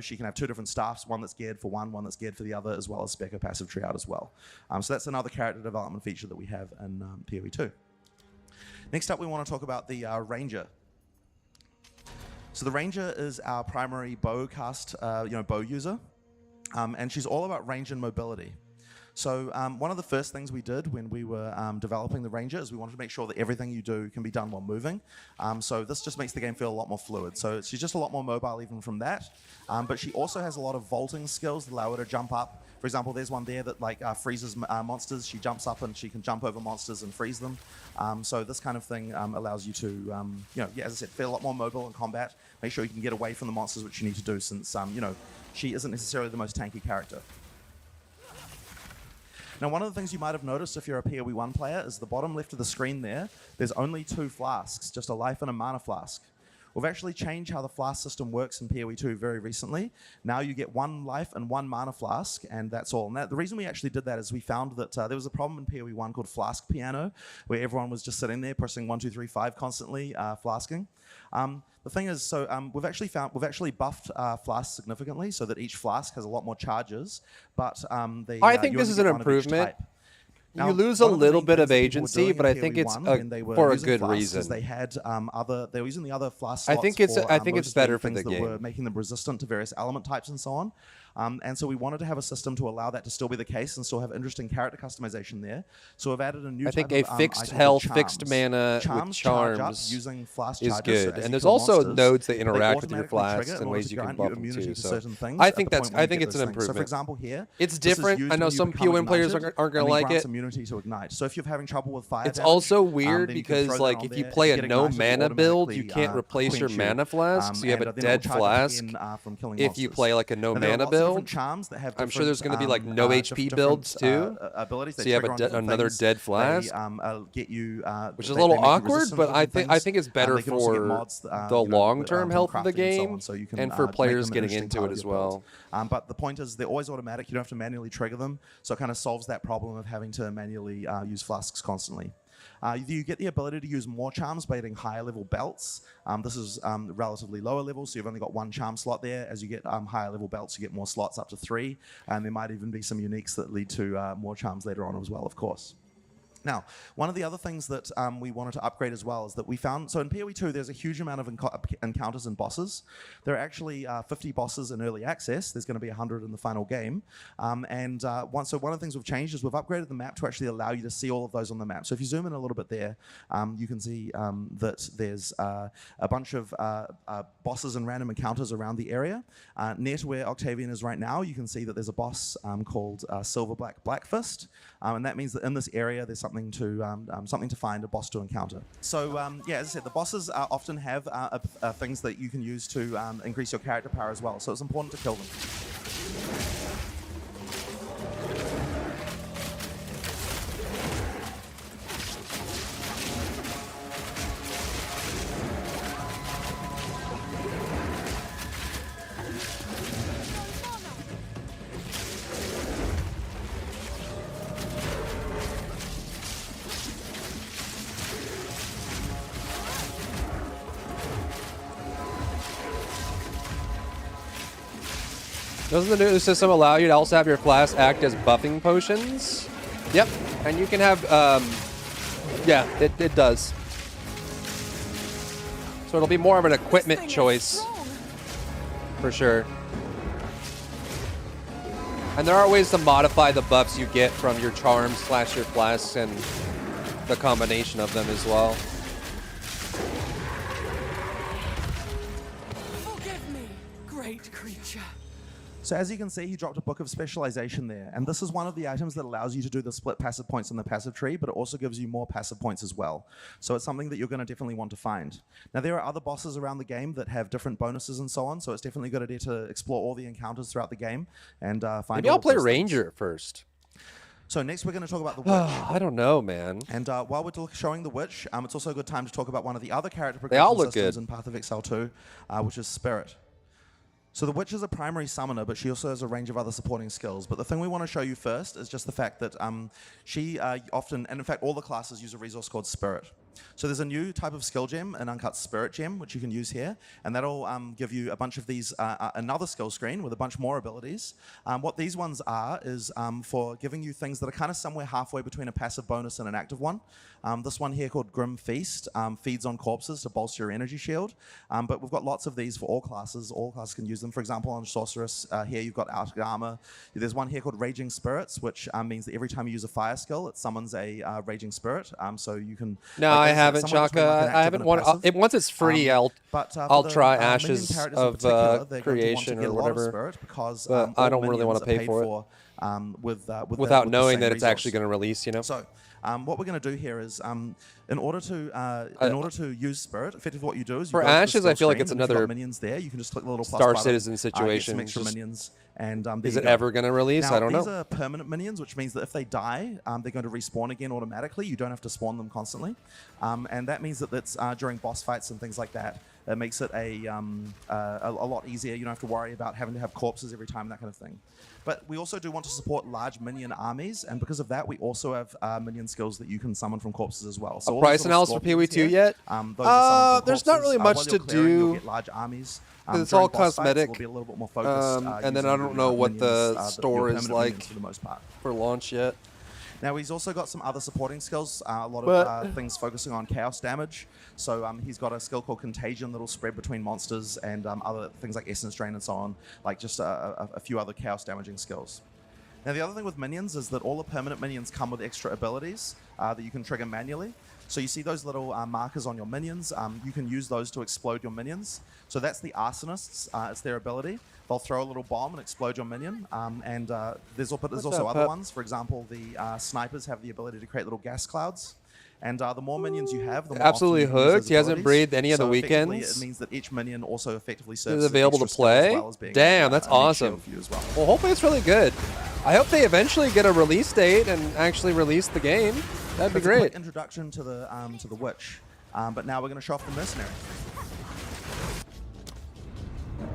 She can have two different staffs, one that's geared for one that's geared for the other, as well as spec her passive tree out as well. So that's another character development feature that we have in PoE 2. Next up, we want to talk about the Ranger. So the Ranger is our primary bow cast, bow user, and she's all about range and mobility. So one of the first things we did when we were developing the Ranger is we wanted to make sure that everything you do can be done while moving. So this just makes the game feel a lot more fluid. So she's just a lot more mobile even from that. But she also has a lot of vaulting skills that allow her to jump up. For example, there's one there that freezes monsters. She jumps up and she can jump over monsters and freeze them. So this kind of thing allows you to, as I said, feel a lot more mobile in combat. Make sure you can get away from the monsters, which you need to do since, she isn't necessarily the most tanky character. Now, one of the things you might have noticed if you're a PoE 1 player is the bottom left of the screen there, there's only 2 flasks, just a life and a mana flask. We've actually changed how the flask system works in PoE 2 very recently. Now you get 1 life and 1 mana flask, and that's all. And the reason we actually did that is we found that there was a problem in PoE 1 called Flask Piano, where everyone was just sitting there pressing 1, 2, 3, 5 constantly, flasking. The thing is, so we've actually buffed flasks significantly so that each flask has a lot more charges, but I think this is an improvement. Now, you lose a one of the little main bit things of that people were agency, doing but I in think PoE it's 1 when they were for a using good flasks is reason. they had they were using the other flask I slots think it's for, I think it's loads of better for things the that game. were making them resistant to various element types and so on. And so we wanted to have a system to allow that to still be the case and still have interesting character customization there. So we've added a new I think a type of, fixed item health, called fixed charms. mana with charge up charms using flask is charges. So good. as and you there's kill also monsters, nodes that they interact with your automatically flasks trigger and in order ways to you can grant buff them immunity too. to So certain things I at think the that's point when you get it's an those things. So for improvement. example, here It's this is different. used I know when you some become PoE players ignited, aren't going and to it like grants it. immunity to ignite. So if you're having trouble with fire It's damage, also weird then you can because throw that like on if there. you play If a you get no ignited, mana build, you automatically, can't replace your quench you. mana flask, so you have a And then dead it'll charge flask. again, from killing If you monsters. play like a no And there are mana lots of different build, charms that have I'm sure there's going to be like different, no HP different, builds too. Abilities. So They you have trigger a on de- different another things. dead flask, They get you, which is a they little make you awkward, resistant but to I different think it's things. better They can also get for mods, the long-term from health of the crafting and so game on, so you can, and for make players them an getting interesting into part it of as your build. well. But the point is, they're always automatic. You don't have to manually trigger them, so it kind of solves that problem of having to manually use flasks constantly. You get the ability to use more charms by getting higher level belts. This is relatively lower level, so you've only got 1 charm slot there. As you get higher level belts, you get more slots up to 3, and there might even be some uniques that lead to more charms later on as well, of course. Now, one of the other things that we wanted to upgrade as well is that we found, so in PoE 2, there's a huge amount of encounters and bosses. There are actually 50 bosses in early access. There's going to be 100 in the final game. So one of the things we've changed is we've upgraded the map to actually allow you to see all of those on the map. So if you zoom in a little bit there, you can see that there's a bunch of bosses and random encounters around the area. Near to where Octavian is right now, you can see that there's a boss called Silverblack Blackfist. And that means that in this area, there's something to find, a boss to encounter. So as I said, the bosses often have things that you can use to increase your character power as well. So it's important to kill them. Doesn't the new system allow you to also have your flasks act as buffing potions? Yep, and you can have, yeah, it does. So it'll be more of an equipment choice, for sure. And there are ways to modify the buffs you get from your charms / your flasks and the combination of them as well. Forgive me, great creature. So as you can see, he dropped a Book of Specialization there, and this is one of the items that allows you to do the split passive points in the passive tree, but it also gives you more passive points as well. So it's something that you're going to definitely want to find. Now there are other bosses around the game that have different bonuses and so on, so it's definitely a good idea to explore all the encounters throughout the game and find. Maybe all I'll of play those things. Ranger first. So next we're going to talk about the Witch. I don't know, man. And while we're showing the Witch, it's also a good time to talk about one of the other character They all progression look systems good. in Path of Exile 2, which is Spirit. So the Witch is a primary summoner, but she also has a range of other supporting skills. But the thing we want to show you first is just the fact that she often, and in fact all the classes, use a resource called Spirit. So there's a new type of skill gem, an Uncut Spirit gem, which you can use here, and that'll give you a bunch of these, another skill screen with a bunch more abilities. What these ones are is for giving you things that are kind of somewhere halfway between a passive bonus and an active one. This one here called Grim Feast feeds on corpses to bolster your energy shield, but we've got lots of these for all classes. All classes can use them. For example, on Sorceress, here you've got Outer Armor. There's one here called Raging Spirits, which means that every time you use a fire skill, it summons a Raging Spirit, so you can... No, I there's haven't, someone just made, like, an Chaka. I active haven't and a won. passive. Once it's free, But for I'll the, try minion Ashes characters in of particular, they're going to want Creation to or get a lot of whatever. Spirit because But I all don't really minions wanna are pay paid for it. with Without the knowing same that it's actually resource. going to release, you know. So, what we're going to do here is, in order to use Spirit, effectively what you do is you For go to the Ashes, I skill feel like screen, it's and if you've got another minions there. You can just click the little plus Star button, Citizen get some situation, extra just- minions, and there Is you it go. ever going to release? Now, I don't these know. are permanent minions, which means that if they die, they're going to respawn again automatically. You don't have to spawn them constantly, and that means that that's during boss fights and things like that. It makes it a lot easier. You don't have to worry about having to have corpses every time, that kind of thing. But we also do want to support large minion armies, and because of that, we also have minion skills that you can summon from corpses as well. So all these Price little analysis for scorpions PoE2 here, yet? those are summoned from There's not corpses. really While much you're to clearing, you'll do. get large armies. It's During all boss fights, cosmetic. we'll be a little bit more focused, And then I using don't know what the minions, store your is permanent like minions for the most part. for launch yet. Now he's also got some other supporting skills, a lot But- of things focusing on chaos damage. So he's got a skill called Contagion that'll spread between monsters and other things like Essence Drain and so on, like just a few other chaos damaging skills. Now the other thing with minions is that all the permanent minions come with extra abilities that you can trigger manually. So you see those little markers on your minions, you can use those to explode your minions. So that's the Arsonists, it's their ability. They'll throw a little bomb and explode your minion. There's also up, other Pep? ones. For example, the snipers have the ability to create little gas clouds. And the more minions you have, the more Absolutely often you use those hooked. He hasn't abilities. breathed any of the So effectively, weekends. It means that each minion also effectively serves Is as available to extra skill as play? well as being Damn, a that's meat awesome. shield for you as well. Well, hopefully it's really good. I hope they eventually get a release date and actually release the game. That'd be That's a quick great. introduction to the Witch. But now we're going to show off the Mercenary.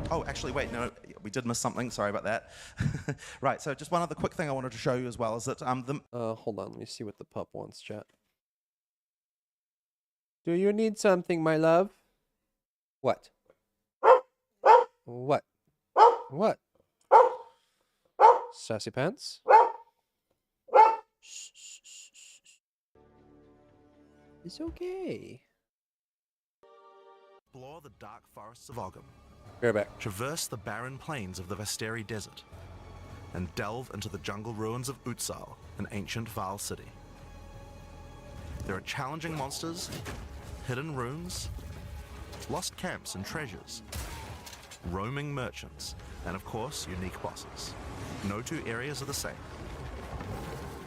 Oh, actually, wait, no, we did miss something. Sorry about that. Right, so just one other quick thing I wanted to show you as well is that Hold on, let me see what the pup wants, chat. Do you need something, my love? What? What? What? Sassy pants? It's okay. Explore the dark forests of Ogham, Be right back. traverse the barren plains of the Vesteri Desert, and delve into the jungle ruins of Utsal, an ancient Vaal city. There are challenging monsters, hidden runes, lost camps and treasures, roaming merchants, and of course, unique bosses. No two areas are the same.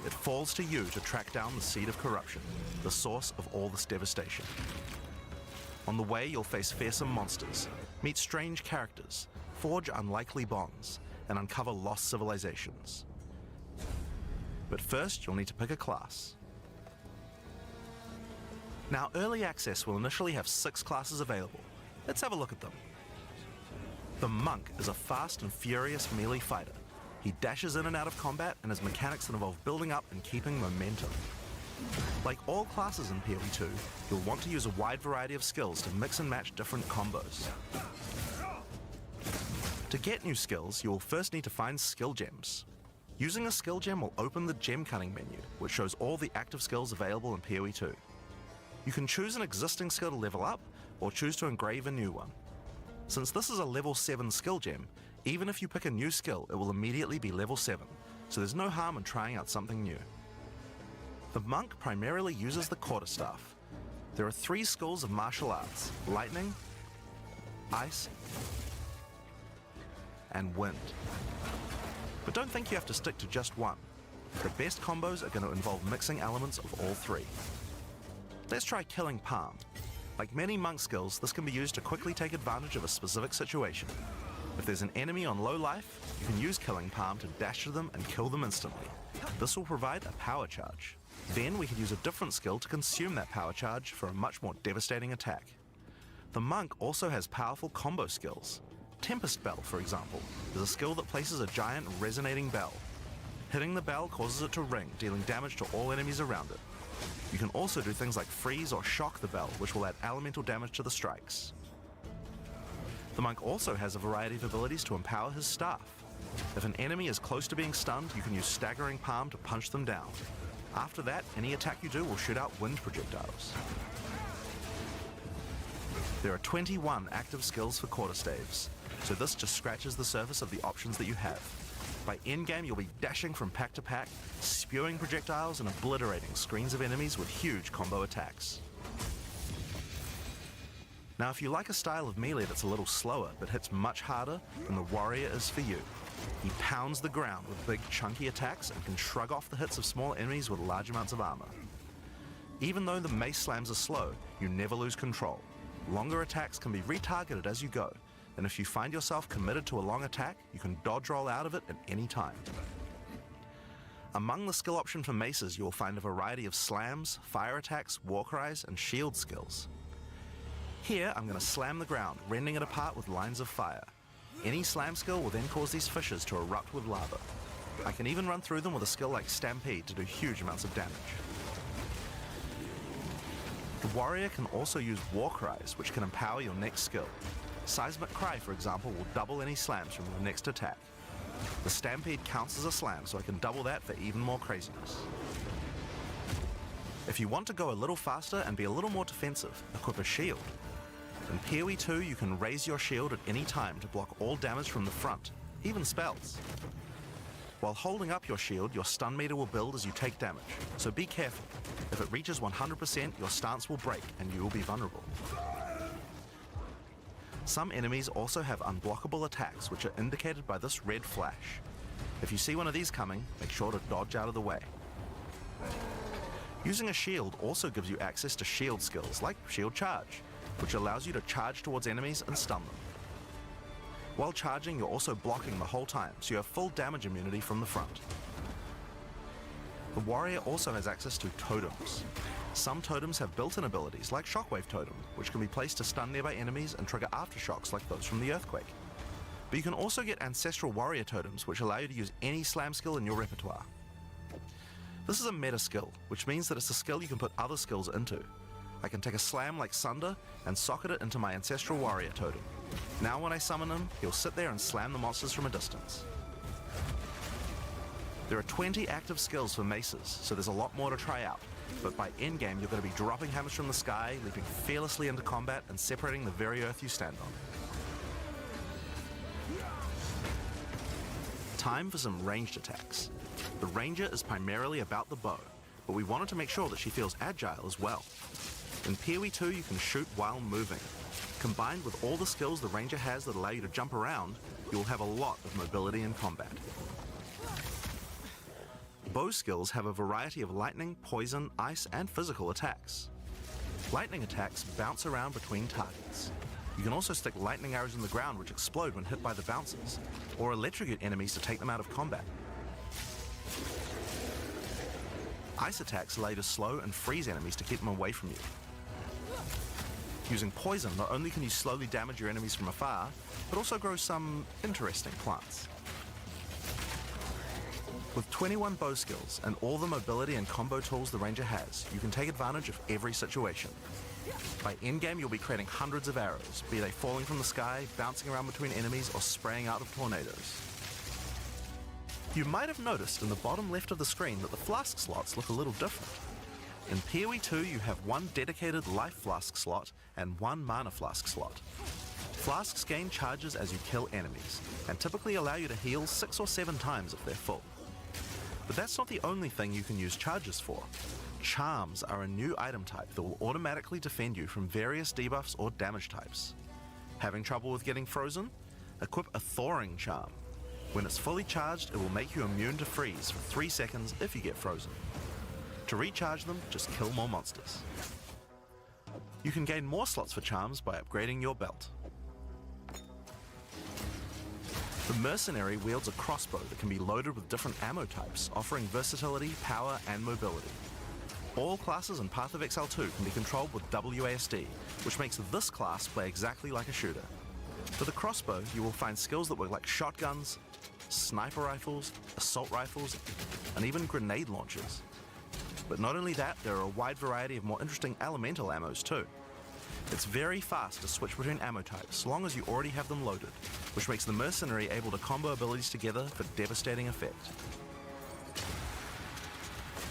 It falls to you to track down the seed of corruption, the source of all this devastation. On the way, you'll face fearsome monsters, meet strange characters, forge unlikely bonds, and uncover lost civilizations. But first, you'll need to pick a class. Now, Early Access will initially have 6 classes available. Let's have a look at them. The Monk is a fast and furious melee fighter. He dashes in and out of combat and has mechanics that involve building up and keeping momentum. Like all classes in PoE2, you'll want to use a wide variety of skills to mix and match different combos. To get new skills, you will first need to find skill gems. Using a skill gem will open the gem cutting menu, which shows all the active skills available in PoE2. You can choose an existing skill to level up, or choose to engrave a new one. Since this is a level 7 skill gem, Even if you pick a new skill, it will immediately be level 7, so there's no harm in trying out something new. The monk primarily uses the quarterstaff. There are 3 schools of martial arts: lightning, ice, and wind. But don't think you have to stick to just one. The best combos are going to involve mixing elements of all 3. Let's try Killing Palm. Like many monk skills, this can be used to quickly take advantage of a specific situation. If there's an enemy on low life, you can use Killing Palm to dash to them and kill them instantly. This will provide a power charge. Then we could use a different skill to consume that power charge for a much more devastating attack. The monk also has powerful combo skills. Tempest Bell, for example, is a skill that places a giant resonating bell. Hitting the bell causes it to ring, dealing damage to all enemies around it. You can also do things like freeze or shock the bell, which will add elemental damage to the strikes. The monk also has a variety of abilities to empower his staff. If an enemy is close to being stunned, you can use Staggering Palm to punch them down. After that, any attack you do will shoot out wind projectiles. There are 21 active skills for quarterstaves, so this just scratches the surface of the options that you have. By endgame, you'll be dashing from pack to pack, spewing projectiles and obliterating screens of enemies with huge combo attacks. Now, if you like a style of melee that's a little slower but hits much harder, then the warrior is for you. He pounds the ground with big chunky attacks and can shrug off the hits of small enemies with large amounts of armor. Even though the mace slams are slow, you never lose control. Longer attacks can be retargeted as you go, and if you find yourself committed to a long attack, you can dodge roll out of it at any time. Among the skill option for maces, you will find a variety of slams, fire attacks, war cries, and shield skills. Here, I'm going to slam the ground, rending it apart with lines of fire. Any slam skill will then cause these fissures to erupt with lava. I can even run through them with a skill like Stampede to do huge amounts of damage. The warrior can also use war cries, which can empower your next skill. Seismic Cry, for example, will double any slams from your next attack. The Stampede counts as a slam, so I can double that for even more craziness. If you want to go a little faster and be a little more defensive, equip a shield. In PoE 2, you can raise your shield at any time to block all damage from the front, even spells. While holding up your shield, your stun meter will build as you take damage, so be careful. If it reaches 100%, your stance will break and you will be vulnerable. Some enemies also have unblockable attacks, which are indicated by this red flash. If you see one of these coming, make sure to dodge out of the way. Using a shield also gives you access to shield skills, like Shield Charge, which allows you to charge towards enemies and stun them. While charging, you're also blocking the whole time, so you have full damage immunity from the front. The warrior also has access to totems. Some totems have built-in abilities, like Shockwave Totem, which can be placed to stun nearby enemies and trigger aftershocks like those from the earthquake. But you can also get Ancestral Warrior Totems, which allow you to use any slam skill in your repertoire. This is a meta skill, which means that it's a skill you can put other skills into. I can take a slam like Sunder and socket it into my Ancestral Warrior Totem. Now when I summon him, he'll sit there and slam the monsters from a distance. There are 20 active skills for maces, so there's a lot more to try out, but by endgame you're going to be dropping hammers from the sky, leaping fearlessly into combat, and separating the very earth you stand on. Time for some ranged attacks. The ranger is primarily about the bow, but we wanted to make sure that she feels agile as well. In PoE 2 you can shoot while moving. Combined with all the skills the ranger has that allow you to jump around, you will have a lot of mobility in combat. Bow skills have a variety of lightning, poison, ice, and physical attacks. Lightning attacks bounce around between targets. You can also stick lightning arrows in the ground which explode when hit by the bouncers, or electrocute enemies to take them out of combat. Ice attacks allow you to slow and freeze enemies to keep them away from you. Using poison, not only can you slowly damage your enemies from afar, but also grow some interesting plants. With 21 bow skills and all the mobility and combo tools the ranger has, you can take advantage of every situation. By endgame, you'll be creating hundreds of arrows, be they falling from the sky, bouncing around between enemies, or spraying out of tornadoes. You might have noticed in the bottom left of the screen that the flask slots look a little different. In PoE 2, you have one dedicated life flask slot and one mana flask slot. Flasks gain charges as you kill enemies, and typically allow you to heal 6 or 7 times if they're full. But that's not the only thing you can use charges for. Charms are a new item type that will automatically defend you from various debuffs or damage types. Having trouble with getting frozen? Equip a Thawing Charm. When it's fully charged, it will make you immune to freeze for 3 seconds if you get frozen. To recharge them, just kill more monsters. You can gain more slots for charms by upgrading your belt. The Mercenary wields a crossbow that can be loaded with different ammo types, offering versatility, power, and mobility. All classes in Path of Exile 2 can be controlled with WASD, which makes this class play exactly like a shooter. For the crossbow, you will find skills that work like shotguns, sniper rifles, assault rifles, and even grenade launchers. But not only that, there are a wide variety of more interesting elemental ammos too. It's very fast to switch between ammo types, so long as you already have them loaded, which makes the Mercenary able to combo abilities together for devastating effect.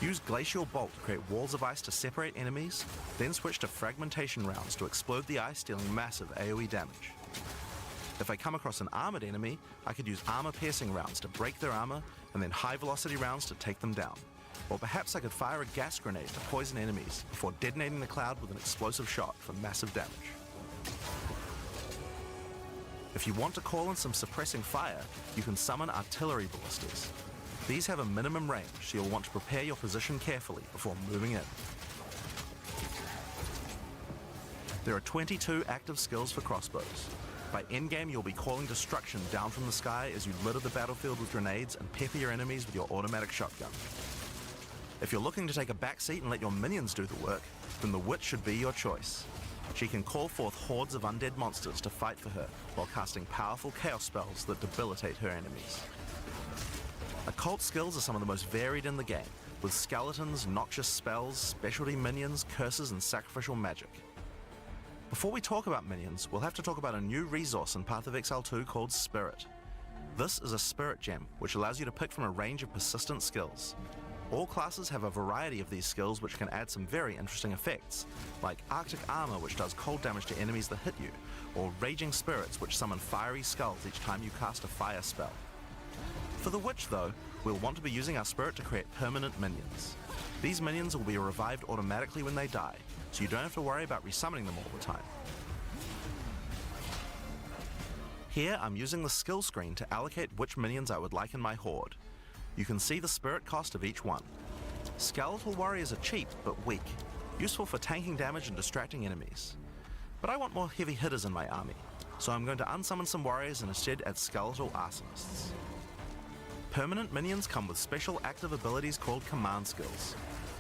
Use Glacial Bolt to create walls of ice to separate enemies, then switch to Fragmentation rounds to explode the ice, dealing massive AoE damage. If I come across an armored enemy, I could use armor-piercing rounds to break their armor, and then high-velocity rounds to take them down. Or perhaps I could fire a gas grenade to poison enemies before detonating the cloud with an explosive shot for massive damage. If you want to call in some suppressing fire, you can summon artillery ballistas. These have a minimum range, so you'll want to prepare your position carefully before moving in. There are 22 active skills for crossbows. By endgame, you'll be calling destruction down from the sky as you litter the battlefield with grenades and pepper your enemies with your automatic shotgun. If you're looking to take a back seat and let your minions do the work, then the Witch should be your choice. She can call forth hordes of undead monsters to fight for her, while casting powerful chaos spells that debilitate her enemies. Occult skills are some of the most varied in the game, with skeletons, noxious spells, specialty minions, curses, and sacrificial magic. Before we talk about minions, we'll have to talk about a new resource in Path of Exile 2 called Spirit. This is a Spirit Gem, which allows you to pick from a range of persistent skills. All classes have a variety of these skills which can add some very interesting effects, like Arctic Armor, which does cold damage to enemies that hit you, or Raging Spirits, which summon fiery skulls each time you cast a fire spell. For the Witch though, we'll want to be using our Spirit to create permanent minions. These minions will be revived automatically when they die, so you don't have to worry about resummoning them all the time. Here I'm using the skill screen to allocate which minions I would like in my horde. You can see the spirit cost of each one. Skeletal warriors are cheap but weak, useful for tanking damage and distracting enemies. But I want more heavy hitters in my army, so I'm going to unsummon some warriors and instead add skeletal arsonists. Permanent minions come with special active abilities called command skills.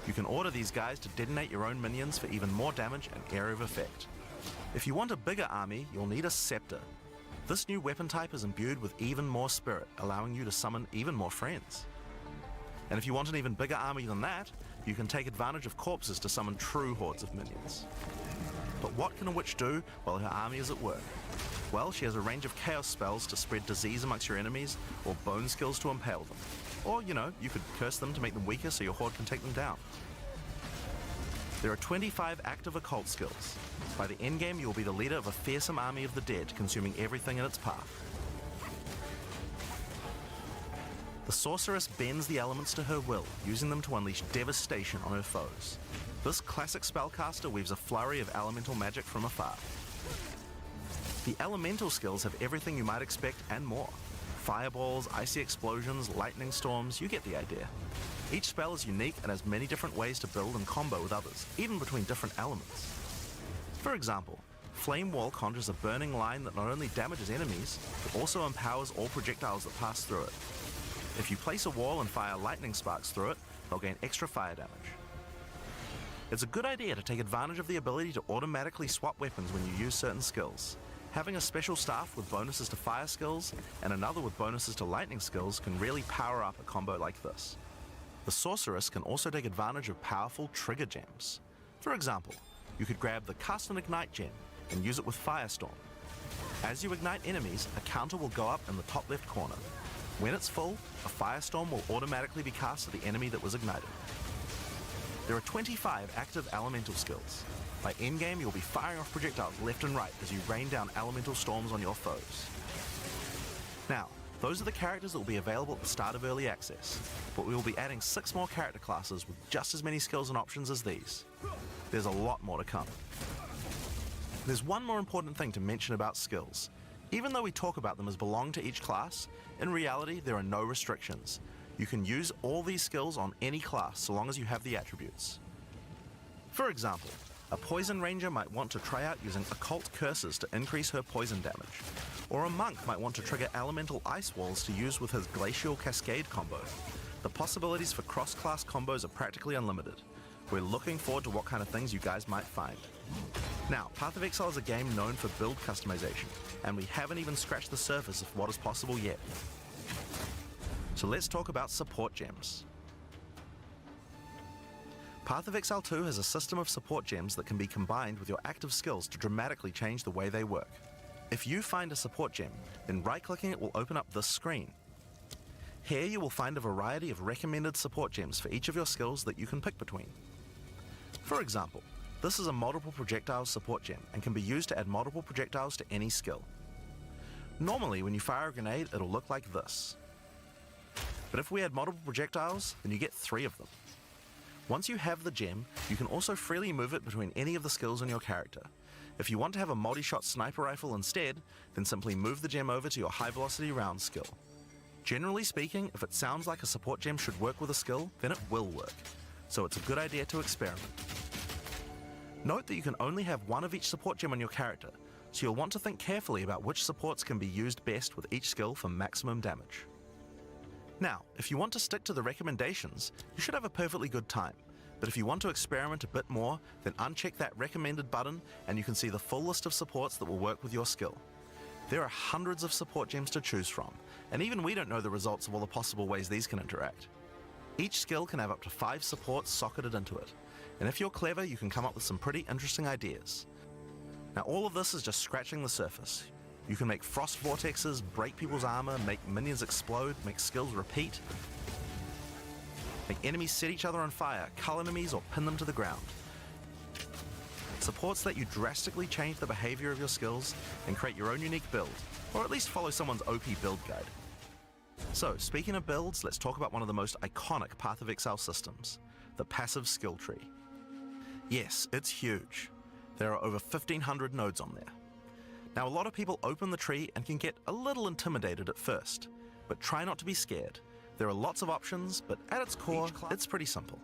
You can order these guys to detonate your own minions for even more damage and area of effect. If you want a bigger army, you'll need a scepter. This new weapon type is imbued with even more spirit, allowing you to summon even more friends. And if you want an even bigger army than that, you can take advantage of corpses to summon true hordes of minions. But what can a witch do while her army is at work? Well, she has a range of chaos spells to spread disease amongst your enemies, or bone skills to impale them. Or, you could curse them to make them weaker so your horde can take them down. There are 25 active occult skills. By the endgame, you will be the leader of a fearsome army of the dead, consuming everything in its path. The sorceress bends the elements to her will, using them to unleash devastation on her foes. This classic spellcaster weaves a flurry of elemental magic from afar. The elemental skills have everything you might expect and more. Fireballs, icy explosions, lightning storms, you get the idea. Each spell is unique and has many different ways to build and combo with others, even between different elements. For example, Flame Wall conjures a burning line that not only damages enemies, but also empowers all projectiles that pass through it. If you place a wall and fire lightning sparks through it, they'll gain extra fire damage. It's a good idea to take advantage of the ability to automatically swap weapons when you use certain skills. Having a special staff with bonuses to fire skills and another with bonuses to lightning skills can really power up a combo like this. The sorceress can also take advantage of powerful trigger gems. For example, you could grab the Cast and Ignite gem and use it with Firestorm. As you ignite enemies, a counter will go up in the top left corner. When it's full, a Firestorm will automatically be cast at the enemy that was ignited. There are 25 active elemental skills. By endgame, you'll be firing off projectiles left and right as you rain down elemental storms on your foes. Now, those are the characters that will be available at the start of early access, but we will be adding 6 more character classes with just as many skills and options as these. There's a lot more to come. There's one more important thing to mention about skills. Even though we talk about them as belong to each class, in reality there are no restrictions. You can use all these skills on any class so long as you have the attributes. For example, a poison ranger might want to try out using occult curses to increase her poison damage, or a monk might want to trigger elemental ice walls to use with his glacial cascade combo. The possibilities for cross-class combos are practically unlimited. We're looking forward to what kind of things you guys might find. Now, Path of Exile is a game known for build customization, and we haven't even scratched the surface of what is possible yet. So let's talk about support gems. Path of Exile 2 has a system of support gems that can be combined with your active skills to dramatically change the way they work. If you find a support gem, then right-clicking it will open up this screen. Here you will find a variety of recommended support gems for each of your skills that you can pick between. For example, this is a multiple projectiles support gem and can be used to add multiple projectiles to any skill. Normally when you fire a grenade it'll look like this. But if we add multiple projectiles, then you get 3 of them. Once you have the gem, you can also freely move it between any of the skills on your character. If you want to have a multi-shot sniper rifle instead, then simply move the gem over to your high velocity round skill. Generally speaking, if it sounds like a support gem should work with a skill, then it will work. So it's a good idea to experiment. Note that you can only have one of each support gem on your character, so you'll want to think carefully about which supports can be used best with each skill for maximum damage. Now, if you want to stick to the recommendations, you should have a perfectly good time. But if you want to experiment a bit more, then uncheck that recommended button and you can see the full list of supports that will work with your skill. There are hundreds of support gems to choose from, and even we don't know the results of all the possible ways these can interact. Each skill can have up to 5 supports socketed into it, and if you're clever, you can come up with some pretty interesting ideas. Now all of this is just scratching the surface. You can make frost vortexes, break people's armor, make minions explode, make skills repeat, make enemies set each other on fire, cull enemies, or pin them to the ground. Supports let you drastically change the behavior of your skills and create your own unique build, or at least follow someone's OP build guide. So, speaking of builds, let's talk about one of the most iconic Path of Exile systems, the passive skill tree. Yes, it's huge. There are over 1,500 nodes on there. Now, a lot of people open the tree and can get a little intimidated at first, but try not to be scared. There are lots of options, but at its core, it's pretty simple.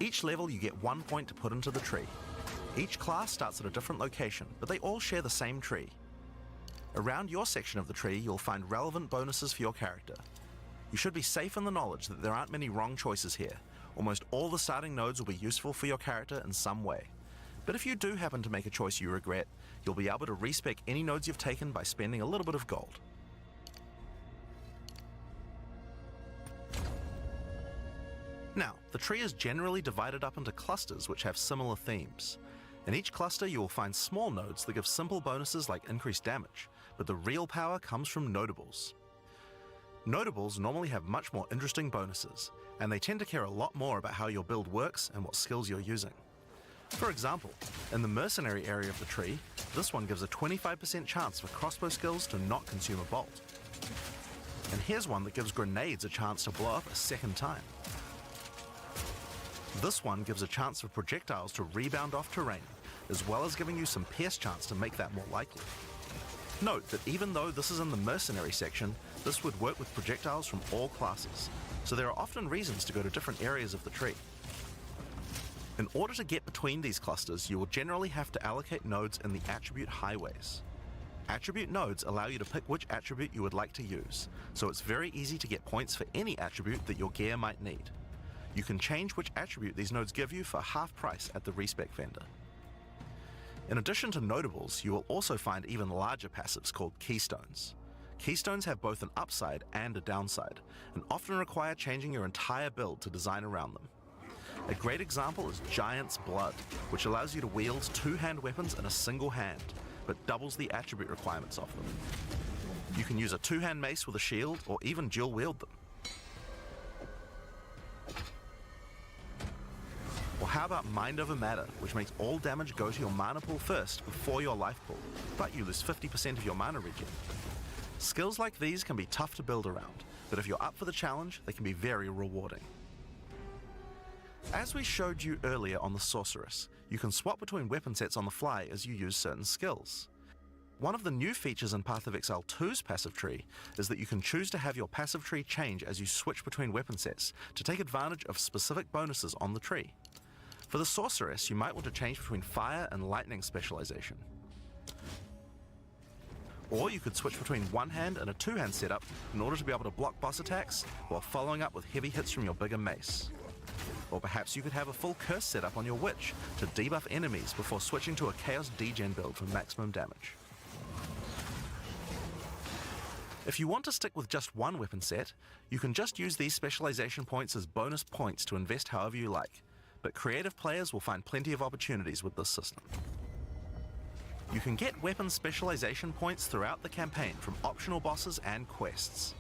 Each level you get 1 point to put into the tree. Each class starts at a different location, but they all share the same tree. Around your section of the tree, you'll find relevant bonuses for your character. You should be safe in the knowledge that there aren't many wrong choices here. Almost all the starting nodes will be useful for your character in some way. But if you do happen to make a choice you regret, you'll be able to respec any nodes you've taken by spending a little bit of gold. Now, the tree is generally divided up into clusters which have similar themes. In each cluster you will find small nodes that give simple bonuses like increased damage, but the real power comes from notables. Notables normally have much more interesting bonuses, and they tend to care a lot more about how your build works and what skills you're using. For example, in the mercenary area of the tree, this one gives a 25% chance for crossbow skills to not consume a bolt. And here's one that gives grenades a chance to blow up a second time. This one gives a chance for projectiles to rebound off terrain, as well as giving you some pierce chance to make that more likely. Note that even though this is in the mercenary section, this would work with projectiles from all classes, so there are often reasons to go to different areas of the tree. In order to get between these clusters, you will generally have to allocate nodes in the attribute highways. Attribute nodes allow you to pick which attribute you would like to use, so it's very easy to get points for any attribute that your gear might need. You can change which attribute these nodes give you for half price at the respec vendor. In addition to notables, you will also find even larger passives called keystones. Keystones have both an upside and a downside, and often require changing your entire build to design around them. A great example is Giant's Blood, which allows you to wield 2-hand weapons in a single hand, but doubles the attribute requirements of them. You can use a 2-hand mace with a shield, or even dual wield them. how about Mind Over Matter, which makes all damage go to your mana pool first before your life pool, but you lose 50% of your mana regen. Skills like these can be tough to build around, but if you're up for the challenge, they can be very rewarding. As we showed you earlier on the Sorceress, you can swap between weapon sets on the fly as you use certain skills. One of the new features in Path of Exile 2's passive tree is that you can choose to have your passive tree change as you switch between weapon sets to take advantage of specific bonuses on the tree. For the Sorceress, you might want to change between fire and lightning specialization. Or you could switch between one hand and a two-hand setup in order to be able to block boss attacks while following up with heavy hits from your bigger mace. Or perhaps you could have a full curse setup on your witch to debuff enemies before switching to a chaos degen build for maximum damage. If you want to stick with just one weapon set, you can just use these specialization points as bonus points to invest however you like, but creative players will find plenty of opportunities with this system. You can get weapon specialization points throughout the campaign from optional bosses and quests.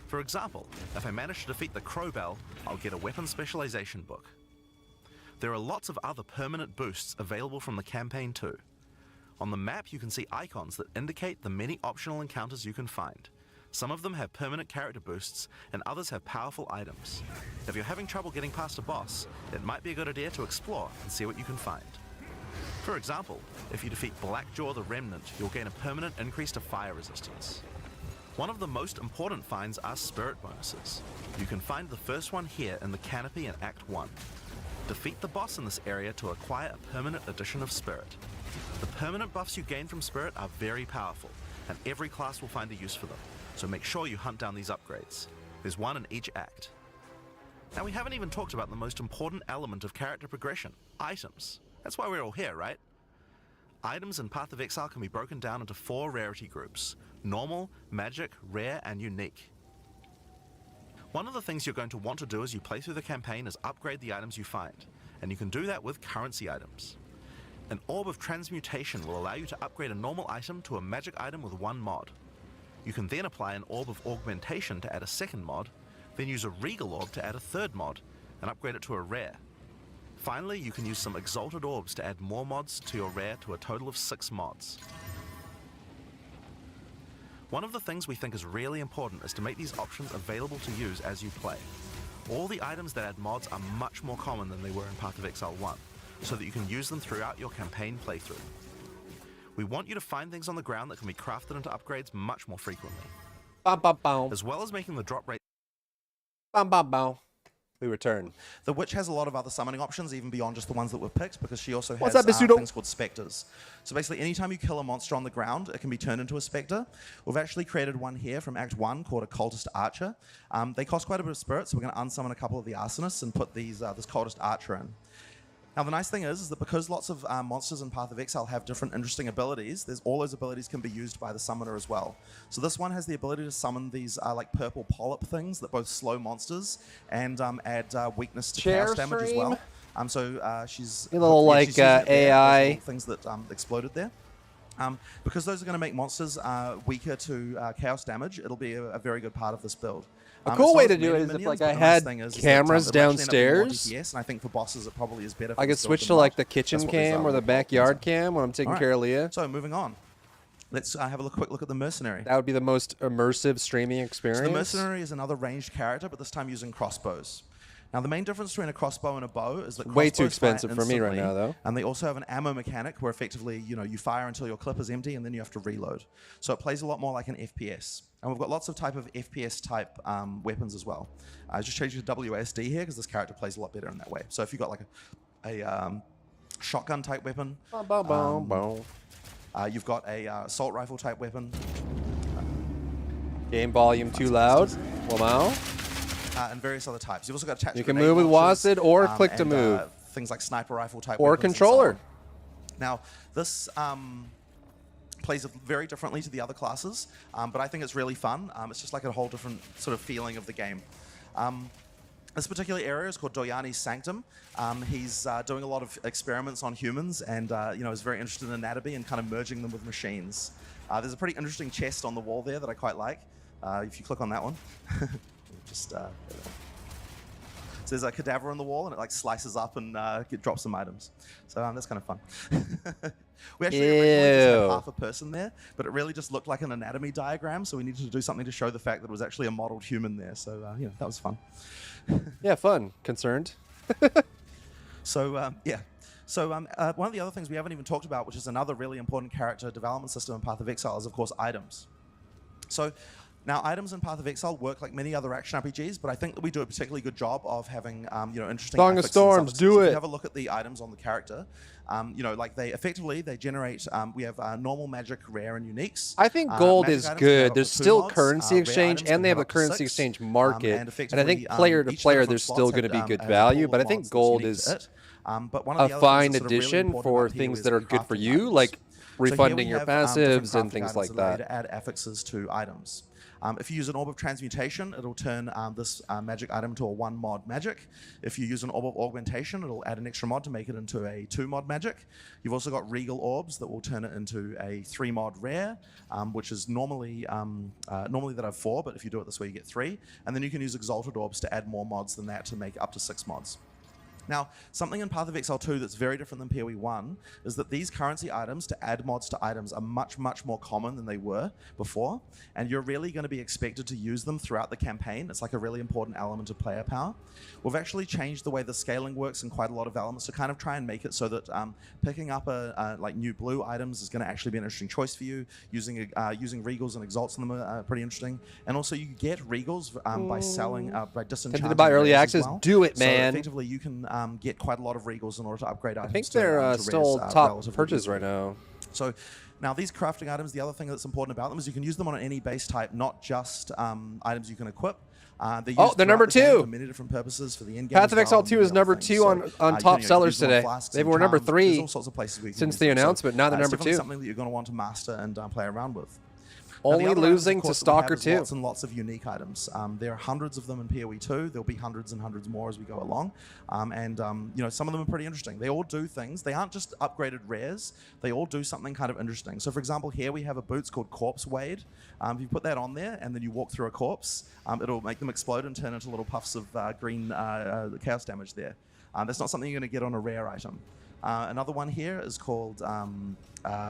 For example, if I manage to defeat the Crowbell, I'll get a weapon specialization book. There are lots of other permanent boosts available from the campaign too. On the map you can see icons that indicate the many optional encounters you can find. Some of them have permanent character boosts, and others have powerful items. If you're having trouble getting past a boss, it might be a good idea to explore and see what you can find. For example, if you defeat Blackjaw the Remnant, you'll gain a permanent increase to fire resistance. One of the most important finds are spirit bonuses. You can find the first one here in the canopy in Act 1. Defeat the boss in this area to acquire a permanent addition of spirit. The permanent buffs you gain from spirit are very powerful, and every class will find a use for them, so make sure you hunt down these upgrades. There's one in each act. Now we haven't even talked about the most important element of character progression, items. That's why we're all here, right? Items in Path of Exile can be broken down into 4 rarity groups: normal, magic, rare, and unique. One of the things you're going to want to do as you play through the campaign is upgrade the items you find, and you can do that with currency items. An Orb of Transmutation will allow you to upgrade a normal item to a magic item with 1 mod. You can then apply an Orb of Augmentation to add a second mod, then use a Regal Orb to add a third mod, and upgrade it to a rare. Finally, you can use some Exalted Orbs to add more mods to your rare to a total of 6 mods. One of the things we think is really important is to make these options available to use as you play. All the items that add mods are much more common than they were in Path of Exile 1, so that you can use them throughout your campaign playthrough. We want you to find things on the ground that can be crafted into upgrades much more frequently, Bum, bum, bum. as well as making the drop rate. Bum, bum, bum. We return. The Witch has a lot of other summoning options, even beyond just the ones that were picked, because she also What's has up, Misudo? things called specters. So basically, anytime you kill a monster on the ground, it can be turned into a specter. We've actually created one here from Act 1 called a Cultist Archer. They cost quite a bit of spirit, so we're going to unsummon a couple of the Arsonists and put this Cultist Archer in. Now, the nice thing is that because lots of monsters in Path of Exile have different interesting abilities, all those abilities can be used by the summoner as well. So this one has the ability to summon these like purple polyp things that both slow monsters and add weakness to Chair chaos damage as well. stream? She's A little yeah, like, she's using it there, AI. those little things that exploded there. Because those are going to make monsters weaker to chaos damage, it'll be a very good part of this build. A It's cool not way as to do many it is if, minions, like, but I the nice had thing is that, cameras it'll actually end up being more downstairs. DPS, and I think for bosses it probably is better. I for could this build switch than to like not. the kitchen That's what these cam are. or the backyard cam when I'm taking Alright. care of Leah. So moving on, let's have a quick look at the Mercenary. That would be the most immersive streaming experience. So the Mercenary is another ranged character, but this time using crossbows. Now, the main difference between a crossbow and a bow is that Way too crossbows fire expensive for me right instantly, now, though. And they also have an ammo mechanic where effectively, you fire until your clip is empty and then you have to reload. So it plays a lot more like an FPS. And we've got lots of type of FPS type weapons as well. I just changed to WASD here because this character plays a lot better in that way. So if you've got like a shotgun type weapon, Bum, bum, bum, bum. you've got a assault rifle type weapon, Game volume too loud. Wow. and various other types. You've also got attached You can grenade move with launchers, WASD or click to and, move. Things like sniper rifle type Or weapons and so controller. on. Now, this plays very differently to the other classes, but I think it's really fun. It's just like a whole different sort of feeling of the game. This particular area is called Doyani's Sanctum. He's doing a lot of experiments on humans and is very interested in anatomy and kind of merging them with machines. There's a pretty interesting chest on the wall there that I quite like. If you click on that one. Just So there's a cadaver on the wall, and it like slices up and drops some items. So that's kind of fun. We actually originally just had half a person there, but it really just looked like an anatomy diagram. So we needed to do something to show the fact that it was actually a modeled human there. So that was fun. Yeah, fun. Concerned. So yeah. So one of the other things we haven't even talked about, which is another really important character development system in Path of Exile, is of course items. So now items in Path of Exile work like many other action RPGs, but I think that we do a particularly good job of having interesting. Song of affixes and Storms, suffixes. do So if it. you have a look at the items on the character. Like they generate. We have normal, magic, rare, and uniques. I think gold Magic is items can have good. up There's to 2 still mods, currency rare exchange, items and can they have have a up to currency 6, exchange market. and And I effectively, think player to each of the player, different there's slots still had, going to be good a value. pool But I of think mods that's gold unique is to it. But one a of the other fine things that's sort of really addition important for about PoE things is that are good for crafting you, items. like So here we refunding your have, different passives and crafting things items like that allow you that. to add affixes to items. If you use an Orb of Transmutation, it'll turn this magic item to a 1 mod magic. If you use an Orb of Augmentation, it'll add an extra mod to make it into a 2 mod magic. You've also got Regal Orbs that will turn it into a 3 mod rare, which is normally that I have 4, but if you do it this way, you get 3. And then you can use Exalted Orbs to add more mods than that to make up to 6 mods. Now, something in Path of Exile 2 that's very different than PoE 1 is that these currency items to add mods to items are much, much more common than they were before, and you're really going to be expected to use them throughout the campaign. It's like a really important element of player power. We've actually changed the way the scaling works in quite a lot of elements to kind of try and make it so that picking up like new blue items is going to actually be an interesting choice for you. Using Regals and Exalts on them are pretty interesting, and also you get Regals by selling by disenchanting. Tempted to buy early rares as access? well. Do it, So man. effectively, you can get quite a lot of Regals in order to upgrade items. I think to, they're to still res, top relatively purchase easily. right now. So now these crafting items, the other thing that's important about them is you can use them on any base type, not just items you can equip. They're used they're number throughout the game 2. for many different purposes for the end game. Path as of well Exile and 2 many is other number things. 2 So, on you top use sellers them on today. flasks They and were number charms. There's 3 all sorts of places where you can since use the them. So, announcement. Now they're it's number definitely 2. something that you're going to want to master and play around with. Now, the Only other items, of losing to course, that we have Stalker is 2. Lots and lots of unique items. There are hundreds of them in PoE 2. There'll be hundreds and hundreds more as we go along. Some of them are pretty interesting. They all do things. They aren't just upgraded rares. They all do something kind of interesting. So, for example, here we have a boots called Corpse Wade. If you put that on there and then you walk through a corpse, it'll make them explode and turn into little puffs of green chaos damage there. That's not something you're going to get on a rare item. Another one here is called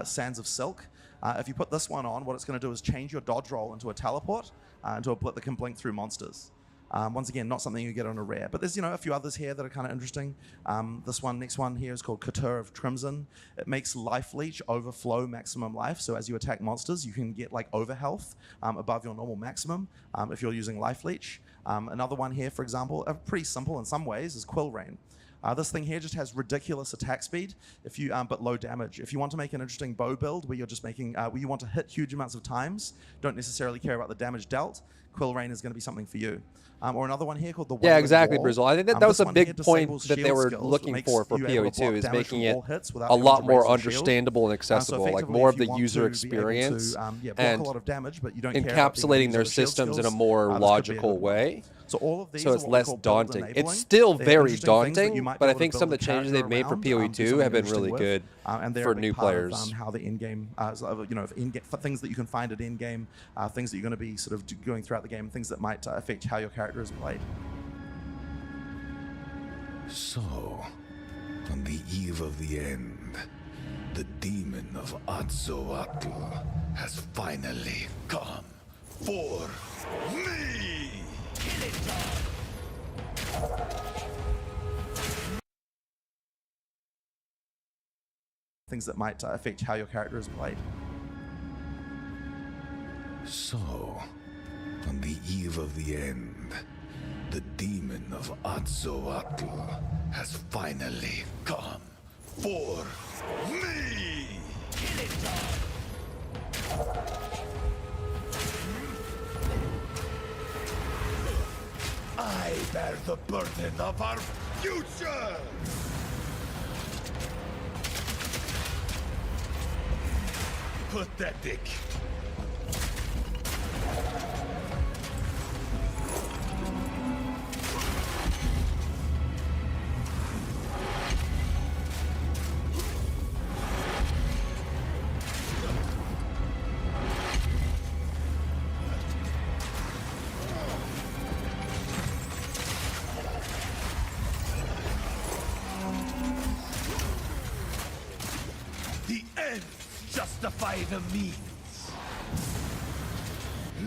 Sands of Silk. If you put this one on, what it's going to do is change your dodge roll into a teleport, into a blip that can blink through monsters. Once again, not something you get on a rare, but there's a few others here that are kind of interesting. Next one here is called Couture of Crimson. It makes Life Leech overflow maximum life, so as you attack monsters, you can get like over health above your normal maximum if you're using Life Leech. Another one here, for example, pretty simple in some ways, is Quill Rain. This thing here just has ridiculous attack speed, but low damage. If you want to make an interesting bow build where you're just making, where you want to hit huge amounts of times, don't necessarily care about the damage dealt, Quill Rain is going to be something for you. Or another one here called the Yeah, Wandering exactly, Wall. Brizzle. I think that was This a one here big point disables that they shield were skills, looking makes for you able PoE to block 2 is damage making from it all hits without a having lot to more raise your shield. understandable and So accessible, like effectively, more if of the you want user to be able to, experience block and a lot of damage, but you don't care about being able to encapsulating use their other shield systems in a skills, more this could be a logical good one. way. So all of these So are it's what we less call build daunting. enabling. It's still They're very interesting things that you daunting, might but be I able to think some of build the a changes character they've made for around, PoE do 2 something have been interesting really with. good And they're for a big new part of, players. how the in-game, for things that you can find at in-game, things that you're going to be sort of going throughout the game, things that might affect how your character is played. So, on the eve of the end, the demon of Atzoatl has finally come for me! Things that might affect how your character is played. So, on the eve of the end, the demon of Atzoatl has finally come for me! I bear the burden of our future! Pathetic. justify the means.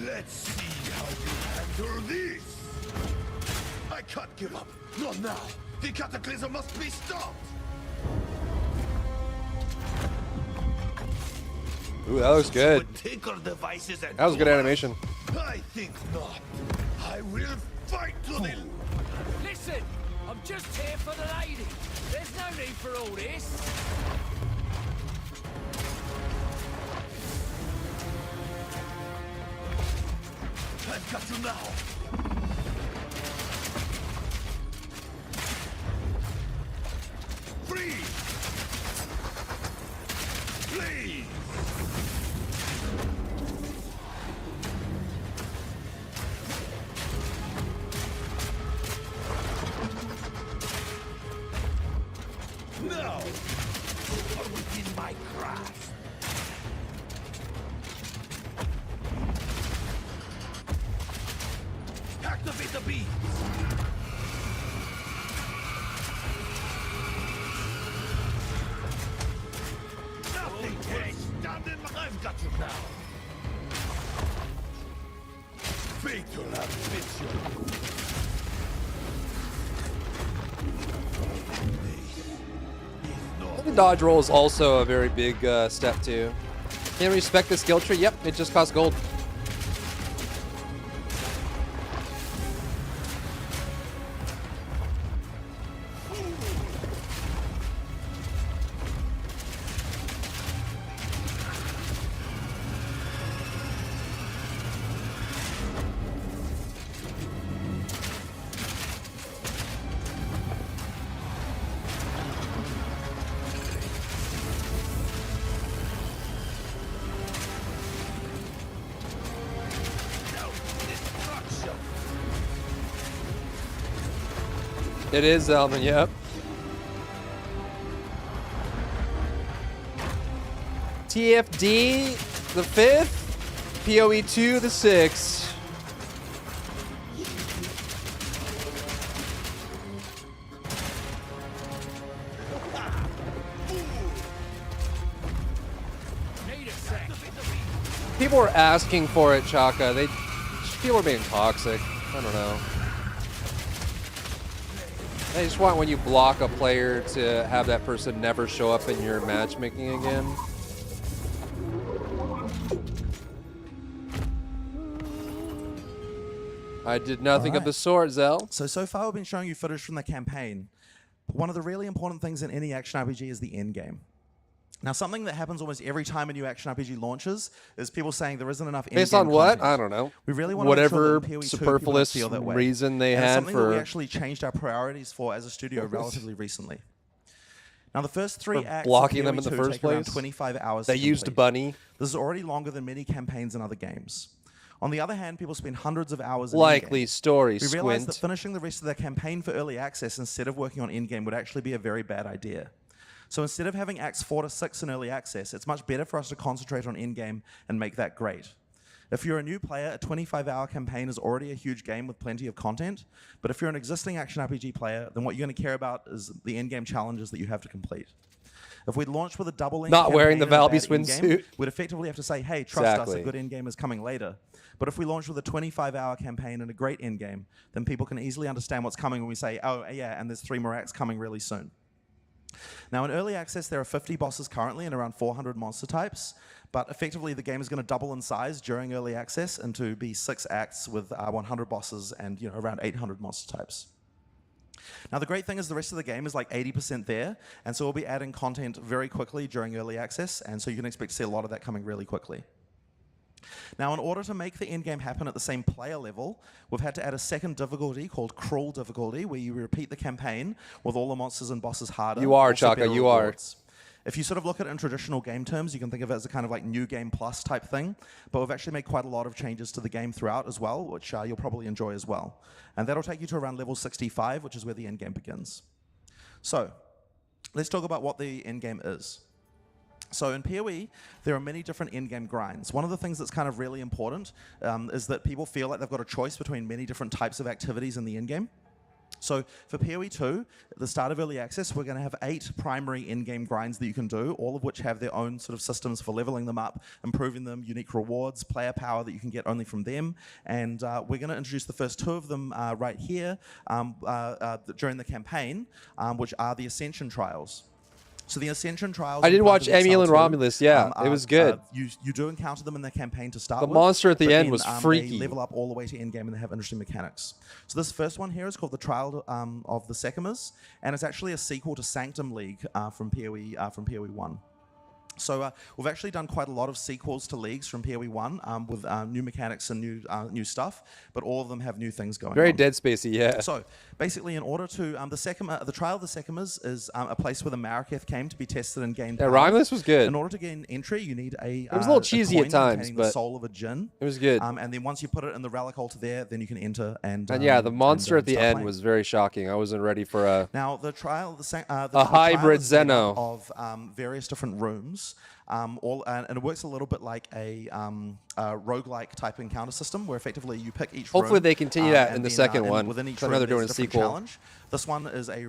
Let's see how you handle this. I can't give up. Not now. The cataclysm must be stopped. Ooh, that looks good. Would take our devices and That was good animation. I think not. I will fight to the... Listen, I'm just here for the lady. There's no need for all this. I've got you now. Freeze! Please! Now! You are within my grasp. Activate the beam! Nothing can stand in my... I've got you now! Fatal ambition! The dodge roll is also a very big step too. Can't respect the skill tree. Yep, it just costs gold. It is Zelman, yep. TFD the 5th, PoE 2 the 6th. Need a sec. People are asking for it, Chaka. People are being toxic. I don't know. I just want when you block a player to have that person never show up in your matchmaking again. I did nothing of the sort, Zell. So far we've been showing you footage from the campaign. But one of the really important things in any action RPG is the end game. Now, something that happens almost every time a new action RPG launches is people saying there isn't enough. Based on what? Content. I don't know. We really want whatever to make sure that in PoE 2 superfluous people don't feel that way. reason they And it's had something that for we actually changed our priorities for as a studio relatively recently. Now, the first 3 For acts blocking of them PoE in the 2 first take around place? 25 hours. They to used complete. Bunny. This is already longer than many campaigns in other games. On the other hand, people spend hundreds of hours in Likely in-game. story, We realized that Squint. finishing the rest of their campaign for early access instead of working on in-game would actually be a very bad idea. So instead of having acts 4 to 6 in early access, it's much better for us to concentrate on in-game and make that great. If you're a new player, a 25-hour campaign is already a huge game with plenty of content. But if you're an existing action RPG player, then what you're going to care about is the in-game challenges that you have to complete. If we'd launched with a double length Not wearing the campaign and a Valby bad in-game, swimsuit. we'd effectively have to say, hey, trust us, Exactly. a good in-game is coming later. But if we launch with a 25-hour campaign and a great in-game, then people can easily understand what's coming when we say, oh, yeah, and there's 3 more acts coming really soon. Now, in early access, there are 50 bosses currently and around 400 monster types, but effectively the game is going to double in size during early access and to be 6 acts with 100 bosses and around 800 monster types. Now, the great thing is the rest of the game is like 80% there, and so we'll be adding content very quickly during early access, and so you can expect to see a lot of that coming really quickly. Now, in order to make the end game happen at the same player level, we've had to add a second difficulty called Crawl difficulty, where you repeat the campaign with all the monsters and bosses harder. You are, also Chaka, better you are. rewards. If you sort of look at it in traditional game terms, you can think of it as a kind of like new game plus type thing, but we've actually made quite a lot of changes to the game throughout as well, which you'll probably enjoy as well. And that'll take you to around level 65, which is where the end game begins. So, let's talk about what the end game is. So in PoE, there are many different in-game grinds. One of the things that's kind of really important is that people feel like they've got a choice between many different types of activities in the in-game. So for PoE 2, at the start of early access, we're going to have 8 primary in-game grinds that you can do, all of which have their own sort of systems for leveling them up, improving them, unique rewards, player power that you can get only from them. And we're going to introduce the first 2 of them right here during the campaign, which are the Ascension Trials. So the Ascension Trials... I did are part watch of Emil and XL2. Romulus, yeah. It was good. You do encounter them in the campaign to start The with. monster at the but end then, was They freaky. level up all the way to endgame and they have interesting mechanics. So this first one here is called the Trial of the Sekimas, and it's actually a sequel to Sanctum League from PoE 1. So we've actually done quite a lot of sequels to leagues from PoE 1 with new mechanics and new stuff, but all of them have new things going Very on. Dead Spacey, yeah. So basically, in order to the Trial of the Sekimas is a place where the Maraketh came to be tested and gained Yeah, power. Romulus was good. In order to gain entry, you need It was a little cheesy at coin times, containing but the soul of a djinn. it was good. And then once you put it in the relic altar there, then you can enter and yeah, the monster at the start end playing. was very shocking. I wasn't ready for a... Now the trial, the A hybrid trial is made Zeno. up of various different rooms, and it works a little bit like a roguelike type encounter system, where effectively you pick each Hopefully room. they continue that and in the then, second and one. Within each I know room, they're doing there's a different sequel. challenge. This one is a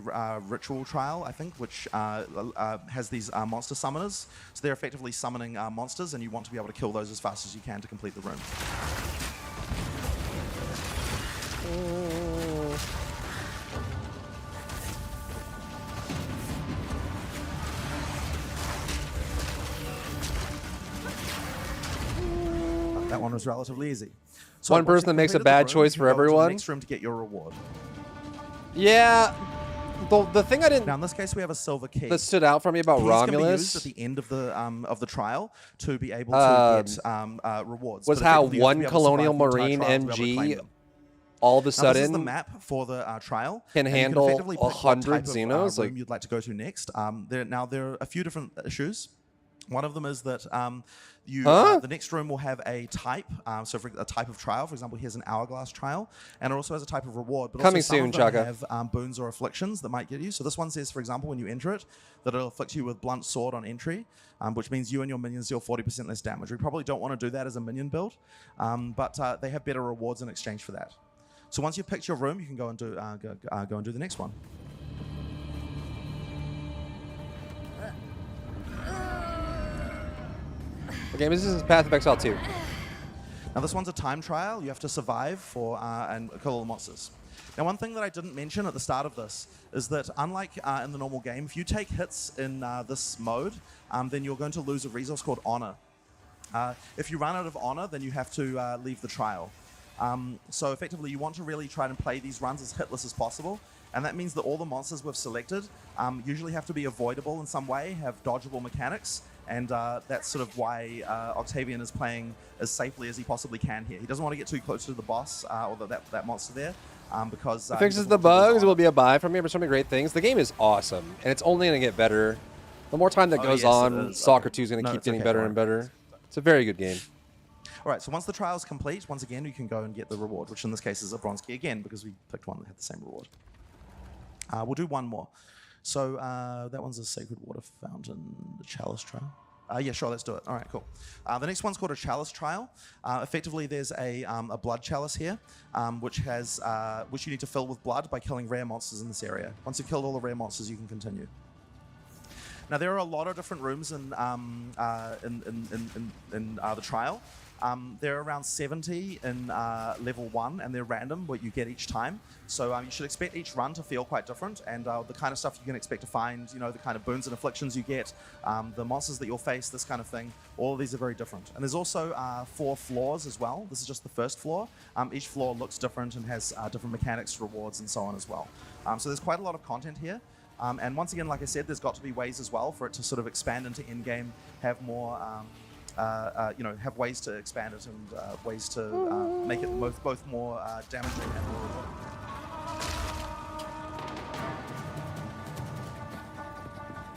ritual trial, I think, which has these monster summoners. So they're effectively summoning monsters, and you want to be able to kill those as fast as you can to complete the room. That one was relatively easy. So One once person you've that makes a completed the bad room, choice you for go to the everyone. next room to get your reward. Yeah. The thing I didn't... Now in this case, we have a silver key. that stood out for me about Keys can be used Romulus at the end of the trial to be able to get rewards. was But how effectively, you have to one be able to Colonial survive the entire Marine trial to be able to claim MG them. all of a Now, this is the sudden map for the trial. can and you handle effectively pick what 100 type of, Xenos, room like- you'd like to go to next. There are a few different issues. One of them is that the next room will have a type, so for a type of trial. For example, here's an hourglass trial, and it also has a type of reward. But Coming also some soon, of them Chaka. have boons or afflictions that might get you. So this one says, for example, when you enter it, that it'll afflict you with blunt sword on entry, which means you and your minions deal 40% less damage. We probably don't want to do that as a minion build, but they have better rewards in exchange for that. So once you've picked your room, you can go and do go and do the next one. Okay, this is Path of Exile 2. Now this one's a time trial. You have to survive for and kill all the monsters. Now one thing that I didn't mention at the start of this is that unlike in the normal game, if you take hits in this mode, then you're going to lose a resource called honor. If you run out of honor, then you have to leave the trial. So effectively, you want to really try and play these runs as hitless as possible. And that means that all the monsters we've selected usually have to be avoidable in some way, have dodgeable mechanics, and that's sort of why Octavian is playing as safely as he possibly can here. He doesn't want to get too close to the boss or that monster there, because... It fixes the bugs, it will be a buy from me for so many great things. The game is awesome, and it's only going to get better. The more time that goes yes, it on, is. Soccer 2 is going to No, keep it's getting okay, better don't and worry. better. It's a very good game. All right, so once the trial's complete, once again, you can go and get the reward, which in this case is a bronze key again, because we picked one that had the same reward. We'll do one more. So that one's a Sacred Water Fountain, the Chalice Trial. Yeah, sure, let's do it. All right, cool. The next one's called a Chalice Trial. Effectively, there's a blood chalice here, which you need to fill with blood by killing rare monsters in this area. Once you've killed all the rare monsters, you can continue. Now there are a lot of different rooms in the trial. There are around 70 in level 1, and they're random, what you get each time. So you should expect each run to feel quite different, and the kind of stuff you can expect to find, you know, the kind of boons and afflictions you get, the monsters that you'll face, this kind of thing. All of these are very different. And there's also 4 floors as well. This is just the first floor. Each floor looks different and has different mechanics, rewards, and so on as well. So there's quite a lot of content here. And once again, like I said, there's got to be ways as well for it to sort of expand into in-game, have more... have ways to expand it and ways to make it both more damaging and more rewarding.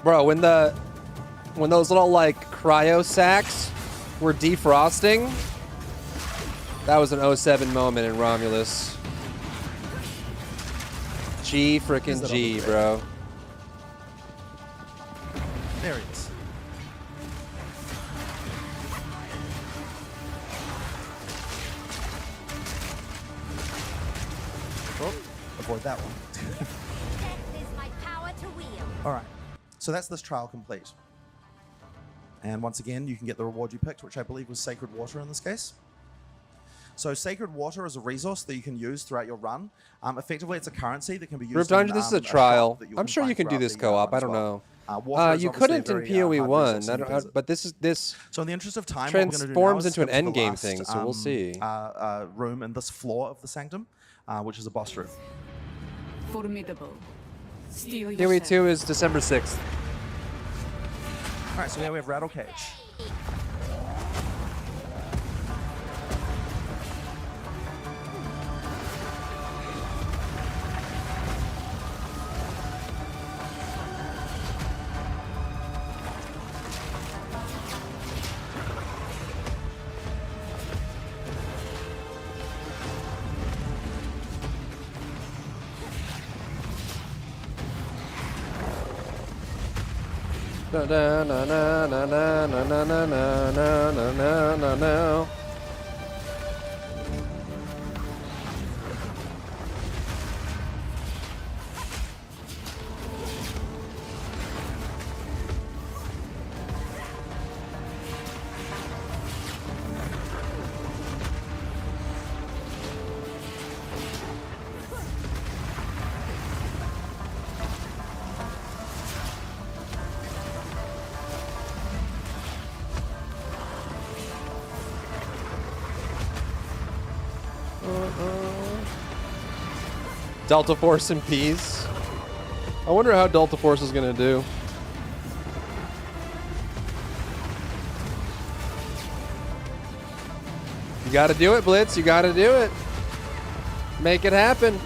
Bro, when those little like cryo sacks were defrosting, that was an 07 moment in Romulus. G frickin' G, bro. There he is. Oh, avoid download that one. Death is my power to wield. All right, so that's this trial complete. And once again, you can get the reward you picked, which I believe was Sacred Water in this case. So Sacred Water is a resource that you can use throughout your run. Effectively, it's a currency that can be used Group Dungeon, this is a shop trial. that I'm sure you find can do throughout this the co-op. run I as don't well. know. Water is You obviously couldn't a in very, PoE hard 1, resource to visit. but this So in the interest of time, what we're gonna do now transforms is into an skip to the endgame last, thing, so we'll see. Room in this floor of the Sanctum, which is a boss room. Formidable. Steel PoE 2 is December 6th. All right, so now we have Rattle Cage. Na na na na na na na na na na na na na na. Delta Force and Peas. I wonder how Delta Force is gonna do. You gotta do it, Blitz. You gotta do it. Make it happen.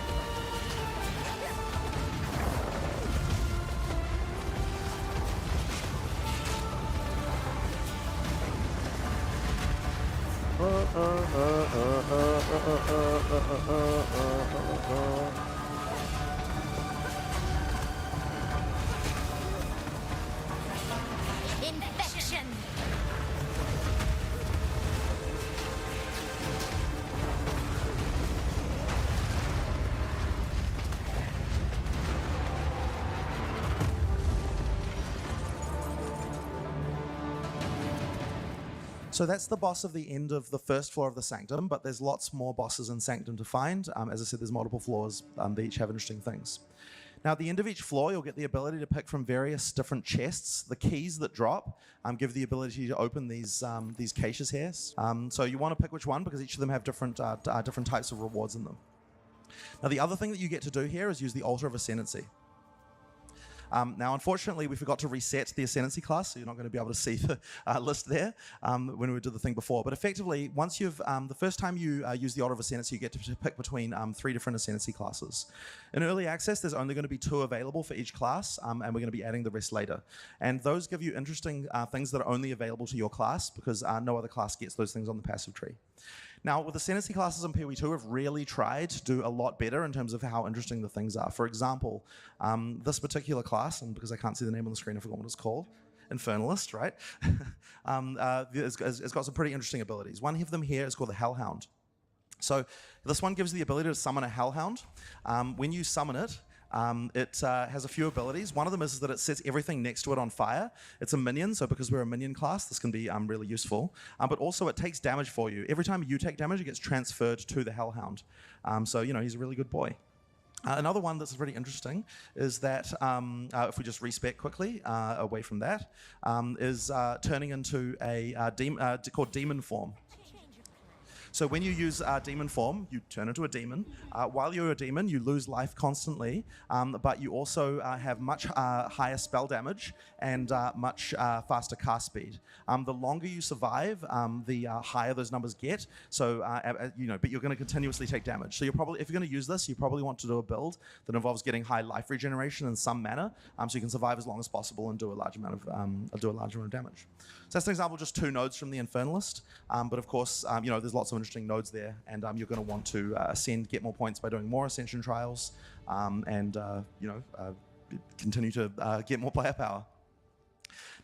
Infection. So that's the boss of the end of the first floor of the Sanctum, but there's lots more bosses in Sanctum to find. As I said, there's multiple floors. They each have interesting things. Now, at the end of each floor, you'll get the ability to pick from various different chests. The keys that drop give the ability to open these caches here. So you want to pick which one because each of them have different types of rewards in them. Now, the other thing that you get to do here is use the Altar of Ascendancy. Now, unfortunately, we forgot to reset the Ascendancy class, so you're not going to be able to see the list there when we did the thing before. But effectively, once you've, the first time you use the Altar of Ascendancy, you get to pick between 3 different Ascendancy classes. In Early Access, there's only going to be 2 available for each class, and we're going to be adding the rest later. And those give you interesting things that are only available to your class, because no other class gets those things on the passive tree. Now, with Ascendancy classes in PoE 2, we've really tried to do a lot better in terms of how interesting the things are. For example, this particular class, and because I can't see the name on the screen, I forgot what it's called, Infernalist, right? It's got some pretty interesting abilities. One of them here is called the Hellhound. So this one gives the ability to summon a Hellhound. When you summon it, it has a few abilities. One of them is that it sets everything next to it on fire. It's a minion, so because we're a minion class, this can be really useful. But also it takes damage for you. Every time you take damage, it gets transferred to the Hellhound. So, you know, he's a really good boy. Another one that's really interesting is that, if we just respec quickly away from that, is turning into a called Demon Form. So when you use demon form, you turn into a demon. While you're a demon, you lose life constantly, but you also have much higher spell damage and much faster cast speed. The longer you survive, the higher those numbers get. So you know, but you're going to continuously take damage. So you're probably, if you're going to use this, you probably want to do a build that involves getting high life regeneration in some manner, so you can survive as long as possible and do a large amount of damage. So that's an example, just 2 nodes from the Infernalist. But of course, you know, there's lots of interesting nodes there, and you're going to want to ascend, get more points by doing more Ascension trials, and you know, continue to get more player power.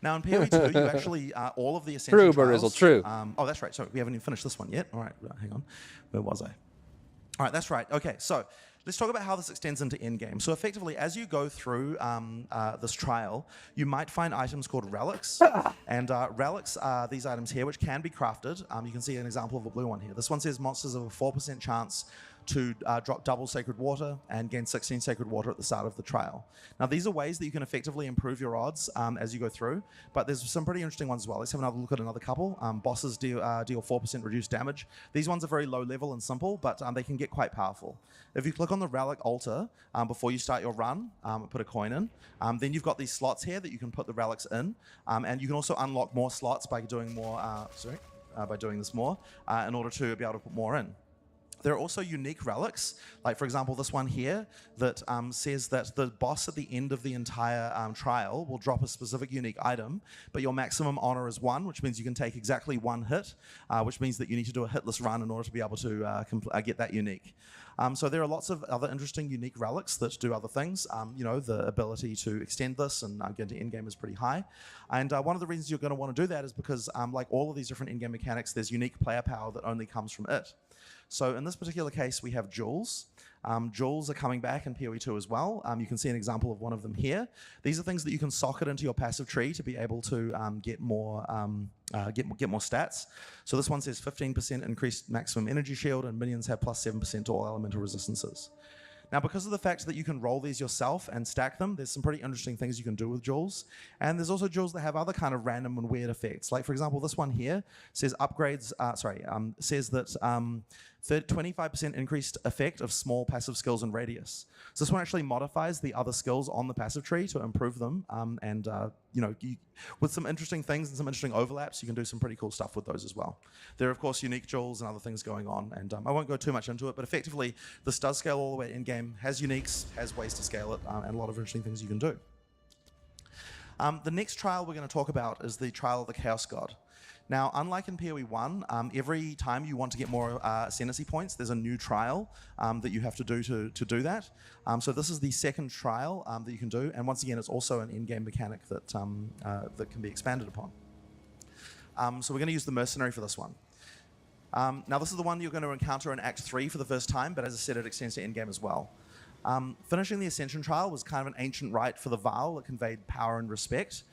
Now in PoE 2, you actually all of the Ascension True, trials. Barizzle, true. Oh, that's right. Sorry, we haven't even finished this one yet. All right, hang on. Where was I? All right, that's right. Okay, so Let's talk about how this extends into endgame. So effectively, as you go through this trial, you might find items called relics. And relics are these items here, which can be crafted. You can see an example of a blue one here. This one says monsters have a 4% chance to drop double sacred water and gain 16 sacred water at the start of the trial. Now, these are ways that you can effectively improve your odds as you go through, but there's some pretty interesting ones as well. Let's have another look at another couple. Bosses deal 4% reduced damage. These ones are very low level and simple, but they can get quite powerful. If you click on the relic altar before you start your run, put a coin in, then you've got these slots here that you can put the relics in, and you can also unlock more slots by doing more, by doing this more in order to be able to put more in. There are also unique relics, like for example this one here that says that the boss at the end of the entire trial will drop a specific unique item, but your maximum honor is 1, which means you can take exactly 1 hit, which means that you need to do a hitless run in order to be able to get that unique. So there are lots of other interesting unique relics that do other things. You know, the ability to extend this and get into endgame is pretty high. And one of the reasons you're going to want to do that is because like all of these different endgame mechanics, there's unique player power that only comes from it. So in this particular case, we have jewels. Jewels are coming back in PoE 2 as well. You can see an example of one of them here. These are things that you can socket into your passive tree to be able to get more stats. So this one says 15% increased maximum energy shield, and minions have plus 7% to all elemental resistances. Now, because of the fact that you can roll these yourself and stack them, there's some pretty interesting things you can do with jewels. And there's also jewels that have other kind of random and weird effects. Like, for example, this one here says says that 25% increased effect of small passive skills and radius. So this one actually modifies the other skills on the passive tree to improve them. With some interesting things and some interesting overlaps, you can do some pretty cool stuff with those as well. There are, of course, unique jewels and other things going on, and I won't go too much into it, but effectively, this does scale all the way in game, has uniques, has ways to scale it, and a lot of interesting things you can do. The next trial we're going to talk about is the Trial of the Chaos God. Now, unlike in PoE 1, every time you want to get more ascendancy points, there's a new trial that you have to do to do that. So this is the second trial that you can do, and once again, it's also an in-game mechanic that can be expanded upon. So we're going to use the Mercenary for this one. Now, this is the one you're going to encounter in Act 3 for the first time, but as I said, it extends to in-game as well. Finishing the Ascension trial was kind of an ancient rite for the Varl that conveyed power and respect.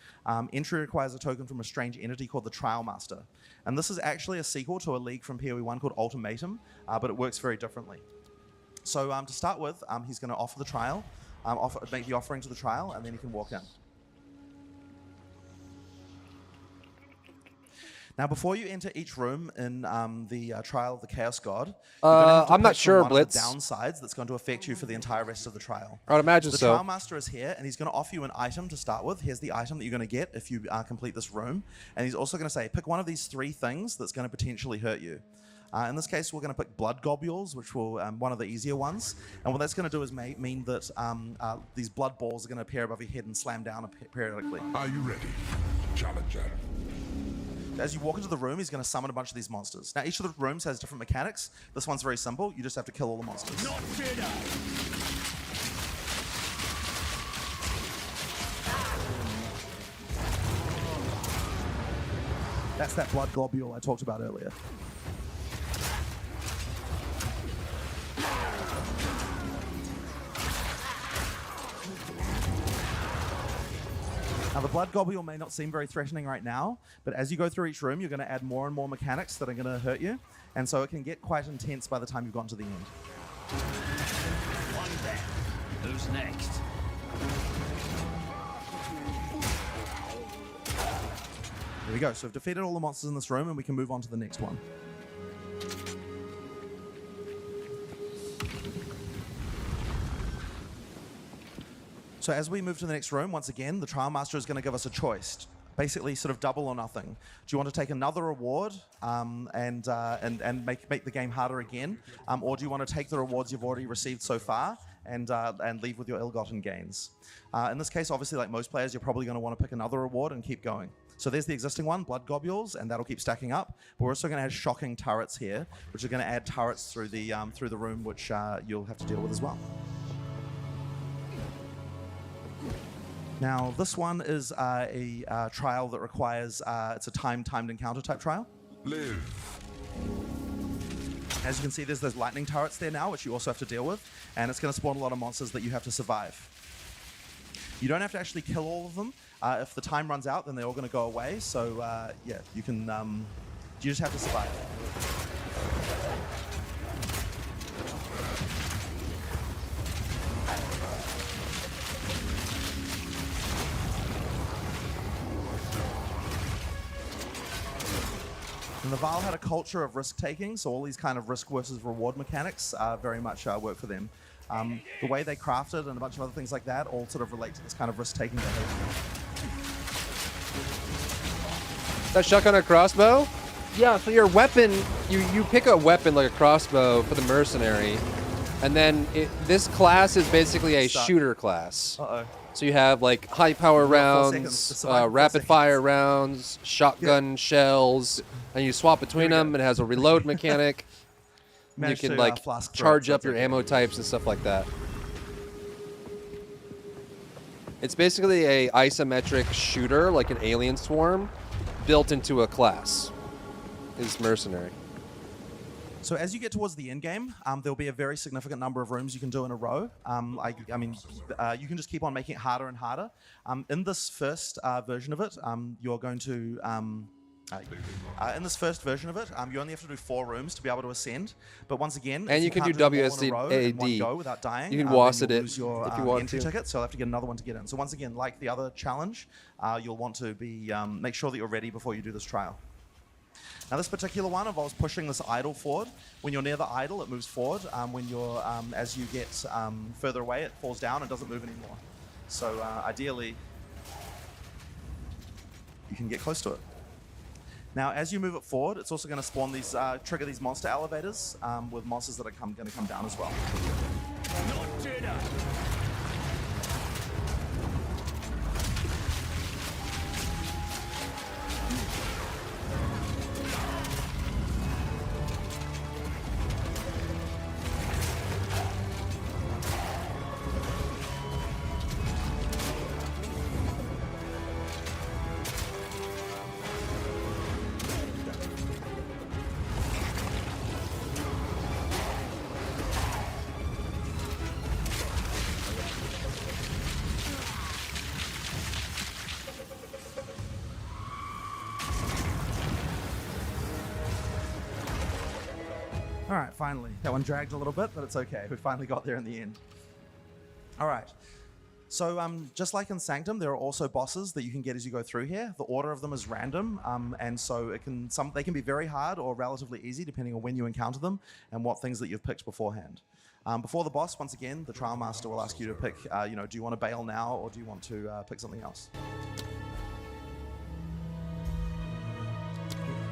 Entry requires a token from a strange entity called the Trial Master. And this is actually a sequel to a league from PoE 1 called Ultimatum, but it works very differently. So to start with, he's going to offer the trial, make the offering to the trial, and then he can walk in. Now, before you enter each room in the Trial of the Chaos God, I'm not sure, one Blitz. of the downsides that's going to affect you for the entire rest of the trial. I would imagine the so. The Trial Master is here, and he's going to offer you an item to start with. Here's the item that you're going to get if you complete this room. And he's also going to say, pick one of these 3 things that's going to potentially hurt you. In this case, we're going to pick blood globules, which will one of the easier ones. And what that's going to do is mean that these blood balls are going to appear above your head and slam down periodically. Are you ready, Challenger? As you walk into the room, he's going to summon a bunch of these monsters. Now, each of the rooms has different mechanics. This one's very simple. You just have to kill all the monsters. Not today. That's that blood globule I talked about earlier. Now, the blood globule may not seem very threatening right now, but as you go through each room, you're going to add more and more mechanics that are going to hurt you, and so it can get quite intense by the time you've gotten to the end. One down. Who's next? There we go. So we've defeated all the monsters in this room, and we can move on to the next one. So as we move to the next room, once again, the Trial Master is going to give us a choice. Basically, sort of double or nothing. Do you want to take another reward and make the game harder again, or do you want to take the rewards you've already received so far and leave with your ill-gotten gains? In this case, obviously, like most players, you're probably going to want to pick another reward and keep going. So there's the existing one, blood globules, and that'll keep stacking up. But we're also going to add shocking turrets here, which are going to add turrets through the room, which you'll have to deal with as well. Now, this one is a trial that requires, it's a timed encounter type trial. Live As you can see, there's those lightning turrets there now, which you also have to deal with, and it's going to spawn a lot of monsters that you have to survive. You don't have to actually kill all of them. If the time runs out, then they're all going to go away. So yeah, you can. You just have to survive. And the Vaal had a culture of risk-taking, so all these kind of risk versus reward mechanics very much work for them. The way they crafted and a bunch of other things like that all sort of relate to this kind of risk-taking behavior. That shotgun or crossbow? Yeah, so your weapon, you pick a weapon like a crossbow for the mercenary, and then this class is basically a shooter class. Uh-oh. So you have like high power rounds, seconds. rapid fire rounds, shotgun shells, and you swap between them. It has a reload mechanic. You Managed can to, like flask throw charge it, so up it's your okay. ammo types and stuff like that. It's basically a isometric shooter, like an alien swarm, built into a class. Is mercenary. So as you get towards the end game, there'll be a very significant number of rooms you can do in a row. I mean, you can just keep on making it harder and harder. In this first version of it, you're going to... in this first version of it, you only have to do 4 rooms to be able to ascend. But once again, And if you can can't do them all in a row in one WSD go without dying, You can then WASD you'll it lose your if you want entry to. ticket, so you'll have to get another one to get in. So once again, like the other challenge, you'll want to be make sure that you're ready before you do this trial. Now this particular one involves pushing this idol forward. When you're near the idol, it moves forward. When you're, as you get further away, it falls down and doesn't move anymore. So ideally, you can get close to it. Now, as you move it forward, it's also going to spawn these, trigger these monster elevators with monsters that are going to come down as well. Not dinner. All right, finally. That one dragged a little bit, but it's okay. We finally got there in the end. All right. So just like in Sanctum, there are also bosses that you can get as you go through here. The order of them is random, and so they can be very hard or relatively easy depending on when you encounter them and what things that you've picked beforehand. Before the boss, once again, the Trial Master will ask you to pick, do you want to bail now or do you want to pick something else?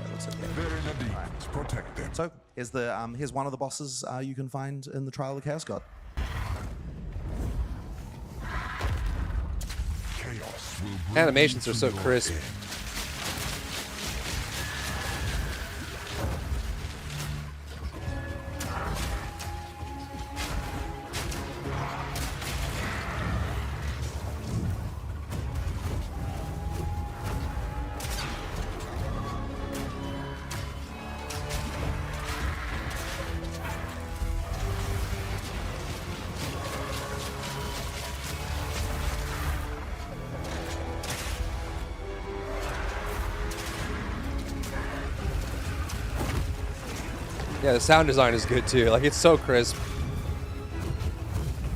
That looks okay. Protect them. So here's one of the bosses you can find in the Trial of the Chaos God. Chaos will bring Animations you are to so your crisp. end. Yeah, the sound design is good too. Like, it's so crisp.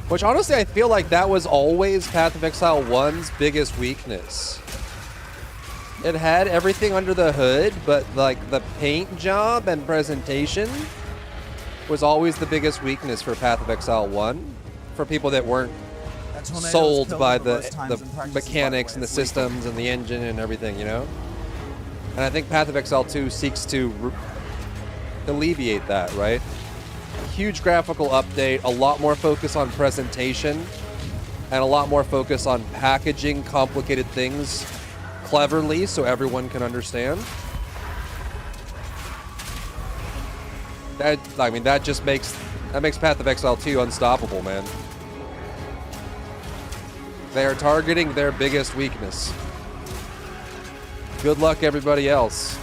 Which, honestly, I feel like that was always Path of Exile 1's biggest weakness. It had everything under the hood, but, like, the paint job and presentation was always the biggest weakness for Path of Exile 1. For people that weren't sold by the mechanics and the systems and the engine and everything, you know? And I think Path of Exile 2 seeks to alleviate that, right? Huge graphical update, a lot more focus on presentation, and a lot more focus on packaging complicated things cleverly so everyone can understand. That just makes Path of Exile 2 unstoppable, man. They are targeting their biggest weakness. Good luck, everybody else.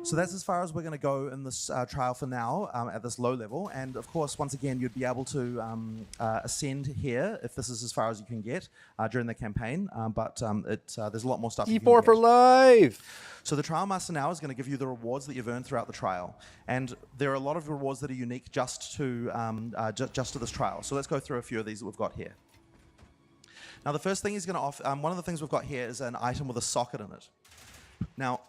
So that's as far as we're going to go in this trial for now at this low level. And of course, once again, you'd be able to ascend here if this is as far as you can get during the campaign. But there's a lot more stuff. you can E4 get. for life. So the Trial Master now is going to give you the rewards that you've earned throughout the trial. And there are a lot of rewards that are unique just to this trial. So let's go through a few of these that we've got here. Now, the first thing he's going to offer, one of the things we've got here is an item with a socket in it. Now,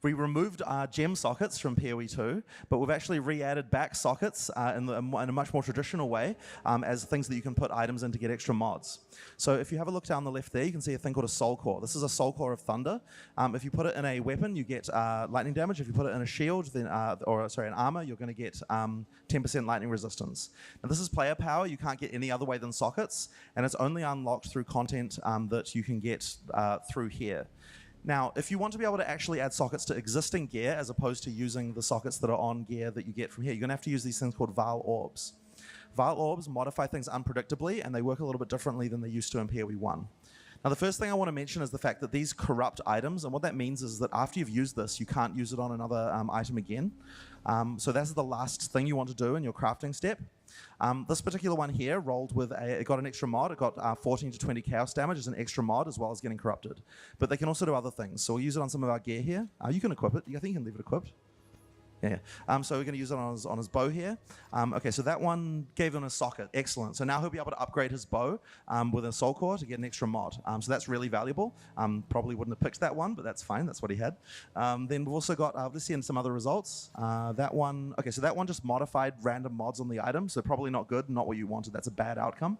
we removed gem sockets from PoE 2, but we've actually re-added back sockets in a much more traditional way as things that you can put items in to get extra mods. So if you have a look down the left there, you can see a thing called a Soul Core. This is a Soul Core of Thunder. If you put it in a weapon, you get lightning damage. If you put it in a shield, then an armor, you're going to get 10% lightning resistance. Now this is player power. You can't get any other way than sockets, and it's only unlocked through content that you can get through here. Now, if you want to be able to actually add sockets to existing gear as opposed to using the sockets that are on gear that you get from here, you're going to have to use these things called Vaal Orbs. Vaal Orbs modify things unpredictably, and they work a little bit differently than they used to in PoE 1. Now, the first thing I want to mention is the fact that these corrupt items, and what that means is that after you've used this, you can't use it on another item again. So that's the last thing you want to do in your crafting step. This particular one here rolled with it got an extra mod. It got 14 to 20 chaos damage as an extra mod, as well as getting corrupted. But they can also do other things. So we'll use it on some of our gear here. You can equip it. I think you can leave it equipped. Yeah. So we're going to use it on his bow here. Okay, so that one gave him a socket. Excellent. So now he'll be able to upgrade his bow with a Soul Core to get an extra mod. So that's really valuable. Probably wouldn't have picked that one, but that's fine. That's what he had. Then we've also got, let's see in some other results. That one, okay, so that one just modified random mods on the item. So probably not good, not what you wanted. That's a bad outcome.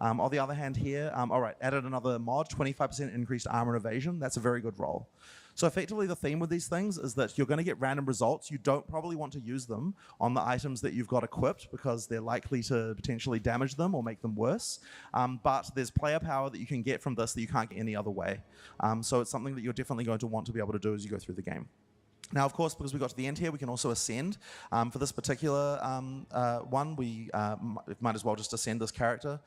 On the other hand here, all right, added another mod, 25% increased armor and evasion. That's a very good roll. So effectively the theme with these things is that you're going to get random results. You don't probably want to use them on the items that you've got equipped because they're likely to potentially damage them or make them worse. But there's player power that you can get from this that you can't get any other way. So it's something that you're definitely going to want to be able to do as you go through the game. Now, of course, because we got to the end here, we can also ascend. For this particular one, we might as well just ascend this character.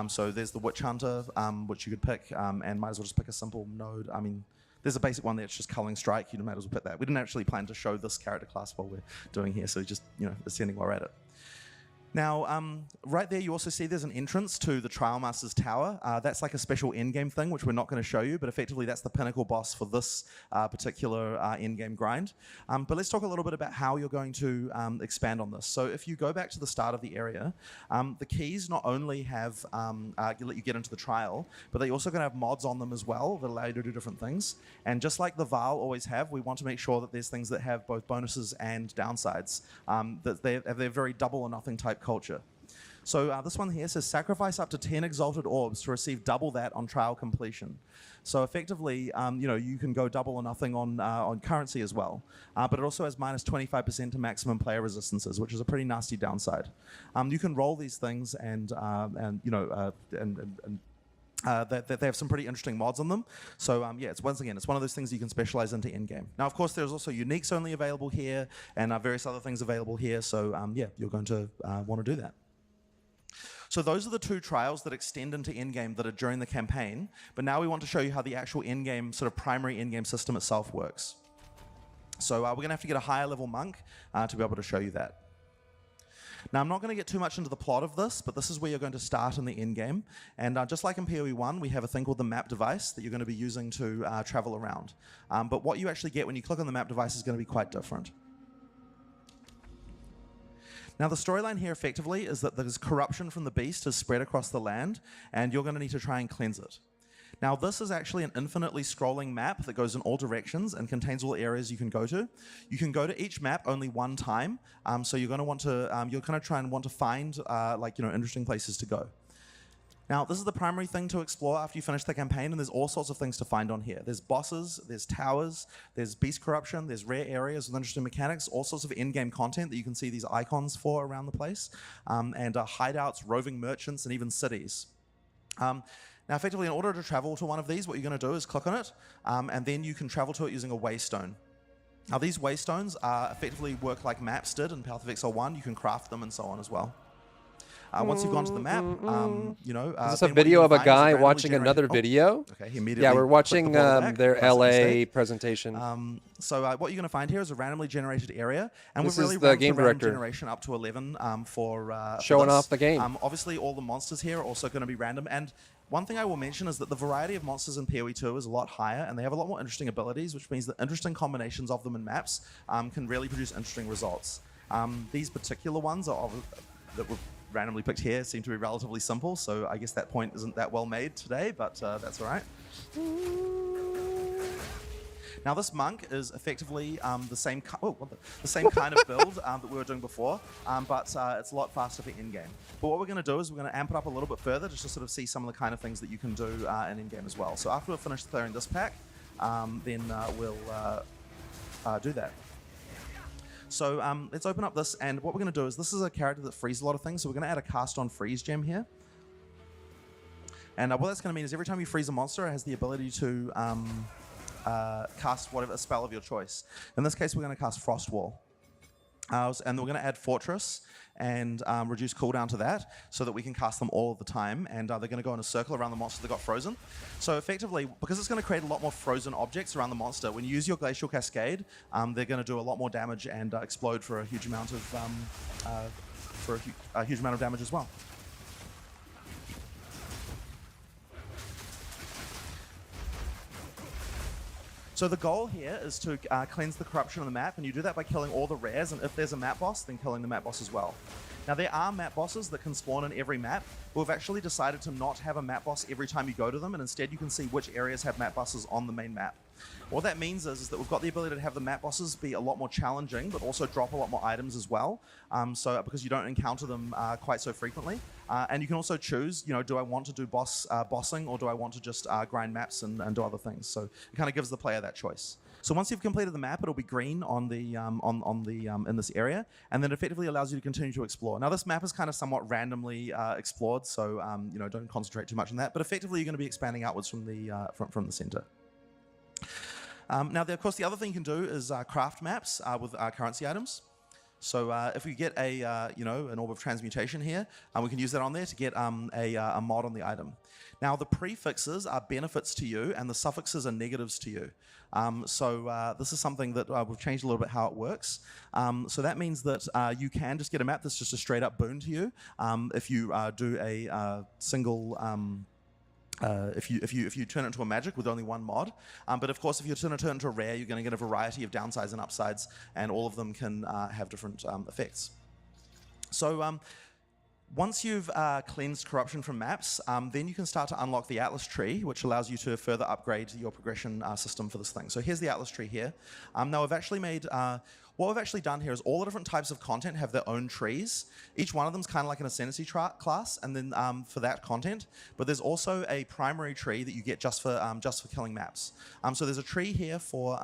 So there's the Witch Hunter, which you could pick, and might as well just pick a simple node. I mean, there's a basic one that's just Culling Strike. You might as well pick that. We didn't actually plan to show this character class while we're doing here, so just ascending while we're at it. Now, right there, you also see there's an entrance to the Trial Master's Tower. That's like a special endgame thing, which we're not going to show you, but effectively that's the pinnacle boss for this particular endgame grind. But let's talk a little bit about how you're going to expand on this. So if you go back to the start of the area, the keys not only have let you get into the trial, but they're also going to have mods on them as well that allow you to do different things. And just like the Vaal always have, we want to make sure that there's things that have both bonuses and downsides, that they're very double or nothing type culture. So this one here says sacrifice up to 10 exalted orbs to receive double that on trial completion. So effectively, you can go double or nothing on currency as well. But it also has minus 25% to maximum player resistances, which is a pretty nasty downside. You can roll these things and they have some pretty interesting mods on them. So yeah, it's one of those things you can specialize into in-game. Now, of course, there's also uniques only available here and various other things available here. So yeah, you're going to want to do that. So those are the two trials that extend into endgame that are during the campaign. But now we want to show you how the actual endgame, sort of primary endgame system itself works. So we're going to have to get a higher level monk to be able to show you that. Now, I'm not going to get too much into the plot of this, but this is where you're going to start in the endgame. And just like in PoE 1, we have a thing called the map device that you're going to be using to travel around. But what you actually get when you click on the map device is going to be quite different. Now, the storyline here effectively is that there's corruption from the beast has spread across the land, and you're going to need to try and cleanse it. Now, this is actually an infinitely scrolling map that goes in all directions and contains all areas you can go to. You can go to each map only one time, so you're going to want to, you're kind of try and want to find interesting places to go. Now, this is the primary thing to explore after you finish the campaign, and there's all sorts of things to find on here. There's bosses, there's towers, there's beast corruption, there's rare areas with interesting mechanics, all sorts of in-game content that you can see these icons for around the place, and hideouts, roving merchants, and even cities. Now, effectively, in order to travel to one of these, what you're going to do is click on it, and then you can travel to it using a waystone. Now, these waystones effectively work like maps did in Path of Exile 1. You can craft them and so on as well. Once you've gone to the map, you know, Is this a then what you're video gonna of a find is guy randomly watching generated- another Oh, video? Okay, he immediately Yeah, we're clicked watching the ball back. their Classic LA mistake. presentation. So what you're going to find here is a randomly generated area, and This we've really is the ramped game the random director. generation up to 11 for Showing this. off the game. Obviously, all the monsters here are also going to be random, and one thing I will mention is that the variety of monsters in PoE 2 is a lot higher, and they have a lot more interesting abilities, which means that interesting combinations of them in maps can really produce interesting results. These particular ones that were randomly picked here seem to be relatively simple, so I guess that point isn't that well made today, but that's all right. Now this monk is effectively the same kind of build that we were doing before, but it's a lot faster for in-game. But what we're going to do is we're going to amp it up a little bit further just to sort of see some of the kind of things that you can do in in-game as well. So after we've finished clearing this pack, then we'll do that. So let's open up this, and what we're going to do is this is a character that freezes a lot of things, so we're going to add a cast on freeze gem here. And what that's going to mean is every time you freeze a monster, it has the ability to cast whatever spell of your choice. In this case, we're going to cast Frost Wall. And we're going to add Fortress and reduce cooldown to that so that we can cast them all the time, and they're going to go in a circle around the monster that got frozen. So effectively, because it's going to create a lot more frozen objects around the monster, when you use your Glacial Cascade, they're going to do a lot more damage and explode for a huge amount of huge amount of damage as well. So the goal here is to cleanse the corruption on the map, and you do that by killing all the rares, and if there's a map boss, then killing the map boss as well. Now there are map bosses that can spawn in every map, but we've actually decided to not have a map boss every time you go to them, and instead you can see which areas have map bosses on the main map. What that means is that we've got the ability to have the map bosses be a lot more challenging, but also drop a lot more items as well, because you don't encounter them quite so frequently. And you can also choose, you know, do I want to do bossing, or do I want to just grind maps and do other things? So it kind of gives the player that choice. So once you've completed the map, it'll be green on the in this area, and then effectively allows you to continue to explore. Now this map is kind of somewhat randomly explored, so you know, don't concentrate too much on that. But effectively, you're going to be expanding outwards from the center. Now, of course, the other thing you can do is craft maps with currency items. So if we get a an Orb of Transmutation here, we can use that on there to get a mod on the item. Now the prefixes are benefits to you, and the suffixes are negatives to you. So this is something that we've changed a little bit how it works. So that means that you can just get a map that's just a straight up boon to you if you do a single. If you turn it into a magic with only one mod, but of course if you turn it into a rare, you're going to get a variety of downsides and upsides, and all of them can have different effects. So once you've cleansed corruption from maps, then you can start to unlock the Atlas tree, which allows you to further upgrade your progression system for this thing. So here's the Atlas tree here. Now I've actually made what we've actually done here is all the different types of content have their own trees. Each one of them is kind of like an ascendancy class, and then for that content. But there's also a primary tree that you get just for killing maps. So there's a tree here for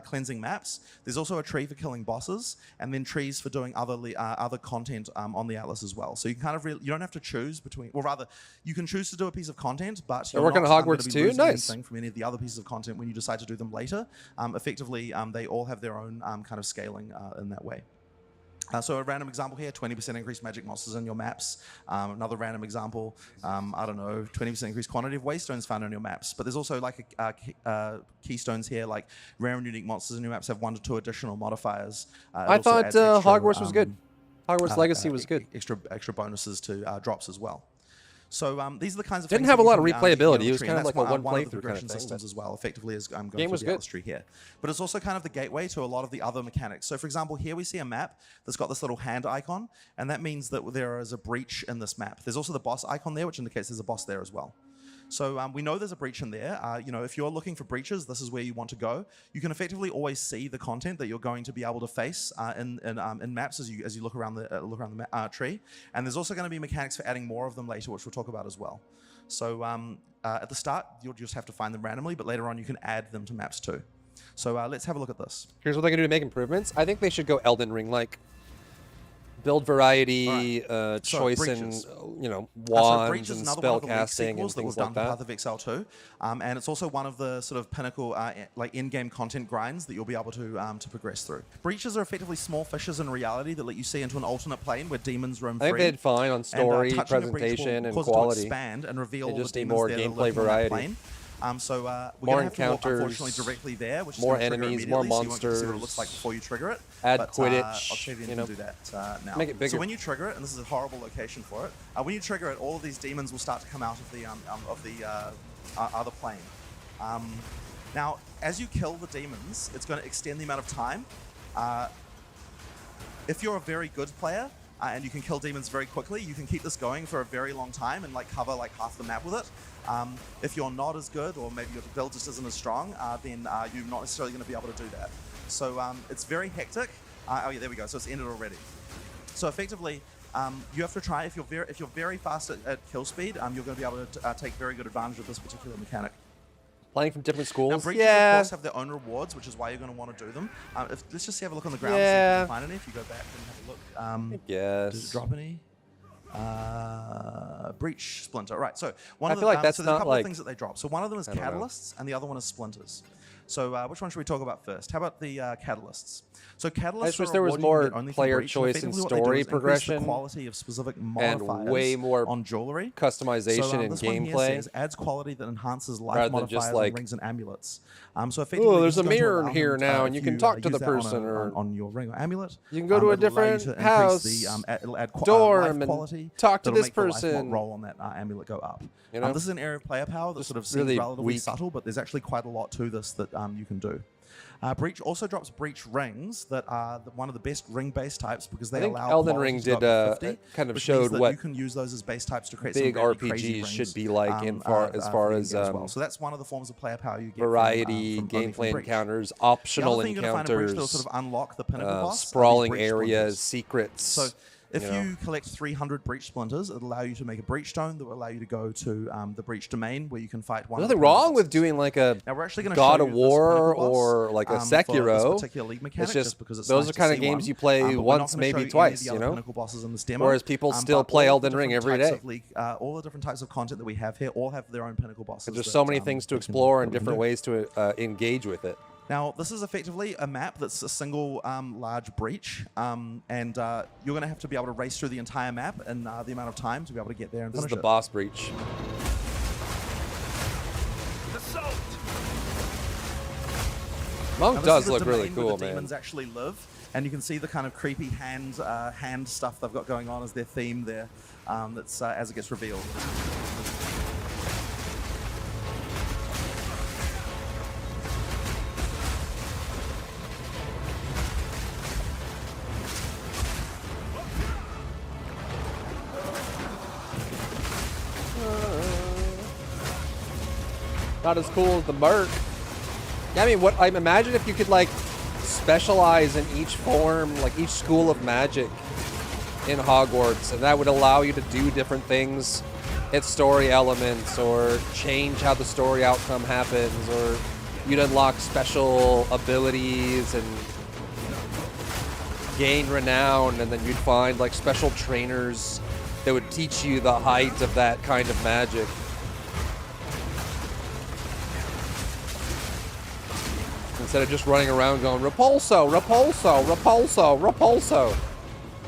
cleansing maps. There's also a tree for killing bosses, and then trees for doing other content on the Atlas as well. So you can kind of you don't have to choose between, or rather, you can choose to do a piece of content, but They're you're working not on gonna Hogwarts be too? losing Nice. anything from any of the other pieces of content when you decide to do them later. Effectively, they all have their own kind of scaling in that way. So a random example here, 20% increased magic monsters in your maps. Another random example, I don't know, 20% increased quantity of waystones found on your maps. But there's also like keystones here, like rare and unique monsters in your maps have 1 to 2 additional modifiers. I thought Hogwarts was good. Hogwarts Legacy was good. Extra bonuses to drops as well. So these are the kinds of Didn't things have that a lot you of can, replayability. get It was on the kind of tree, like a and that's one of the playthrough kind of progression thing, systems but as well. Effectively, as I'm going game through was the good. Atlas tree here, but it's also kind of the gateway to a lot of the other mechanics. So, for example, here we see a map that's got this little hand icon, and that means that there is a breach in this map. There's also the boss icon there, which indicates there's a boss there as well. So we know there's a breach in there. If you're looking for breaches, this is where you want to go. You can effectively always see the content that you're going to be able to face in maps as you look around the tree. And there's also going to be mechanics for adding more of them later, which we'll talk about as well. So at the start, you'll just have to find them randomly, but later on you can add them to maps too. So let's have a look at this. Here's what they can do to make improvements. I think they should go Elden Ring like. build variety, So, choice breaches. in, you know, So wands Breach is and another spell one of the league casting and sequels that things was done like for Path that. of Exile 2, and it's also one of the sort of pinnacle like in-game content grinds that you'll be able to progress through. Breaches are effectively small fissures in reality that let you see into an alternate plane where demons roam I think free. they did fine on story, and, touching a breach will presentation, and cause it to quality. expand and reveal They all the just need demons more there that are gameplay lurking on that variety. plane. So we're More gonna have to walk, encounters, unfortunately, directly there, which is more gonna trigger enemies, more immediately, so you won't get to see what it looks monsters, like before you trigger it. add but, Quidditch, Octavian you know, can do that now. make it bigger. So when you trigger it, and this is a horrible location for it, when you trigger it, all of these demons will start to come out of the other plane. Now, as you kill the demons, it's going to extend the amount of time. If you're a very good player and you can kill demons very quickly, you can keep this going for a very long time and like cover like half the map with it. If you're not as good, or maybe your build just isn't as strong, then you're not necessarily going to be able to do that. So it's very hectic. Oh yeah, there we go. So it's ended already. So effectively, you have to try, if you're very fast at kill speed, you're going to be able to take very good advantage of this particular mechanic. Playing from different schools. Now, breaches, of course, have their own rewards, which is why you're going to want to do them. Let's just have a look on the ground and see if you can find any. If you go back and have a look. Yes. Does it drop any? Breach Splinter. Right, so I feel like that's so there's a not couple like- of things that they drop. So one of them is I don't know. catalysts, and the other one is splinters. So which one should we talk about first? How about the catalysts? So catalysts. I just wish are a there was reward you can more get only from player Breach, choice and effectively what they do story is increase progression the quality of specific and modifiers way more on jewelry. customization So, and this one here gameplay. says adds quality that enhances life rather than modifiers just on like, rings and amulets. So effectively, oh, there's this a is going to mirror in allow here them, now, if and you can you, talk to use the that person on your ring or amulet. You can go to a it'll allow you different to increase house, it'll add dorm, life and quality talk to that'll this make the life person. roll on that amulet go up. You know? This is an area of player power that sort of seems really relatively weak. subtle, but there's actually quite a lot to this that you can do. Breach also drops Breach rings that are one of the best ring-based types because they I think allow Elden quality Ring to go did up to 50, kind of which showed means that what you can use those as base types to create big some very crazy RPGs rings, should be like as far for as you as well. So that's one of the forms of player power you get variety, from only from gameplay Breach. encounters, The optional other thing you're going to find in Breach that'll encounters, sort of unlock the pinnacle boss are these sprawling Breach areas, splinters. secrets. So if you know. you collect 300 Breach Splinters, it'll allow you to make a Breach Stone that will allow you to go to the Breach Domain where you can fight one. There's of the nothing wrong pinnacle with bosses. doing like a Now we're actually going to God show of you War this pinnacle boss, or like a for this Sekiro. particular league mechanic, It's just because it's those nice are to kind of see games one. you play But we're not once, gonna show maybe you any twice, of the you other know? pinnacle bosses in this demo. Whereas people still But play all the Elden Ring different every types day. of league, all the different types of content that we have here all have their own pinnacle bosses. There's that, so many things to we can- explore and that we can different do. ways to engage with it. Now, this is effectively a map that's a single large breach, and you're going to have to be able to race through the entire map in the amount of time to be able to get there and This is finish the it. boss breach. Assault! Monk Now, this does is the look really domain where cool, the man. demons actually live, and you can see the kind of creepy hand stuff they've got going on as their theme there. That's as it gets revealed. Not as cool as the Merc. Yeah, I mean, what I imagine if you could like specialize in each form, like each school of magic in Hogwarts, and that would allow you to do different things, hit story elements, or change how the story outcome happens, or you'd unlock special abilities and gain renown, and then you'd find like special trainers that would teach you the height of that kind of magic. Instead of just running around going, Repulso, Repulso, Repulso, Repulso,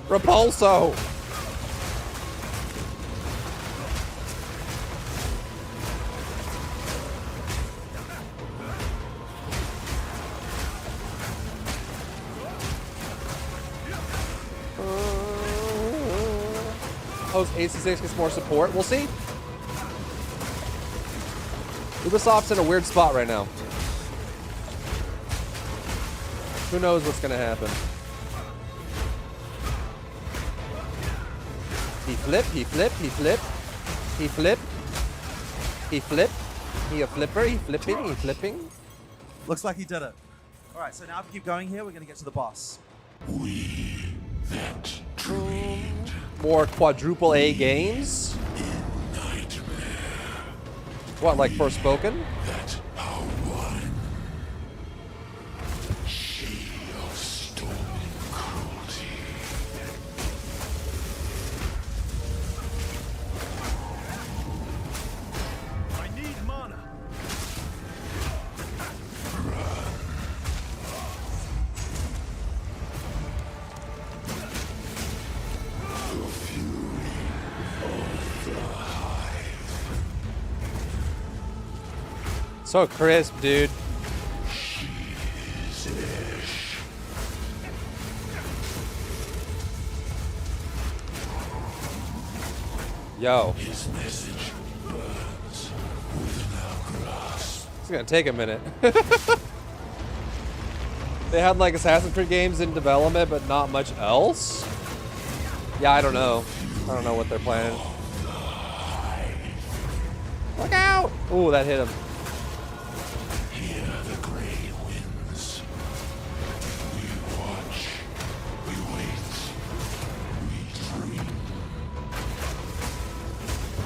Repulso. Oh, AC6 gets more support. We'll see. Ubisoft's in a weird spot right now. Who knows what's gonna happen? He flip, he flip, he flip, he flip, he flip, he a flipper, he flipping, he flipping. Looks like he did it. All right, so now if we keep going here, we're going to get to the boss. More quadruple A games. What, like Forspoken? So crisp, dude. Yo. It's gonna take a minute. They had like Assassin's Creed games in development, but not much else? Yeah, I don't know. I don't know what they're planning. Look out! Ooh, that hit him.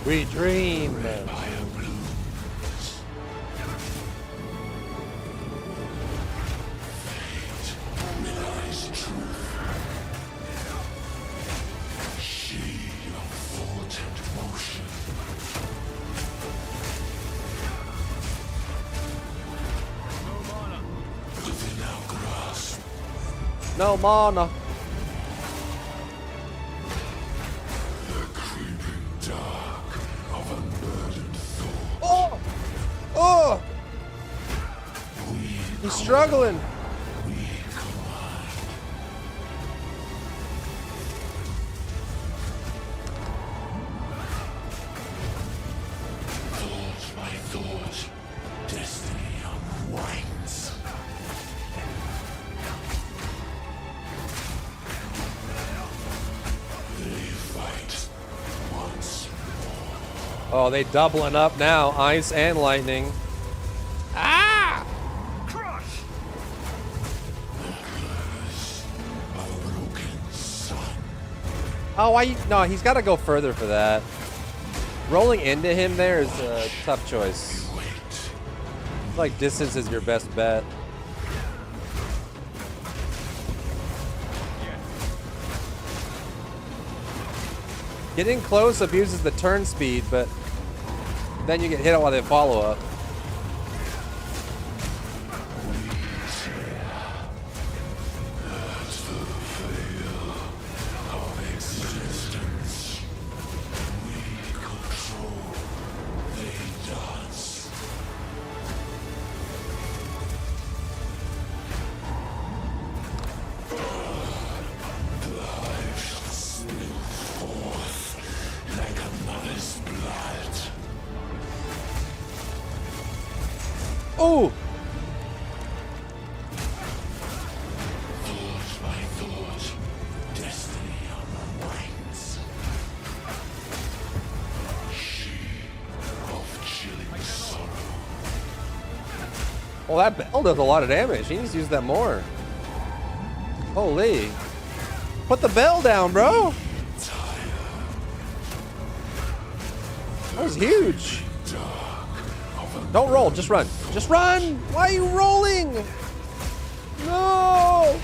We dream. No mana. Oh! Oh! He's struggling. Oh, they doubling up now, ice and lightning. Ah! Oh, why? No, he's got to go further for that. Rolling into him there is a tough choice. Like distance is your best bet. Getting close abuses the turn speed, but then you get hit while they follow up. Oh! Well, that bell does a lot of damage. He needs to use that more. Holy. Put the bell down, bro. That was huge. Don't roll, just run. Just run! Why are you rolling? No!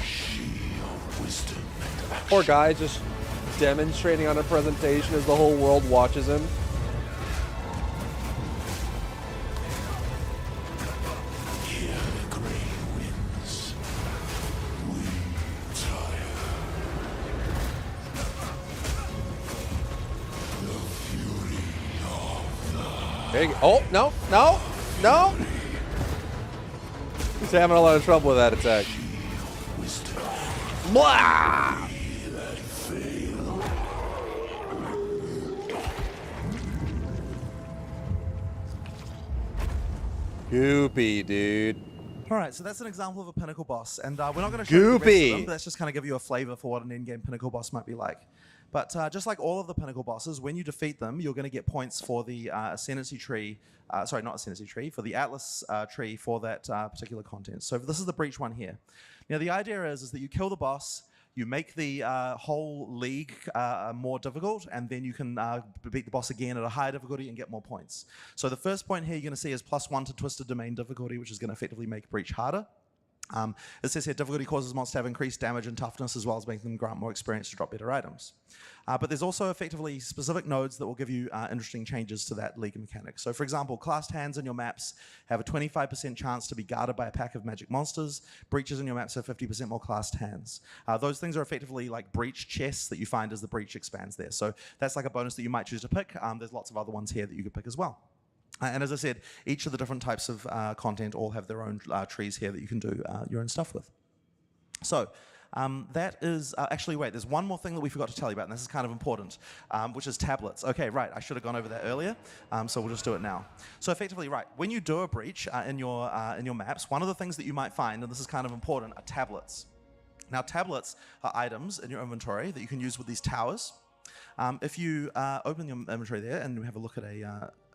Poor guy just demonstrating on a presentation as the whole world watches him. Big. Oh, no, no, no. He's having a lot of trouble with that attack. Blah! Goopy, dude. All right, so that's an example of a pinnacle boss, and we're not going to show you the rest of them, but that's just kind of give you a flavor for what an in-game pinnacle boss might be like. But just like all of the pinnacle bosses, when you defeat them, you're going to get points for the Ascendancy tree. Sorry, not Ascendancy tree, for the Atlas tree for that particular content. So this is the Breach one here. Now, the idea is that you kill the boss, you make the whole league more difficult, and then you can beat the boss again at a higher difficulty and get more points. So the first point here you're going to see is +1 to Twisted Domain difficulty, which is going to effectively make Breach harder. It says here, difficulty causes monsters to have increased damage and toughness, as well as making them grant more experience to drop better items. But there's also effectively specific nodes that will give you interesting changes to that league mechanic. So for example, classed hands in your maps have a 25% chance to be guarded by a pack of magic monsters. Breaches in your maps have 50% more classed hands. Those things are effectively like breach chests that you find as the breach expands there. So that's like a bonus that you might choose to pick. There's lots of other ones here that you could pick as well. And as I said, each of the different types of content all have their own trees here that you can do your own stuff with. So that is, actually wait, there's one more thing that we forgot to tell you about, and this is kind of important, which is tablets. Okay, right, I should have gone over that earlier, so we'll just do it now. So effectively, right, when you do a breach in your maps, one of the things that you might find, and this is kind of important, are tablets. Now tablets are items in your inventory that you can use with these towers. If you open your inventory there and have a look at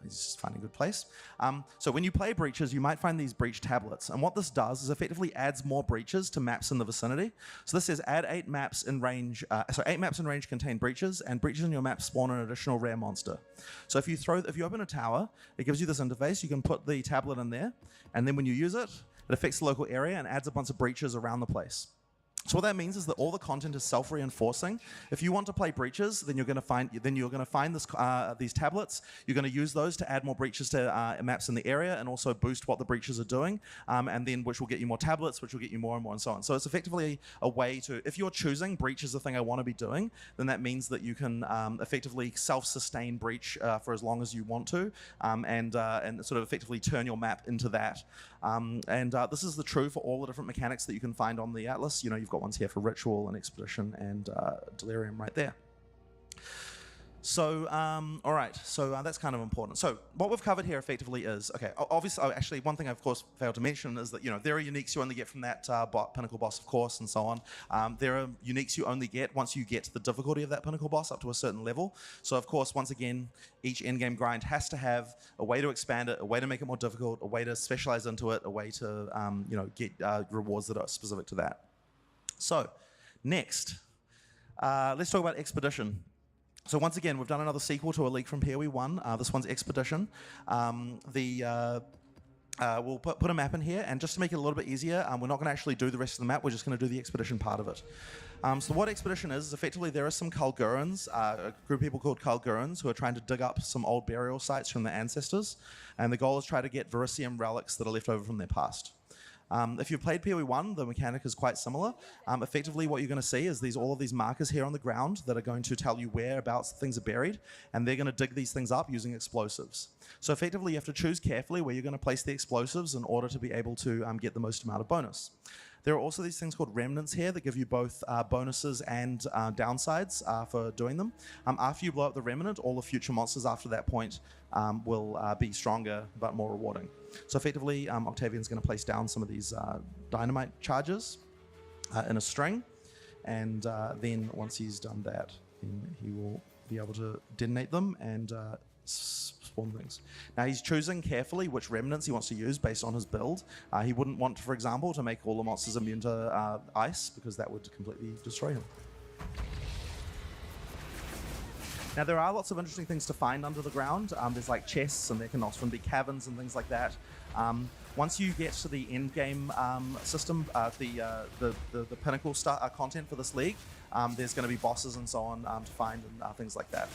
just find a good place. So when you play breaches, you might find these breach tablets. And what this does is effectively adds more breaches to maps in the vicinity. So this says add 8 maps in range. 8 maps in range contain breaches, and breaches in your map spawn an additional rare monster. So if you open a tower, it gives you this interface. You can put the tablet in there, and then when you use it, it affects the local area and adds a bunch of breaches around the place. So what that means is that all the content is self-reinforcing. If you want to play breaches, then you're going to find these tablets. You're going to use those to add more breaches to maps in the area and also boost what the breaches are doing, and then which will get you more tablets, which will get you more and more and so on. So it's effectively a way to, if you're choosing breach is the thing I want to be doing, then that means that you can effectively self-sustain breach for as long as you want to, and sort of effectively turn your map into that. This is true for all the different mechanics that you can find on the Atlas. You know, you've got ones here for Ritual and Expedition and Delirium right there. So, all right, so that's kind of important. So what we've covered here effectively is, okay, obviously, actually, one thing I, of course, failed to mention is that, you know, there are uniques you only get from that Pinnacle boss, of course, and so on. There are uniques you only get once you get the difficulty of that Pinnacle boss up to a certain level. So, of course, once again, each endgame grind has to have a way to expand it, a way to make it more difficult, a way to specialize into it, a way to, you know, get rewards that are specific to that. So, next, let's talk about Expedition. So once again, we've done another sequel to A League from PoE 1. This one's Expedition. We'll put a map in here, and just to make it a little bit easier, we're not going to actually do the rest of the map, we're just going to do the Expedition part of it. So what Expedition is effectively there are some Khalgurans, a group of people called Khalgurans, who are trying to dig up some old burial sites from their ancestors, and the goal is try to get Verisium relics that are left over from their past. If you've played PoE 1, the mechanic is quite similar. Effectively, what you're going to see is all of these markers here on the ground that are going to tell you whereabouts things are buried, and they're going to dig these things up using explosives. So effectively, you have to choose carefully where you're going to place the explosives in order to be able to get the most amount of bonus. There are also these things called remnants here that give you both bonuses and downsides for doing them. After you blow up the remnant, all the future monsters after that point will be stronger but more rewarding. So effectively, Octavian's going to place down some of these dynamite charges in a string, and then once he's done that, then he will be able to detonate them and spawn things. Now he's choosing carefully which remnants he wants to use based on his build. He wouldn't want, for example, to make all the monsters immune to ice, because that would completely destroy him. Now there are lots of interesting things to find under the ground. There's like chests, and there can often be caverns and things like that. Once you get to the end game system, the pinnacle content for this league, there's going to be bosses and so on to find and things like that.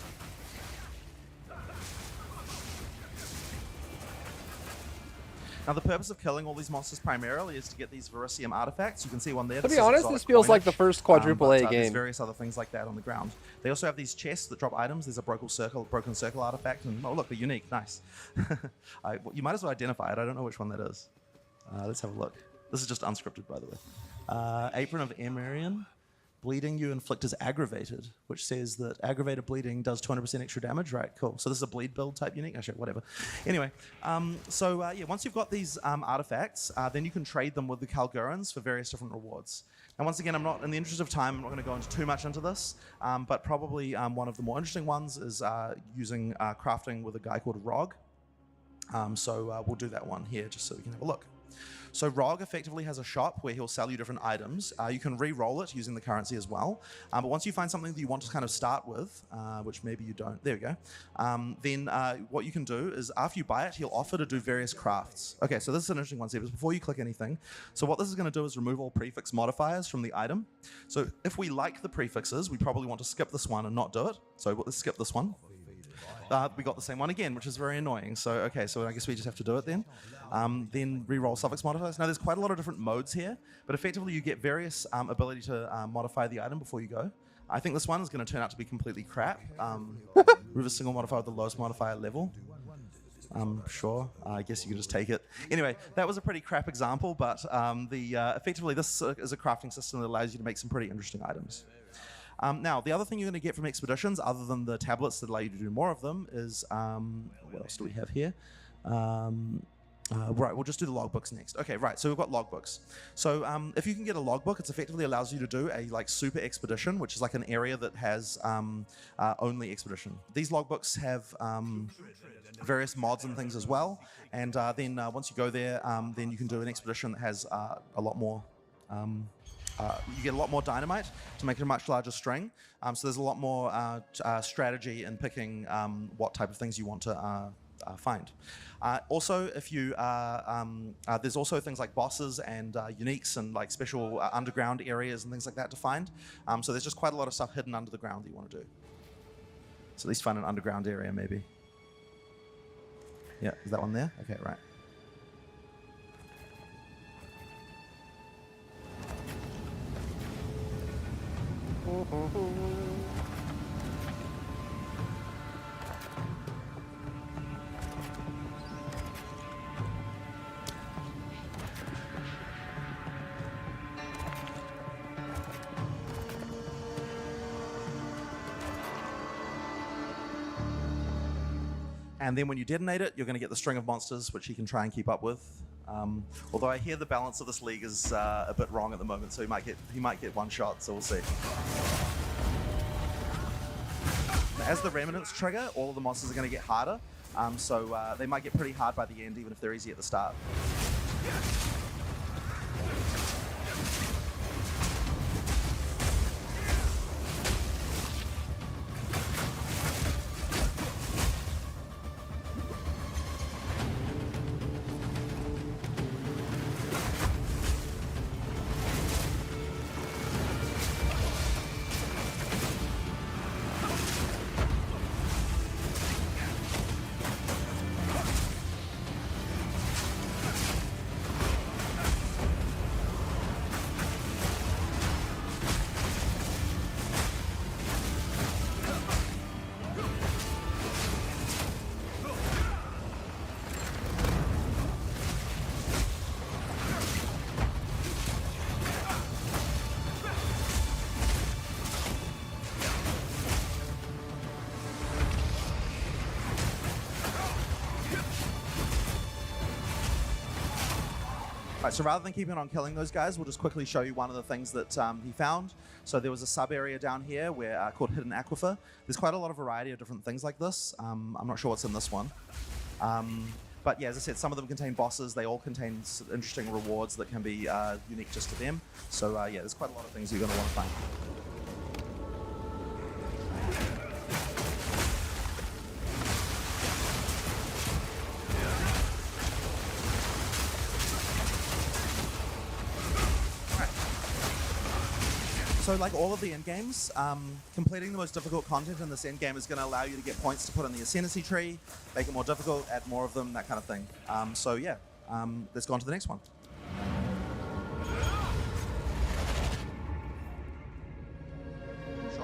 Now the purpose of killing all these monsters primarily is to get these Verisium artifacts. You can see one there. To be honest, this feels like the first quadruple A game. There's various other things like that on the ground. They also have these chests that drop items. There's a broken circle artifact, and oh look, they're unique. Nice. You might as well identify it. I don't know which one that is. Let's have a look. This is just unscripted, by the way. Apron of Emerian. Bleeding you inflict is aggravated, which says that aggravated bleeding does 200% extra damage. Right, cool. So this is a bleed build type unique. Actually, whatever. Anyway, yeah, once you've got these artifacts, then you can trade them with the Khalgurans for various different rewards. And once again, in the interest of time, I'm not going to go into too much into this, but probably one of the more interesting ones is using crafting with a guy called Rog. We'll do that one here just so we can have a look. So Rog effectively has a shop where he'll sell you different items. You can re-roll it using the currency as well. But once you find something that you want to kind of start with, which maybe you don't, there we go, then what you can do is after you buy it, he'll offer to do various crafts. Okay, so this is an interesting one, Sebas, before you click anything. So what this is going to do is remove all prefix modifiers from the item. So if we like the prefixes, we probably want to skip this one and not do it. So let's skip this one. We got the same one again, which is very annoying. So, okay, so I guess we just have to do it then. Then re-roll suffix modifiers. Now, there's quite a lot of different modes here, but effectively you get various ability to modify the item before you go. I think this one is going to turn out to be completely crap. Remove a single modifier with the lowest modifier level. Sure, I guess you could just take it. Anyway, that was a pretty crap example, but effectively this is a crafting system that allows you to make some pretty interesting items. Now, the other thing you're going to get from expeditions, other than the tablets that allow you to do more of them, is what else do we have here? Right, we'll just do the logbooks next. Okay, right, so we've got logbooks. So if you can get a logbook, it effectively allows you to do a like super expedition, which is like an area that has only expedition. These logbooks have various mods and things as well, and then once you go there, then you can do an expedition that has a lot more. You get a lot more dynamite to make it a much larger string. So there's a lot more strategy in picking what type of things you want to find. Also, if you there's also things like bosses and uniques and like special underground areas and things like that to find. So there's just quite a lot of stuff hidden under the ground that you want to do. So at least find an underground area maybe. Yeah, is that one there? Okay, right. And then when you detonate it, you're going to get the string of monsters, which you can try and keep up with. Although I hear the balance of this league is a bit wrong at the moment, so he might get one shot. So we'll see. As the remnants trigger, all of the monsters are going to get harder. So they might get pretty hard by the end, even if they're easy at the start. Right, so rather than keeping on killing those guys, we'll just quickly show you one of the things that he found. So there was a sub area down here where called Hidden Aquifer. There's quite a lot of variety of different things like this. I'm not sure what's in this one. But yeah, as I said, some of them contain bosses. They all contain interesting rewards that can be unique just to them. So yeah, there's quite a lot of things you're going to want to find. So like all of the end games, completing the most difficult content in this end game is going to allow you to get points to put in the Ascendancy tree, make it more difficult, add more of them, that kind of thing. So yeah, let's go on to the next one.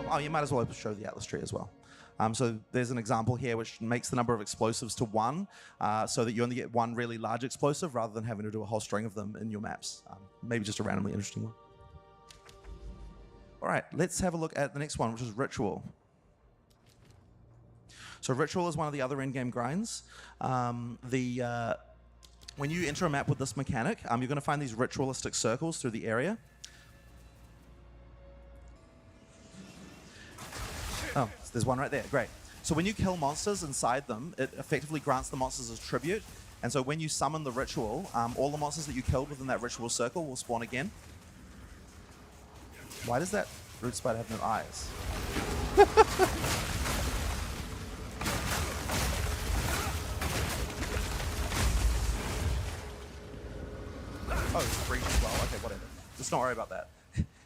Oh, you might as well show the Atlas tree as well. So there's an example here which makes the number of explosives to 1, so that you only get one really large explosive rather than having to do a whole string of them in your maps. Maybe just a randomly interesting one. All right, let's have a look at the next one, which is Ritual. So Ritual is one of the other endgame grinds. When you enter a map with this mechanic, you're going to find these ritualistic circles through the area. Oh, there's one right there. Great. So when you kill monsters inside them, it effectively grants the monsters as tribute. And so when you summon the ritual, all the monsters that you killed within that ritual circle will spawn again. Why does that root spider have no eyes? Oh, it's breach as well. Okay, whatever. Just don't worry about that.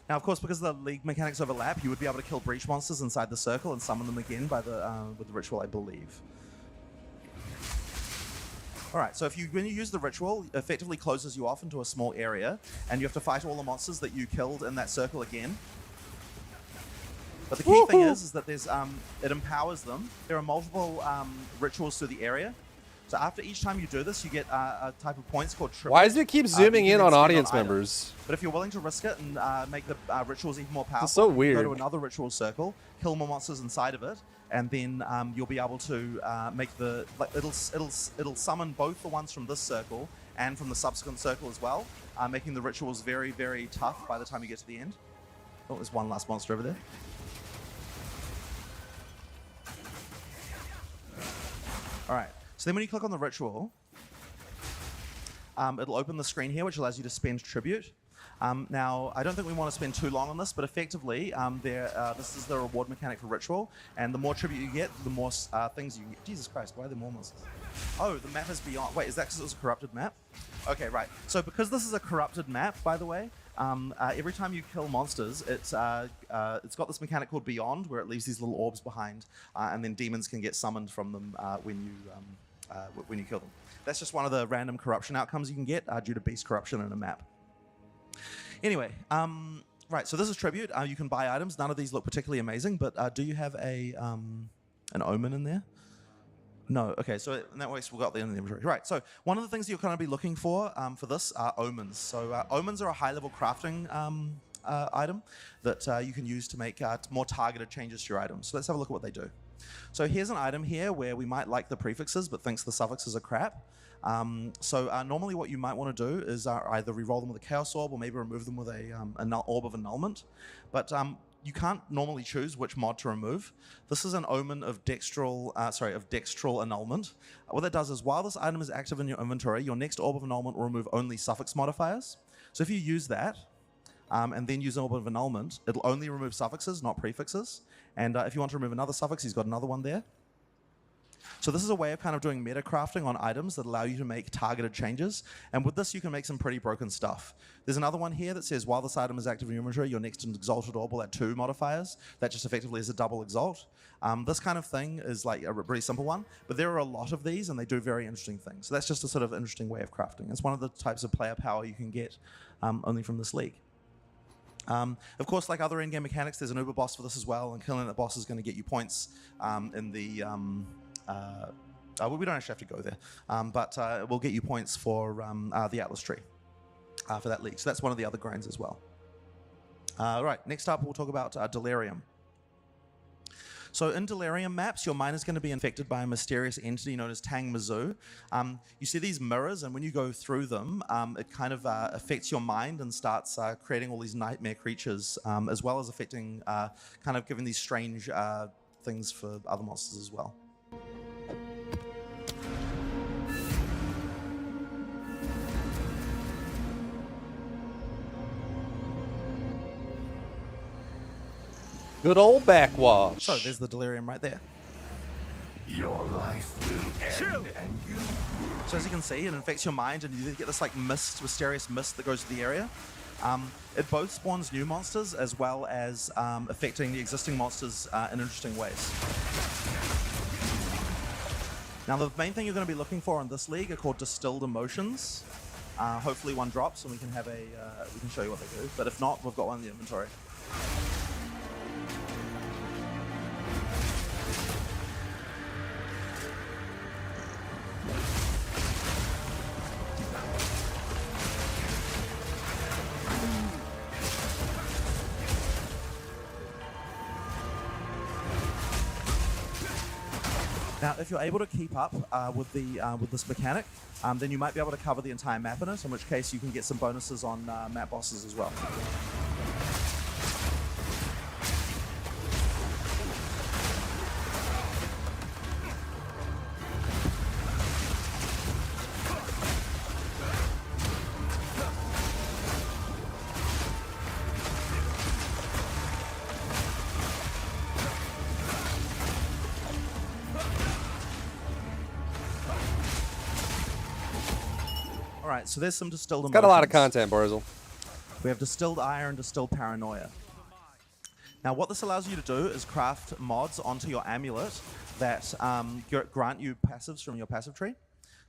Now, of course, because the league mechanics overlap, you would be able to kill breach monsters inside the circle and summon them again by the with the ritual, I believe. All right, so when you use the ritual, it effectively closes you off into a small area, and you have to fight all the monsters that you killed in that circle again. But the key thing is that there's it empowers them. There are multiple rituals through the area, So after each time you do this, you get a type of points called tribute. Why does it keep zooming you in can on then spend audience items. members? But if you're willing to risk it and make the rituals even more powerful, It's so you can weird. go to another ritual circle, kill more monsters inside of it, and then you'll be able to make the it'll summon both the ones from this circle and from the subsequent circle as well, making the rituals very, very tough by the time you get to the end. Oh, there's one last monster over there. All right. So then when you click on the ritual, it'll open the screen here, which allows you to spend tribute. Now, I don't think we want to spend too long on this, but effectively, this is the reward mechanic for ritual, and the more tribute you get, the more things you get. Jesus Christ, why are there more monsters? Oh, the map is beyond. Wait, is that because it was a corrupted map? Okay, right. So because this is a corrupted map, by the way, every time you kill monsters, it's got this mechanic called Beyond, where it leaves these little orbs behind, and then demons can get summoned from them when you kill them. That's just one of the random corruption outcomes you can get due to beast corruption in a map. Anyway, right, so this is tribute. You can buy items. None of these look particularly amazing, but do you have an omen in there? No. Okay, so in that way, we've got the inventory. Right, so one of the things you're going to be looking for this are omens. So omens are a high-level crafting item that you can use to make more targeted changes to your items. So let's have a look at what they do. So here's an item here where we might like the prefixes, but thinks the suffixes are crap. Normally what you might want to do is either re-roll them with a Chaos Orb or maybe remove them with an Orb of Annulment. But you can't normally choose which mod to remove. This is an Omen of Dextral Annulment. What that does is while this item is active in your inventory, your next Orb of Annulment will remove only suffix modifiers. So if you use that, and then use an Orb of Annulment, it'll only remove suffixes, not prefixes. And if you want to remove another suffix, he's got another one there. So this is a way of kind of doing meta crafting on items that allow you to make targeted changes. And with this, you can make some pretty broken stuff. There's another one here that says, while this item is active in your inventory, your next Exalted Orb will add 2 modifiers. That just effectively is a double exalt. This kind of thing is like a pretty simple one, but there are a lot of these and they do very interesting things. So that's just a sort of interesting way of crafting. It's one of the types of player power you can get only from this league. Of course, like other in-game mechanics, there's an uber boss for this as well, and killing that boss is going to get you points in the... well, we don't actually have to go there, but we'll get you points for the Atlas Tree for that league. So that's one of the other grinds as well. Right, next up we'll talk about Delirium. So in Delirium maps, your mind is going to be infected by a mysterious entity known as Tang Mizu. You see these mirrors, and when you go through them, it kind of affects your mind and starts creating all these nightmare creatures, as well as affecting, kind of giving these strange things for other monsters as well. Good old backwash. So there's the Delirium right there. Your life will end, and you... So as you can see, it infects your mind, and you get this like mist, mysterious mist that goes to the area. It both spawns new monsters as well as affecting the existing monsters in interesting ways. Now the main thing you're going to be looking for in this league are called Distilled Emotions. Hopefully one drops, and we can have we can show you what they do. But if not, we've got one in the inventory. Now, if you're able to keep up with this mechanic, then you might be able to cover the entire map in it, in which case you can get some bonuses on map bosses as well. Alright, so there's some distilled emotions. Got a lot of content, Borzel. We have distilled ire and distilled paranoia. Now what this allows you to do is craft mods onto your amulet that grant you passives from your passive tree.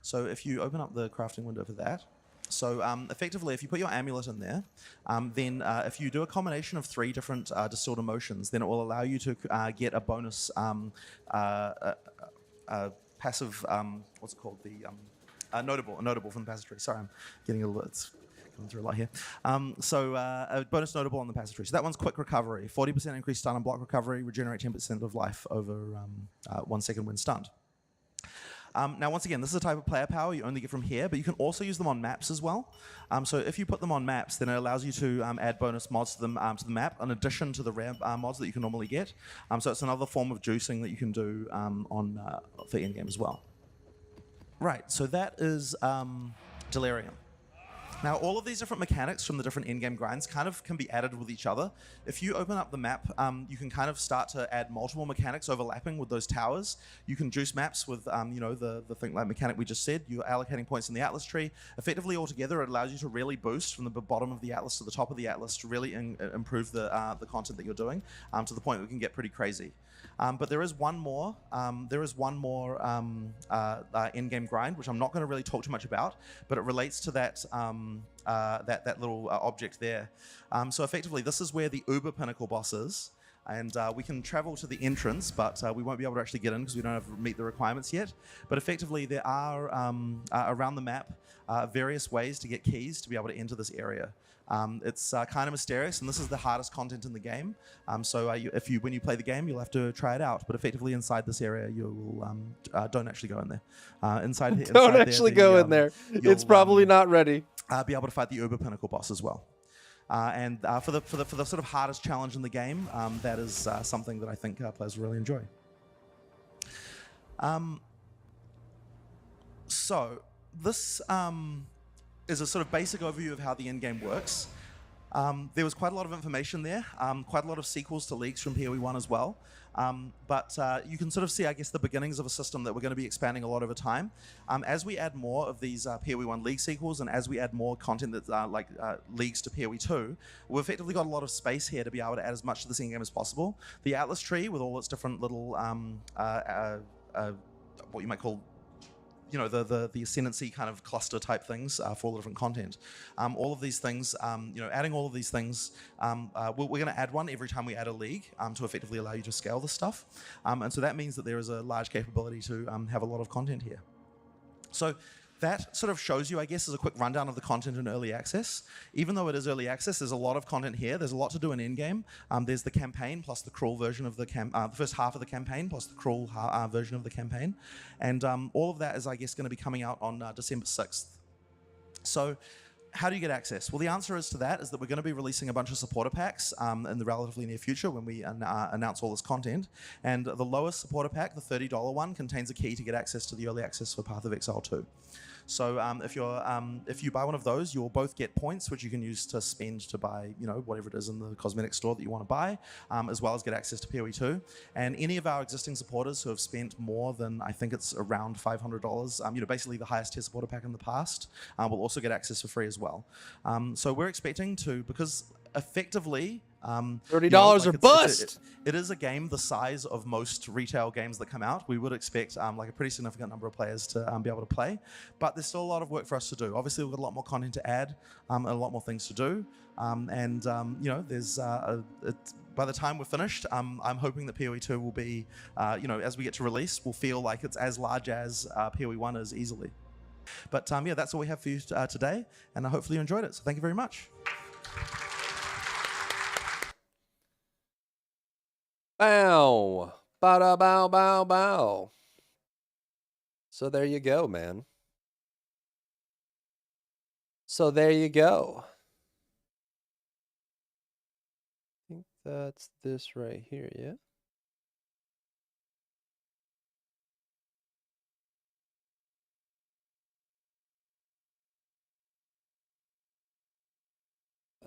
So if you open up the crafting window for that, so effectively if you put your amulet in there, then if you do a combination of 3 different distilled emotions, then it will allow you to get a bonus passive, what's it called? The notable from the passage tree. Sorry, I'm getting a little, it's coming through a lot here. A bonus notable on the passage tree. So that one's quick recovery, 40% increased stun and block recovery, regenerate 10% of life over 1 second when stunned. Now, once again, this is a type of player power you only get from here, but you can also use them on maps as well. So if you put them on maps, then it allows you to add bonus mods to the map, in addition to the rare mods that you can normally get. So it's another form of juicing that you can do for endgame as well. Right, so that is Delirium. Now, all of these different mechanics from the different in-game grinds kind of can be added with each other. If you open up the map, you can kind of start to add multiple mechanics overlapping with those towers. You can juice maps with, the thing like mechanic we just said. You're allocating points in the Atlas tree. Effectively, altogether, it allows you to really boost from the bottom of the Atlas to the top of the Atlas to really improve the content that you're doing to the point where it can get pretty crazy. But there is one more. In-game grind, which I'm not going to really talk too much about, but it relates to that that little object there. So effectively, this is where the Uber Pinnacle boss is, and we can travel to the entrance, but we won't be able to actually get in because we don't have to meet the requirements yet. But effectively, there are around the map various ways to get keys to be able to enter this area. It's kind of mysterious, and this is the hardest content in the game. When you play the game, you'll have to try it out. But effectively, inside this area, you'll don't actually go in there. Don't actually go in there. It's probably not ready. Be able to fight the Uber Pinnacle boss as well. For the sort of hardest challenge in the game, that is something that I think players will really enjoy. So this is a sort of basic overview of how the end game works. There was quite a lot of information there, quite a lot of sequels to leagues from PoE 1 as well. But you can sort of see, I guess, the beginnings of a system that we're going to be expanding a lot over time. As we add more of these PoE 1 league sequels, and as we add more content that's leagues to PoE 2, we've effectively got a lot of space here to be able to add as much to this in-game as possible. The Atlas tree, with all its different little, what you might call, the ascendancy kind of cluster type things for all the different content. All of these things, adding all of these things, we're going to add one every time we add a league to effectively allow you to scale this stuff. And so that means that there is a large capability to have a lot of content here. So that sort of shows you, I guess, as a quick rundown of the content in early access. Even though it is early access, there's a lot of content here. There's a lot to do in endgame. There's the campaign plus the crawl version of the first half of the campaign plus the crawl version of the campaign. And all of that is, I guess, going to be coming out on December 6th. So how do you get access? Well, the answer is to that is that we're going to be releasing a bunch of supporter packs in the relatively near future when we announce all this content. And the lowest supporter pack, the $30 one, contains a key to get access to the early access for Path of Exile 2. So if you buy one of those, you'll both get points, which you can use to spend to buy, whatever it is in the cosmetic store that you want to buy, as well as get access to PoE 2. And any of our existing supporters who have spent more than, I think it's around $500, basically the highest tier supporter pack in the past, will also get access for free as well. So we're expecting to, because effectively, $30 or bust. It is a game the size of most retail games that come out. We would expect a pretty significant number of players to be able to play, but there's still a lot of work for us to do. Obviously, we've got a lot more content to add, and a lot more things to do. There's by the time we're finished, I'm hoping that PoE 2 will be, as we get to release, will feel like it's as large as PoE 1 is easily. But that's all we have for you today, and hopefully you enjoyed it. So thank you very much. Bow. Bada bow bow bow. So there you go, man. So there you go. I think that's this right here, yeah?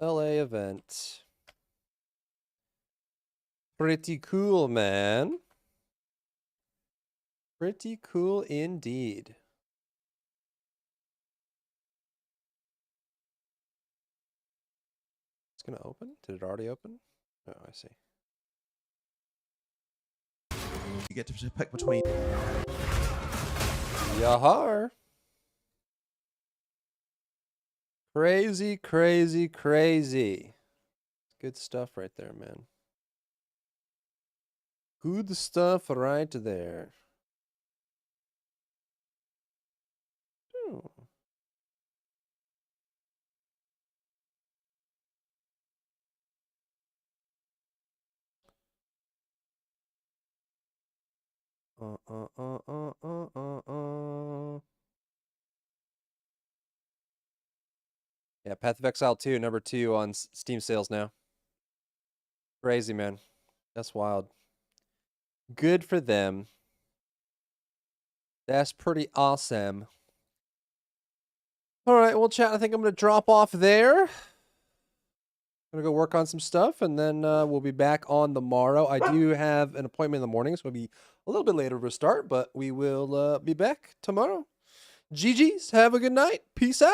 LA event. Pretty cool, man. Pretty cool indeed. It's gonna open? Did it already open? Oh, I see. You get to pick between. Yahar. Crazy, crazy, crazy. Good stuff right there, man. Good stuff right there. Yeah, Path of Exile 2, number 2 on Steam sales now. Crazy, man. That's wild. Good for them. That's pretty awesome. All right, well, chat, I think I'm going to drop off there. I'm going to go work on some stuff, and then we'll be back on the morrow. I do have an appointment in the morning, so it'll be a little bit later of a start, but we will be back tomorrow. GG's, have a good night. Peace out.